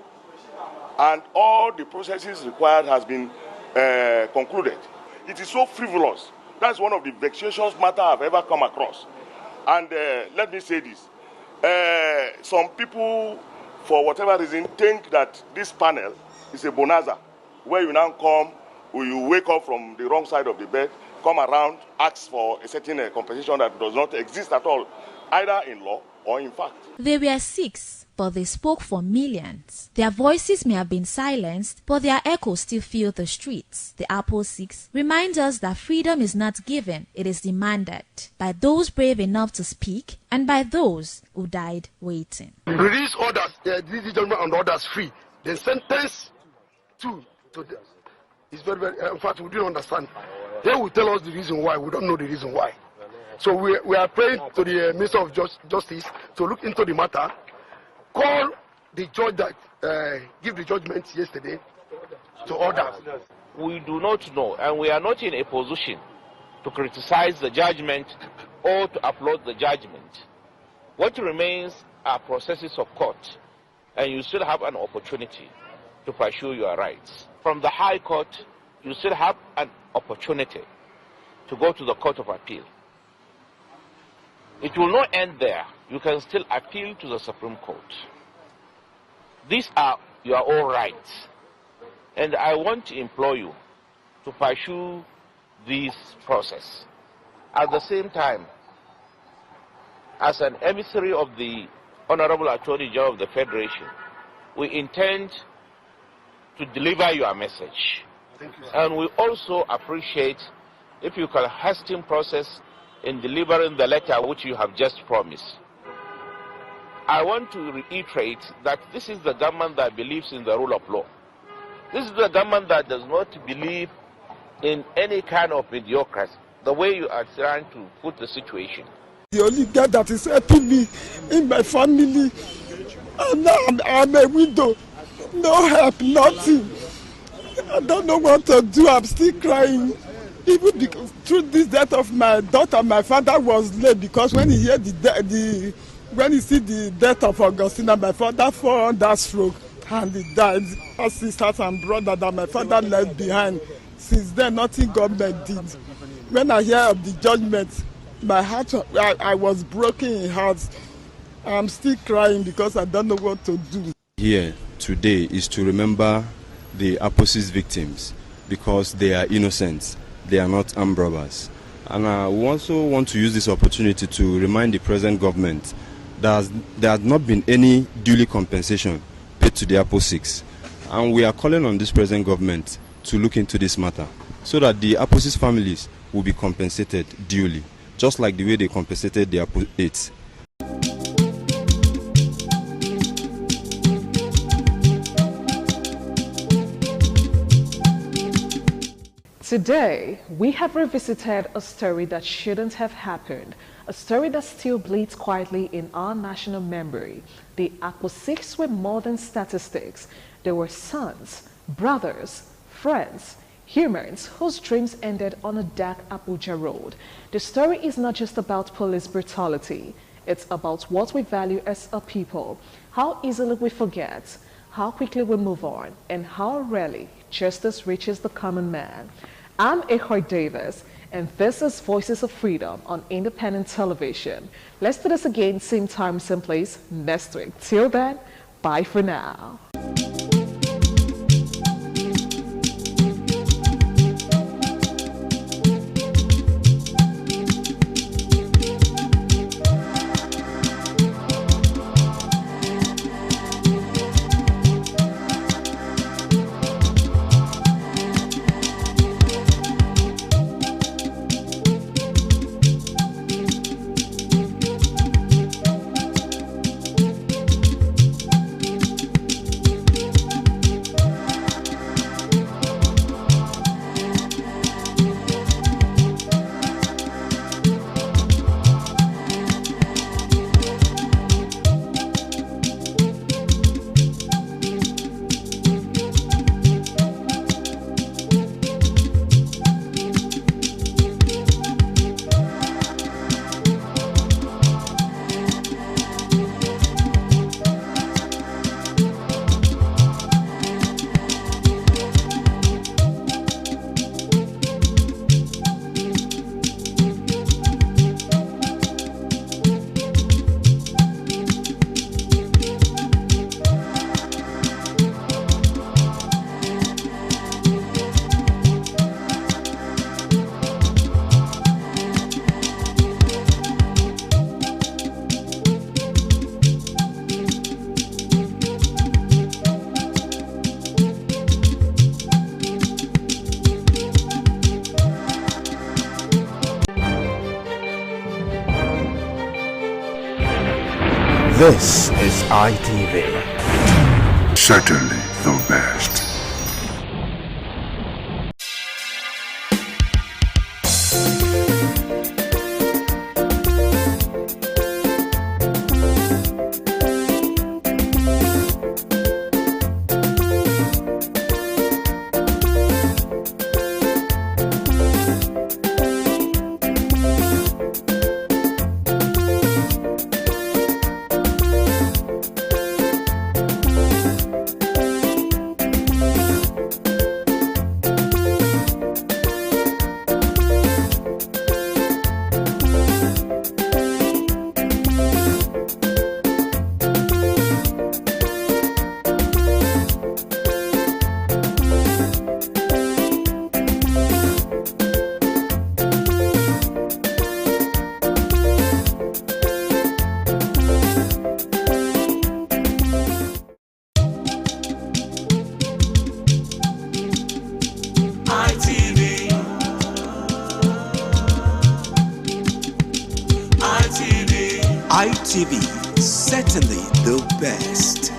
and all the processes required has been concluded. It is so frivolous. That's one of the vexatious matters I've ever come across. And let me say this. Some people, for whatever reason, think that this panel is a bonanza, where you now come, or you wake up from the wrong side of the bed, come around, ask for a certain compensation that does not exist at all, either in law or in fact. They were 6, but they spoke for millions. Their voices may have been silenced, but their echoes still fill the streets. The Apple 6 reminds us that freedom is not given, it is demanded by those brave enough to speak and by those who died waiting. Release orders, these gentlemen and others free, then sentence to them. It's very, in fact, we didn't understand. They will tell us the reason why. We don't know the reason why. So we are praying to the Minister of Justice to look into the matter, call the judge that give the judgment yesterday to order. We do not know, and we are not in a position to criticize the judgment or to applaud the judgment. What remains are processes of court, and you still have an opportunity to pursue your rights. From the High Court, you still have an opportunity to go to the Court of Appeal. It will not end there. You can still appeal to the Supreme Court. These are your own rights. And I want to implore you to pursue this process. At the same time, as an emissary of the Honorable Attorney General of the Federation, we intend to deliver your message. And we also appreciate if you can hasten process in delivering the letter which you have just promised. I want to reiterate that this is the government that believes in the rule of law. This is the government that does not believe in any kind of mediocrity, the way you are trying to put the situation. The only guy that is helping me in my family, and now I'm a widow. No help, nothing. I don't know what to do. I'm still crying. Even through this death of my daughter, my father was late because when he heard when he see the death of Augustina, my father fell on that stroke and he died. Our sisters and brothers that my father left behind. Since then, nothing government did. When I hear of the judgment, my heart, I was broken in heart. I'm still crying because I don't know what to do. Here today is to remember the Aposis victims because they are innocent. They are not armed robbers. And we also want to use this opportunity to remind the present government that there has not been any duly compensation paid to the Aposis. And we are calling on this present government to look into this matter so that the Aposis families will be compensated duly, just like the way they compensated the Apo-8. Today, we have revisited a story that shouldn't have happened, a story that still bleeds quietly in our national memory. The Apo-6 were more than statistics. They were sons, brothers, friends, humans whose dreams ended on a dark Abuja road. The story is not just about police brutality. It's about what we value as a people, how easily we forget, how quickly we move on, and how rarely justice reaches the common man. I'm Ahoy Davis, and this is Voices of Freedom on Independent Television. Let's do this again, same time, same place, next week. Till then, bye for now. This is ITV. Certainly the best. ITV, certainly the best.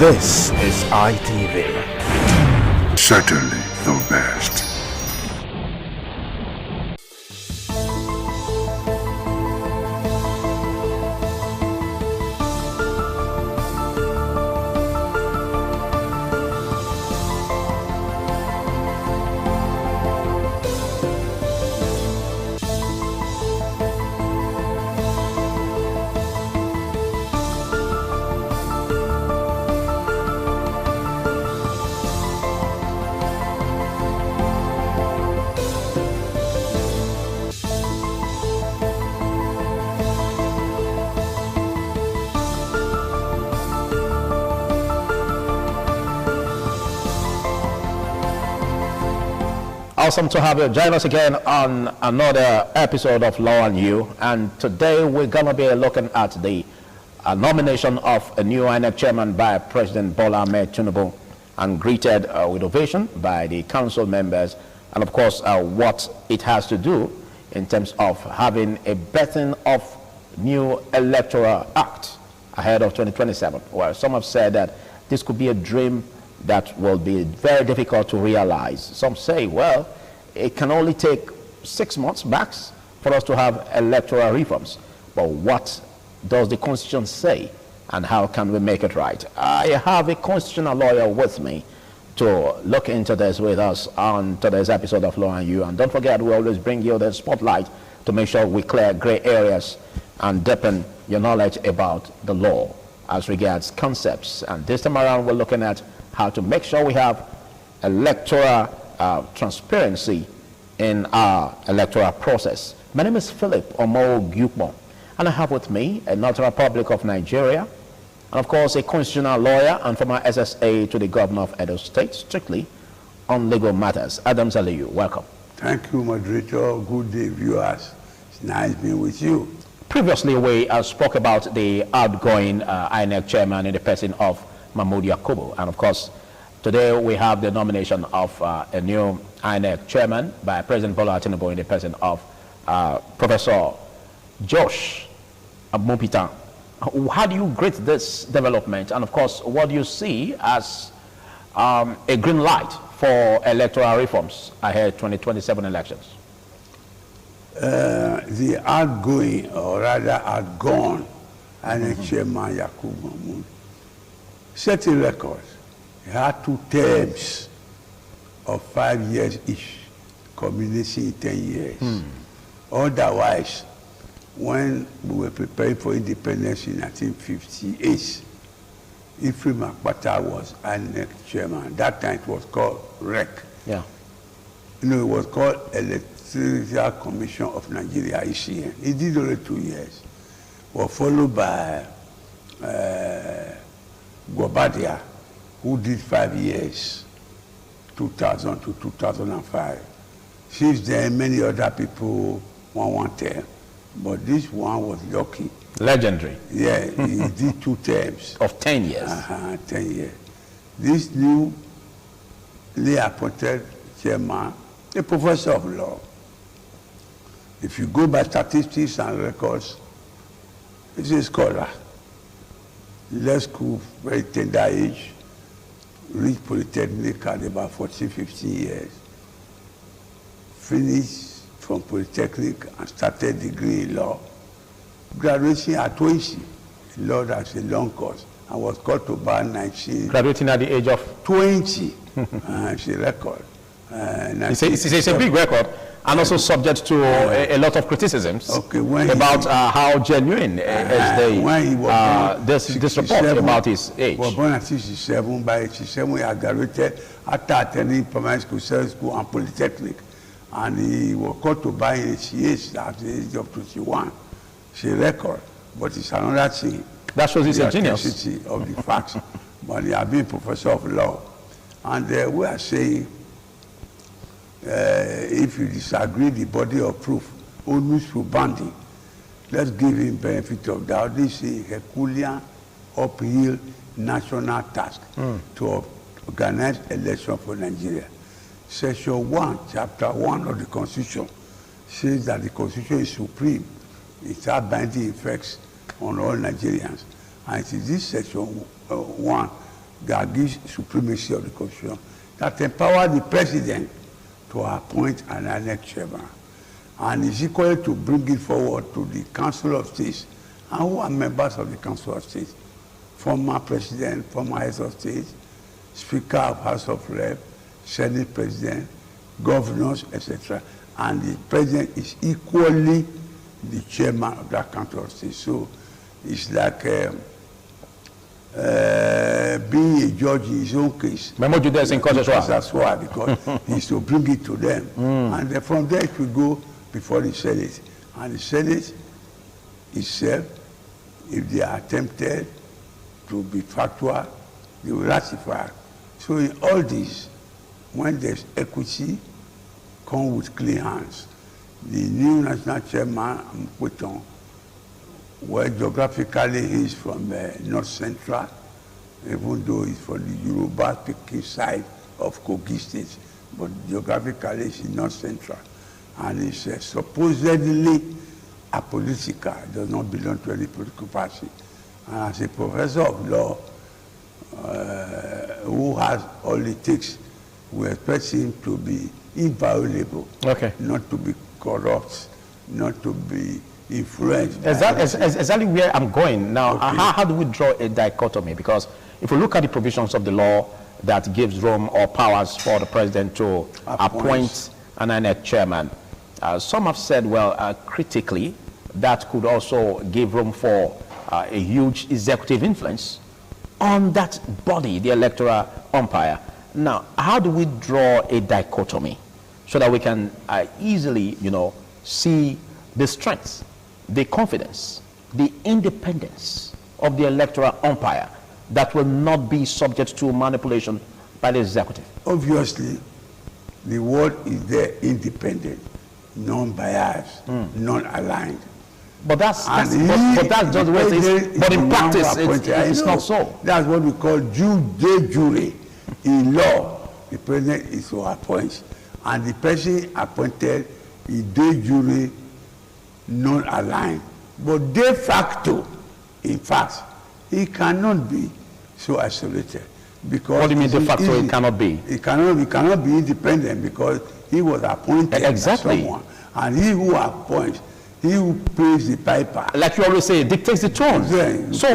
This is ITV. Certainly the best. Awesome to have you join us again on another episode of Law and You. And today we're going to be looking at the nomination of a new INEC chairman by President Bola Ahmed Tinubu, and greeted with ovation by the council members, and of course what it has to do in terms of having a betting of new electoral act ahead of 2027. Well, some have said that this could be a dream that will be very difficult to realize. Some say, well, it can only take 6 months max for us to have electoral reforms. But what does the Constitution say, and how can we make it right? I have a constitutional lawyer with me to look into this with us on today's episode of Law and You. And don't forget, we always bring you the spotlight to make sure we clear gray areas and deepen your knowledge about the law as regards concepts. And this time around, we're looking at how to make sure we have electoral transparency in our electoral process. My name is Philip Omo Gyukmo, and I have with me a Notary Public of Nigeria, and of course a constitutional lawyer and former SSA to the governor of Edo State, strictly on legal matters. Adams Aliyu, welcome. Thank you, moderator. Good day, viewers. It's nice being with you. Previously, we spoke about the outgoing INEC chairman in the person of Mahmoud Yakubu, and of course today we have the nomination of a new INEC chairman by President Bola Tinubu in the person of Professor Josh Amupitan. How do you grade this development, and of course what do you see as a green light for electoral reforms ahead 2027 elections? The outgoing, or rather outgone INEC chairman Yakubu Mahmoud set a record. He had 2 terms of 5 years each, combination 10 years. Otherwise, when we were preparing for independence in 1958, Ephraim Akpata was INEC chairman. That time it was called REC. Yeah. You know, it was called Electoral Commission of Nigeria, ECN. He did only 2 years. Was followed by Gobadia, who did 5 years, 2000 to 2005. Since then, many other people won 1 term, but this one was lucky. Legendary. Yeah, he did 2 terms. Of 10 years. 10 years. This newly appointed chairman, a professor of law. If you go by statistics and records, he's a scholar. Left school, very tender age, reached Polytechnic at about 14, 15 years. Finished from Polytechnic and started degree in law. Graduating at 20, law that's a long course, and was called to bar 19. Graduating at the age of 20. It's a record. It's a big record, and also subject to a lot of criticisms about how genuine is this report about his age. He was born at 67. By 87, he had graduated after attending primary school, secondary school, and Polytechnic. And he was called to buy in HCH at the age of 21. It's a record, but it's another thing. That shows he's a genius. Of the facts. But he has been professor of law. And we are saying, if you disagree the body of proof, onus probandi, let's give him benefit of doubt. This is a Herculean uphill national task to organize election for Nigeria. Section 1, Chapter 1 of the Constitution says that the Constitution is supreme. It has binding effects on all Nigerians. And it is this Section 1 that gives supremacy of the Constitution, that empower the president to appoint an INEC chairman, and is equal to bring it forward to the Council of State, and who are members of the Council of State, former president, former heads of state, Speaker of House of Rep, Senate President, governors, etc. And the president is equally the chairman of that Council of State. So it's like being a judge in his own case. Memo Judes in court as well, because he's to bring it to them. And then from there it will go before the Senate. And the Senate itself, if they are attempted to be factual, they will ratify. So in all this, when there's equity, come with clean hands. The new national chairman, Mkweton, where geographically he's from North Central, even though he's from the Yoruba-speaking side of Kogi State, but geographically he's in North Central. And he's supposedly apolitical, does not belong to any political party. And as a professor of law, who has all it takes, we expect him to be inviolable, not to be corrupt, not to be influenced. Exactly where I'm going now. How do we draw a dichotomy? Because if we look at the provisions of the law that gives room or powers for the president to appoint an INEC chairman, some have said, well, critically, that could also give room for a huge executive influence on that body, the electoral umpire. Now, how do we draw a dichotomy so that we can easily, see the strengths, the confidence, the independence of the electoral umpire that will not be subject to manipulation by the executive? Obviously, the word is there: independent, non-biased, non-aligned. But that's just the way it is. But in practice, it's not so. That's what we call de jure. In law, the president is to appoint, and the person appointed is de jure, non-aligned. But de facto, in fact, he cannot be so isolated. Because what do you mean de facto? It cannot be. He cannot be independent because he was appointed by someone, and he who appoints, he who plays the piper, like you always say, dictates the tone. So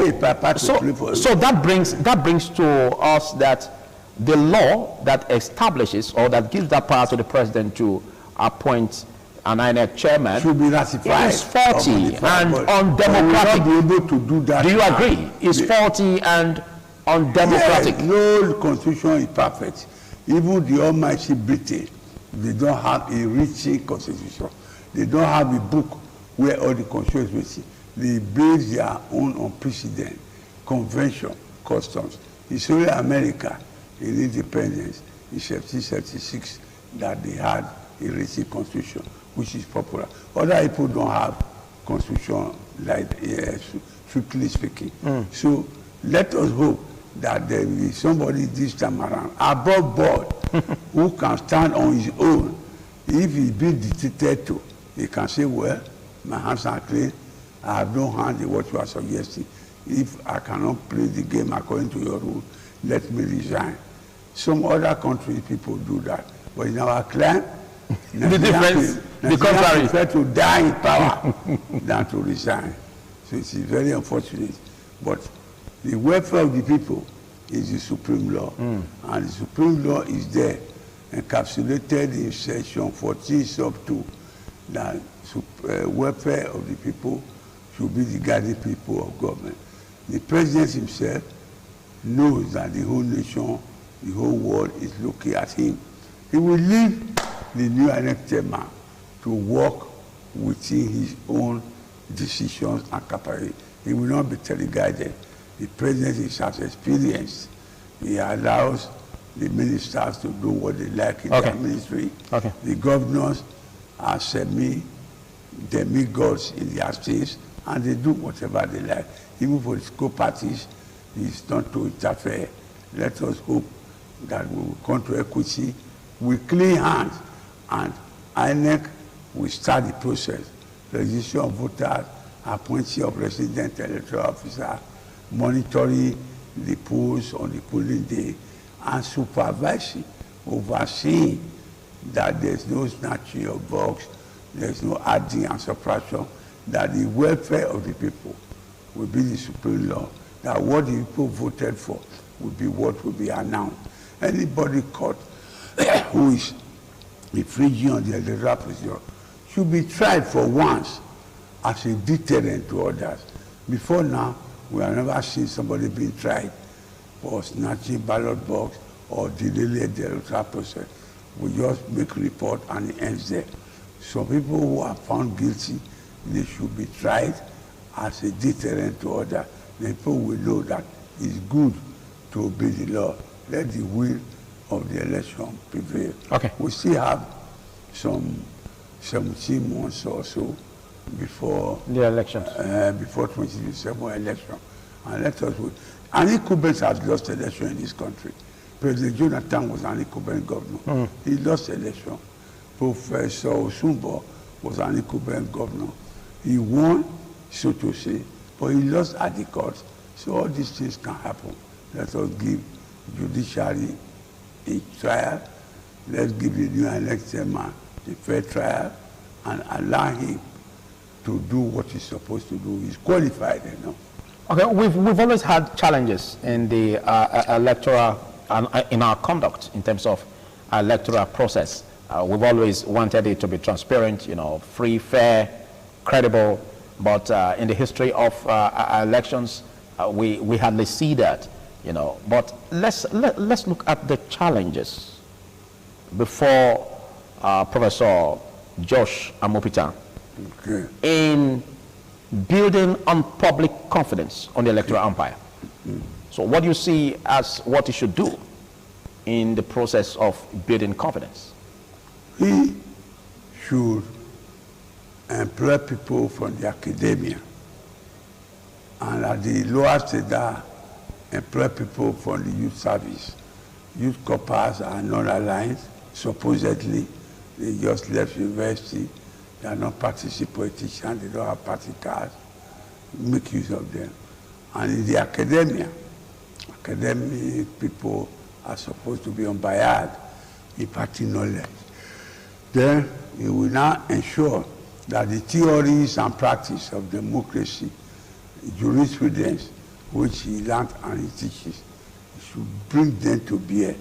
that brings to us that the law that establishes or that gives that power to the president to appoint an INEC chairman should be ratified. Is faulty and undemocratic. Be able to do that. Do you agree? It's faulty and undemocratic. Yes, no constitution is perfect. Even the almighty Britain, they don't have a rich constitution. They don't have a book where all the constitutions written. They base their own on precedent, convention, customs. It's only America in independence in 1776 that they had a written constitution, which is popular. Other people don't have constitution like strictly speaking. So let us hope that there will be somebody this time around above board who can stand on his own. If he be dictated to, he can say, well, my hands are clean, I have no hand in what you are suggesting. If I cannot play the game according to your rule, let me resign. Some other country people do that. But in our clan, the difference, the contrary, prefer to die in power than to resign. So it is very unfortunate. But the welfare of the people is the supreme law. And the supreme law is there, encapsulated in section 14 sub 2, that welfare of the people should be the guiding people of government. The president himself knows that the whole nation, the whole world is looking at him. He will leave the new INEC chairman to work within his own decisions and capacity. He will not be teleguided. The president is as experienced. He allows the ministers to do what they like in their ministry. The governors are demigods in their states, and they do whatever they like. Even for the school parties, it's not to interfere. Let us hope that we will come to equity with clean hands, and INEC will start the process. Registration of voters, appointment of resident electoral officer, monitoring the polls on the polling day and supervising, overseeing that there's no snatching of votes, there's no adding and subtraction, that the welfare of the people will be the supreme law, that what the people voted for will be what will be announced. Anybody caught who is infringing on the electoral procedure should be tried for once as a deterrent to others. Before now, we have never seen somebody being tried for snatching ballot box or delaying the electoral process. We just make report and it ends there. So people who are found guilty, they should be tried as a deterrent to others. The people will know that it's good to obey the law. Let the will of the election prevail. Okay. We still have some 17 months or so before the elections. Before 2027 election. And let us wait. Annie Kubens has lost election in this country. President Jonathan was an incumbent governor. He lost election. Professor Osumbo was an incumbent governor. He won, so to say, but he lost at the courts. So all these things can happen. Let us give judiciary a trial. Let's give the new elected man a fair trial and allow him to do what he's supposed to do. He's qualified enough. Okay, we've always had challenges in the electoral in our conduct in terms of electoral process. We've always wanted it to be transparent, free, fair, credible. But in the history of elections, we hardly see that, But let's look at the challenges before Professor Josh Amopita in building on public confidence on the electoral umpire. So what do you see as what he should do in the process of building confidence? He should employ people from the academia, and at the lower stage, employ people from the youth service. Youth corps are not aligned. Supposedly, they just left university. They are not party politicians. They don't have party cards. Make use of them. And in the academia, academic people are supposed to be unbiased in party knowledge. Then it will now ensure that the theories and practice of democracy, jurisprudence, which he learned and he teaches, he should bring them to bear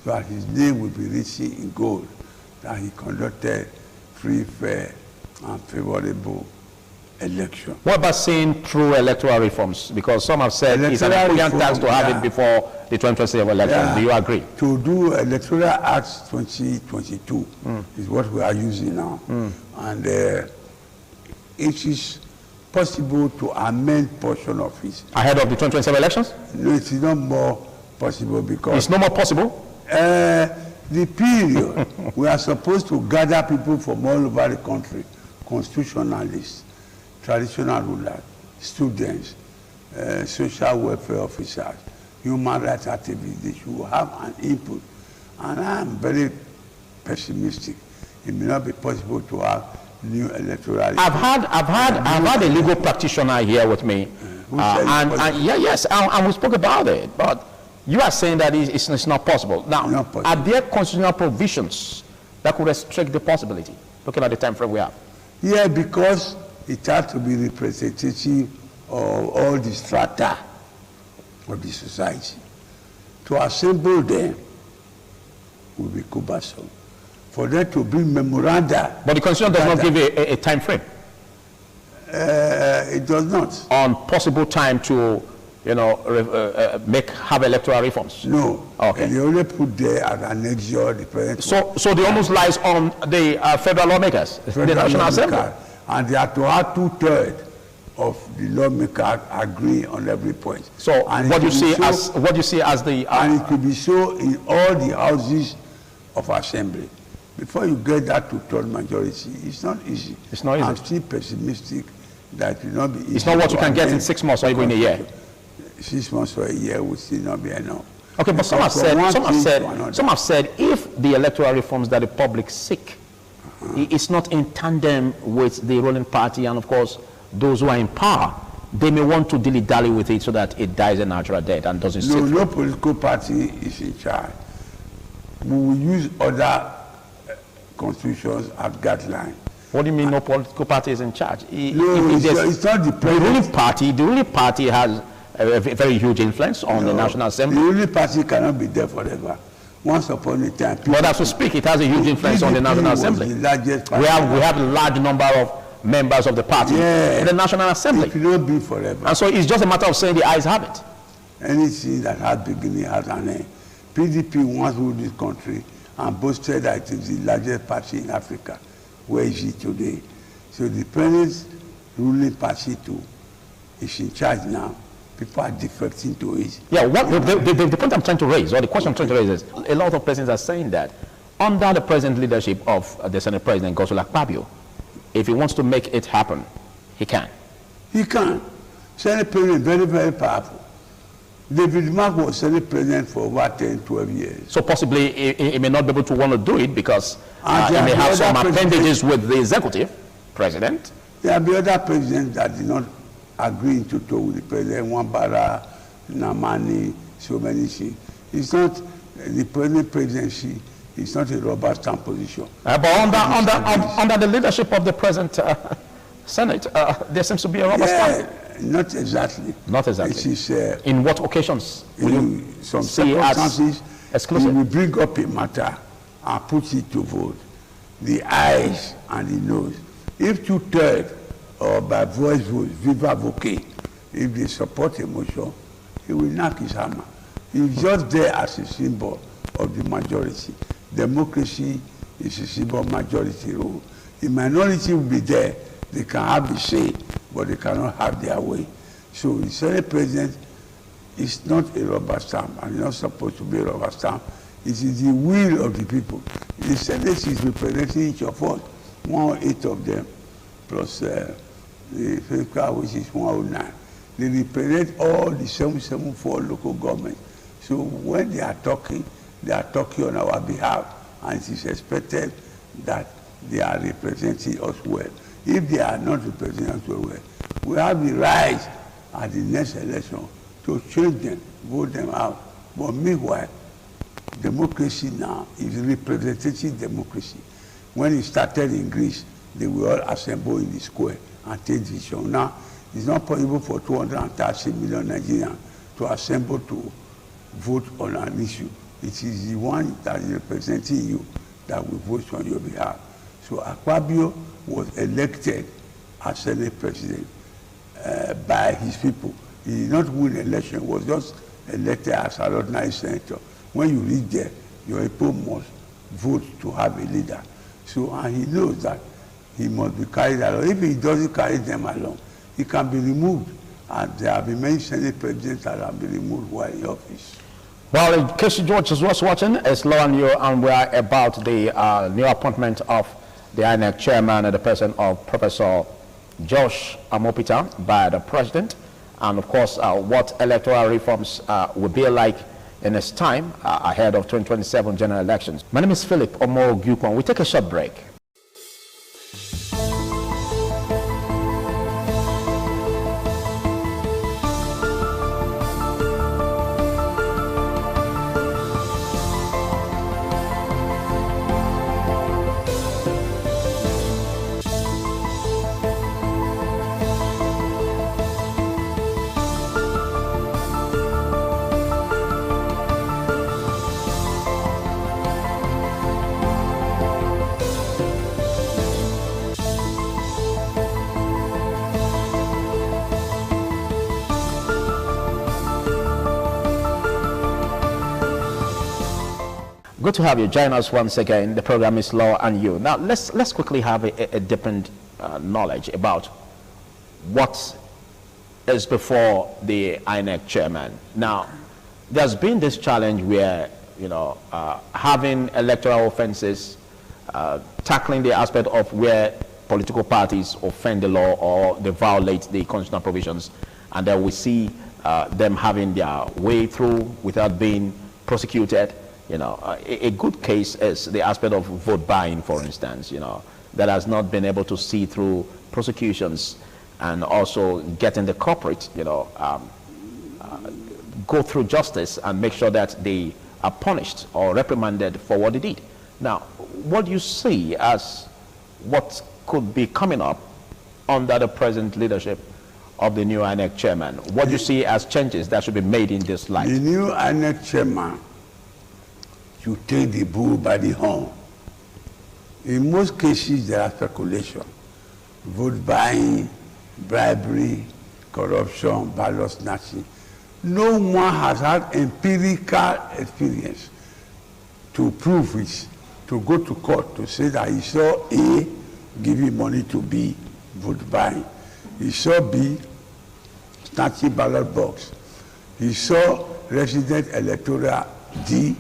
so that his name will be written in gold, that he conducted free, fair, and favorable election. What about seeing through electoral reforms? Because some have said it's an important task to have it before the 2027 election. Do you agree? To do Electoral Act 2022 is what we are using now. And it is possible to amend portion of it. Ahead of the 2027 elections? No, it is not more possible because... It's no more possible? The period we are supposed to gather people from all over the country, constitutionalists, traditional rulers, students, social welfare officers, human rights activists, they should have an input. And I am very pessimistic. It may not be possible to have new electoral. I've had a legal practitioner here with me, and we spoke about it. But you are saying that it's not possible. Now, are there constitutional provisions that could restrict the possibility? Looking at the time frame we have. Yeah, because it has to be representative of all the strata of the society. To assemble them will be cumbersome. For them to bring memoranda. But the Constitution does not give a time frame. It does not. On possible time to, have electoral reforms. No. Okay. And they only put there as an extra the president. So the onus lies on the federal lawmakers, the National Assembly. And they have to have 2/3 of the lawmakers agree on every point. So what do you see as the and it will be so in all the houses of assembly. Before you get that 2/3 majority, it's not easy. It's not easy. I'm still pessimistic that it will not be easy. It's not what you can get in 6 months or even a year. 6 months or a year will still not be enough. Okay, but some have said if the electoral reforms that the public seek is not in tandem with the ruling party and of course those who are in power, they may want to dilly-dally with it so that it dies a natural death and doesn't sit. No political party is in charge. We will use other constitutions as guidelines. What do you mean no political party is in charge? No, it's not the president. The ruling party has a very huge influence on the National Assembly. The ruling party cannot be there forever. Once upon a time. But as we speak, it has a huge influence on the National Assembly. The largest party. We have a large number of members of the party in the National Assembly. It will not be forever. And so it's just a matter of saying the ayes have it. Anything that has beginning has an end. PDP once ruled this country and boasted that it is the largest party in Africa. Where is it today? So the present ruling party too is in charge now. People are defecting to it. Yeah, the point I'm trying to raise, or the question I'm trying to raise is, a lot of persons are saying that under the present leadership of the Senate President, Godswill Akpabio, if he wants to make it happen, he can. He can. Senate President is very, very powerful. David Mark was Senate President for over 10, 12 years. So possibly he may not be able to want to do it because he may have some appendages with the executive president. There will be other presidents that did not agree in toto with the president, Wambara, Namani, so many things. It's not the present presidency, it's not a rubber stamp position. But under the leadership of the present Senate, there seems to be a rubber stamp. Not exactly. Not exactly. It is, in what occasions? In some circumstances, you will bring up a matter and put it to vote. The ayes and the noes. If 2/3 or by voice vote, viva voce, if they support a motion, he will knock his hammer. He's just there as a symbol of the majority. Democracy is a symbol of majority rule. The minority will be there. They can have a say, but they cannot have their way. So the Senate President is not a rubber stamp, and not supposed to be a rubber stamp. It is the will of the people. The Senate is representing each of us, 108 of them, plus the fiscal, which is 109. They represent all the 774 local governments. So when they are talking on our behalf, and it is expected that they are representing us well. If they are not representing us well, we have the right at the next election to change them, vote them out. But meanwhile, democracy now is representative democracy. When it started in Greece, they were all assembled in the square and take decision. Now, it's not possible for 230 million Nigerians to assemble to vote on an issue. It is the one that is representing you that will vote on your behalf. So Akpabio was elected as Senate President by his people. He did not win the election, he was just elected as an ordinary senator. When you reach there, your people must vote to have a leader. So, and he knows that he must be carried along. If he doesn't carry them along, he can be removed. And there have been many Senate presidents that have been removed while in office. Well, in case George is watching, it's Lawan Yo, and we are about the new appointment of the INEC chairman and the person of Professor Josh Amopita by the president, and of course what electoral reforms will be like in its time ahead of 2027 general elections. My name is Philip Omo Gyukwan. We take a short break. Good to have you join us once again. The program is Law and You. Now let's quickly have a different knowledge about what is before the INEC chairman. Now, there's been this challenge where having electoral offenses, tackling the aspect of where political parties offend the law or they violate the constitutional provisions, and then we see them having their way through without being prosecuted. A good case is the aspect of vote buying, for instance, that has not been able to see through prosecutions. and also getting the culprit, go through justice and make sure that they are punished or reprimanded for what they did. Now, what do you see as what could be coming up under the present leadership of the new INEC chairman? What do you see as changes that should be made in this light? The new INEC chairman should take the bull by the horn. In most cases, there are speculation, vote buying, bribery, corruption, ballot snatching. No one has had empirical experience to prove it, to go to court to say that he saw A giving money to B, vote buying. He saw B snatching ballot box. He saw resident electoral D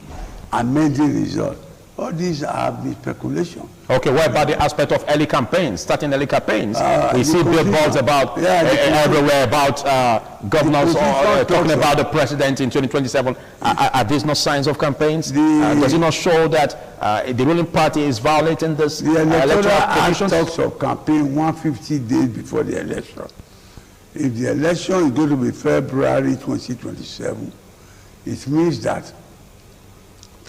amending result. All these are the speculation. Okay, what about the aspect of early campaigns, starting early campaigns? We see billboards about everywhere about governors talking about the president in 2027. Are these not signs of campaigns? Does it not show that the ruling party is violating this electoral provisions? Talks of campaign 150 days before the election. If the election is going to be February 2027, it means that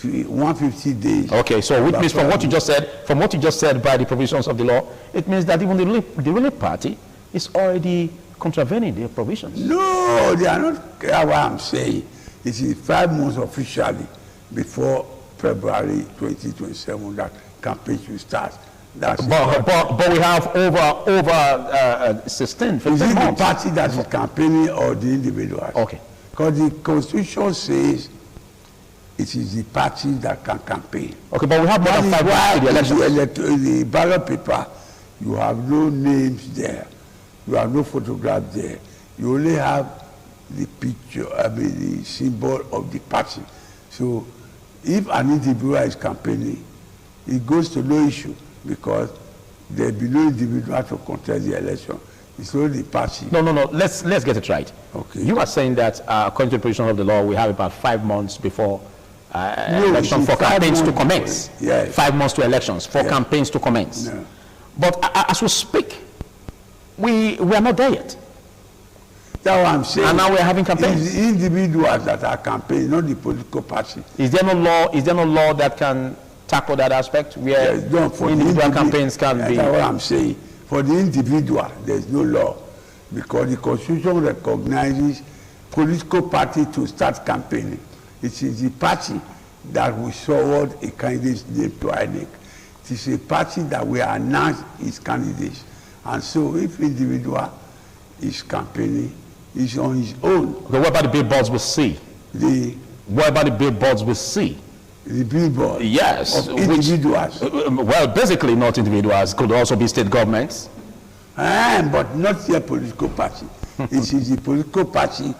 150 days. Okay, so which means from what you just said by the provisions of the law, it means that even the ruling party is already contravening the provisions. No, they are not. What I'm saying, it is 5 months officially before February 2027 that campaign should start. But we have over 16, 15 months. Is it months. the party that is campaigning or the individual? Okay. Because the Constitution says it is the party that can campaign. Okay, but we have more than 5 months to the election. In the ballot paper, you have no names there. You have no photograph there. You only have the picture, the symbol of the party. So if an individual is campaigning, it goes to no issue because there will be no individual to contest the election. It's only the party. No. Let's get it right. Okay. You are saying that according to the provision of the law, we have about 5 months before election for campaigns to commence. Yes. 5 months to elections for campaigns to commence. No. But as we speak, we are not there yet. That's what I'm saying. And now we are having campaigns. It's the individuals that are campaigning, not the political party. Is there no law that can tackle that aspect where individual campaigns can be? That's what I'm saying. For the individual, there's no law because the Constitution recognizes political party to start campaigning. It is the party that will forward a candidate's name to INEC. It is a party that will announce its candidates. And so if individual is campaigning, he's on his own. Okay, what about the billboards we see? What about the billboards we see? The billboards? Yes. Of individuals? Well, basically not individuals. Could also be state governments. But not your political party. It is the political party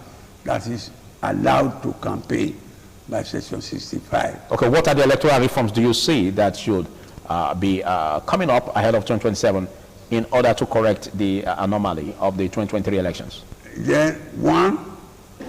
that is allowed to campaign by Section 65. Okay, what are the electoral reforms do you see that should be coming up ahead of 2027 in order to correct the anomaly of the 2023 elections? Then, one,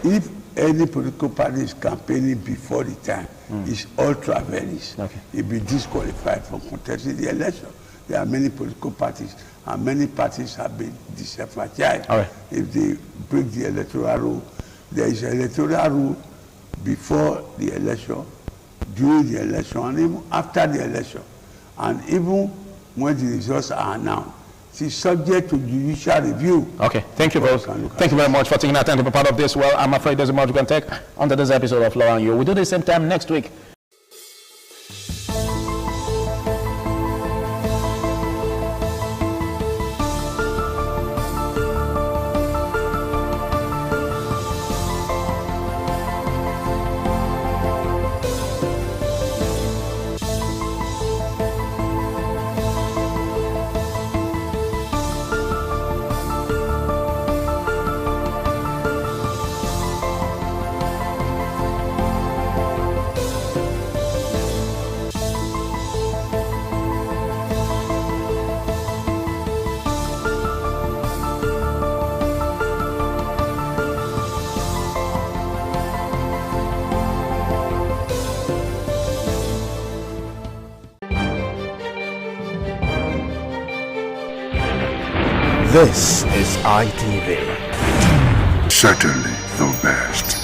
if any political party is campaigning before the time, it's ultra vires. Okay. It'll be disqualified from contesting the election. There are many political parties, and many parties have been disenfranchised. All right. If they break the electoral rule. There is an electoral rule before the election, during the election, and even after the election. And even when the results are announced, it is subject to judicial review. Okay, thank you both. Thank you very much for taking that time to be part of this. Well, I'm afraid there's much we can take under this episode of Law and You. We'll do the same time next week. This is ITV. Certainly the best.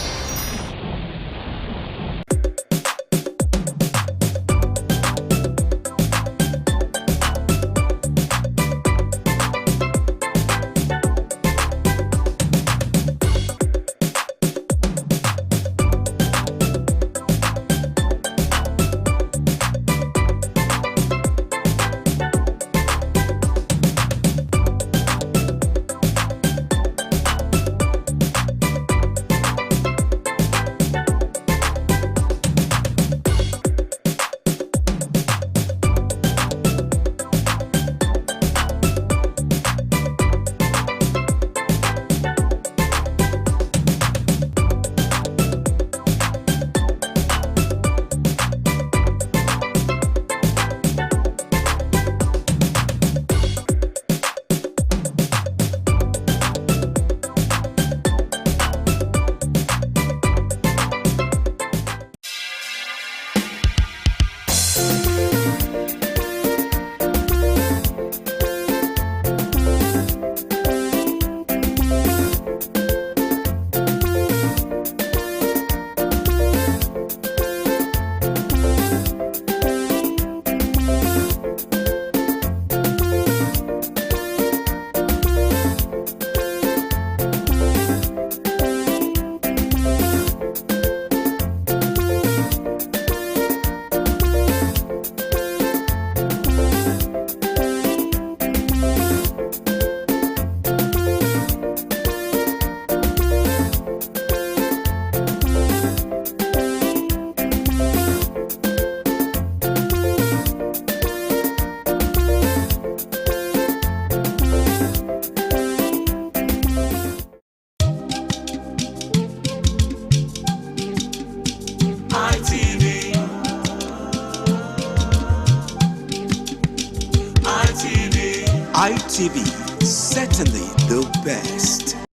ITV, certainly the best.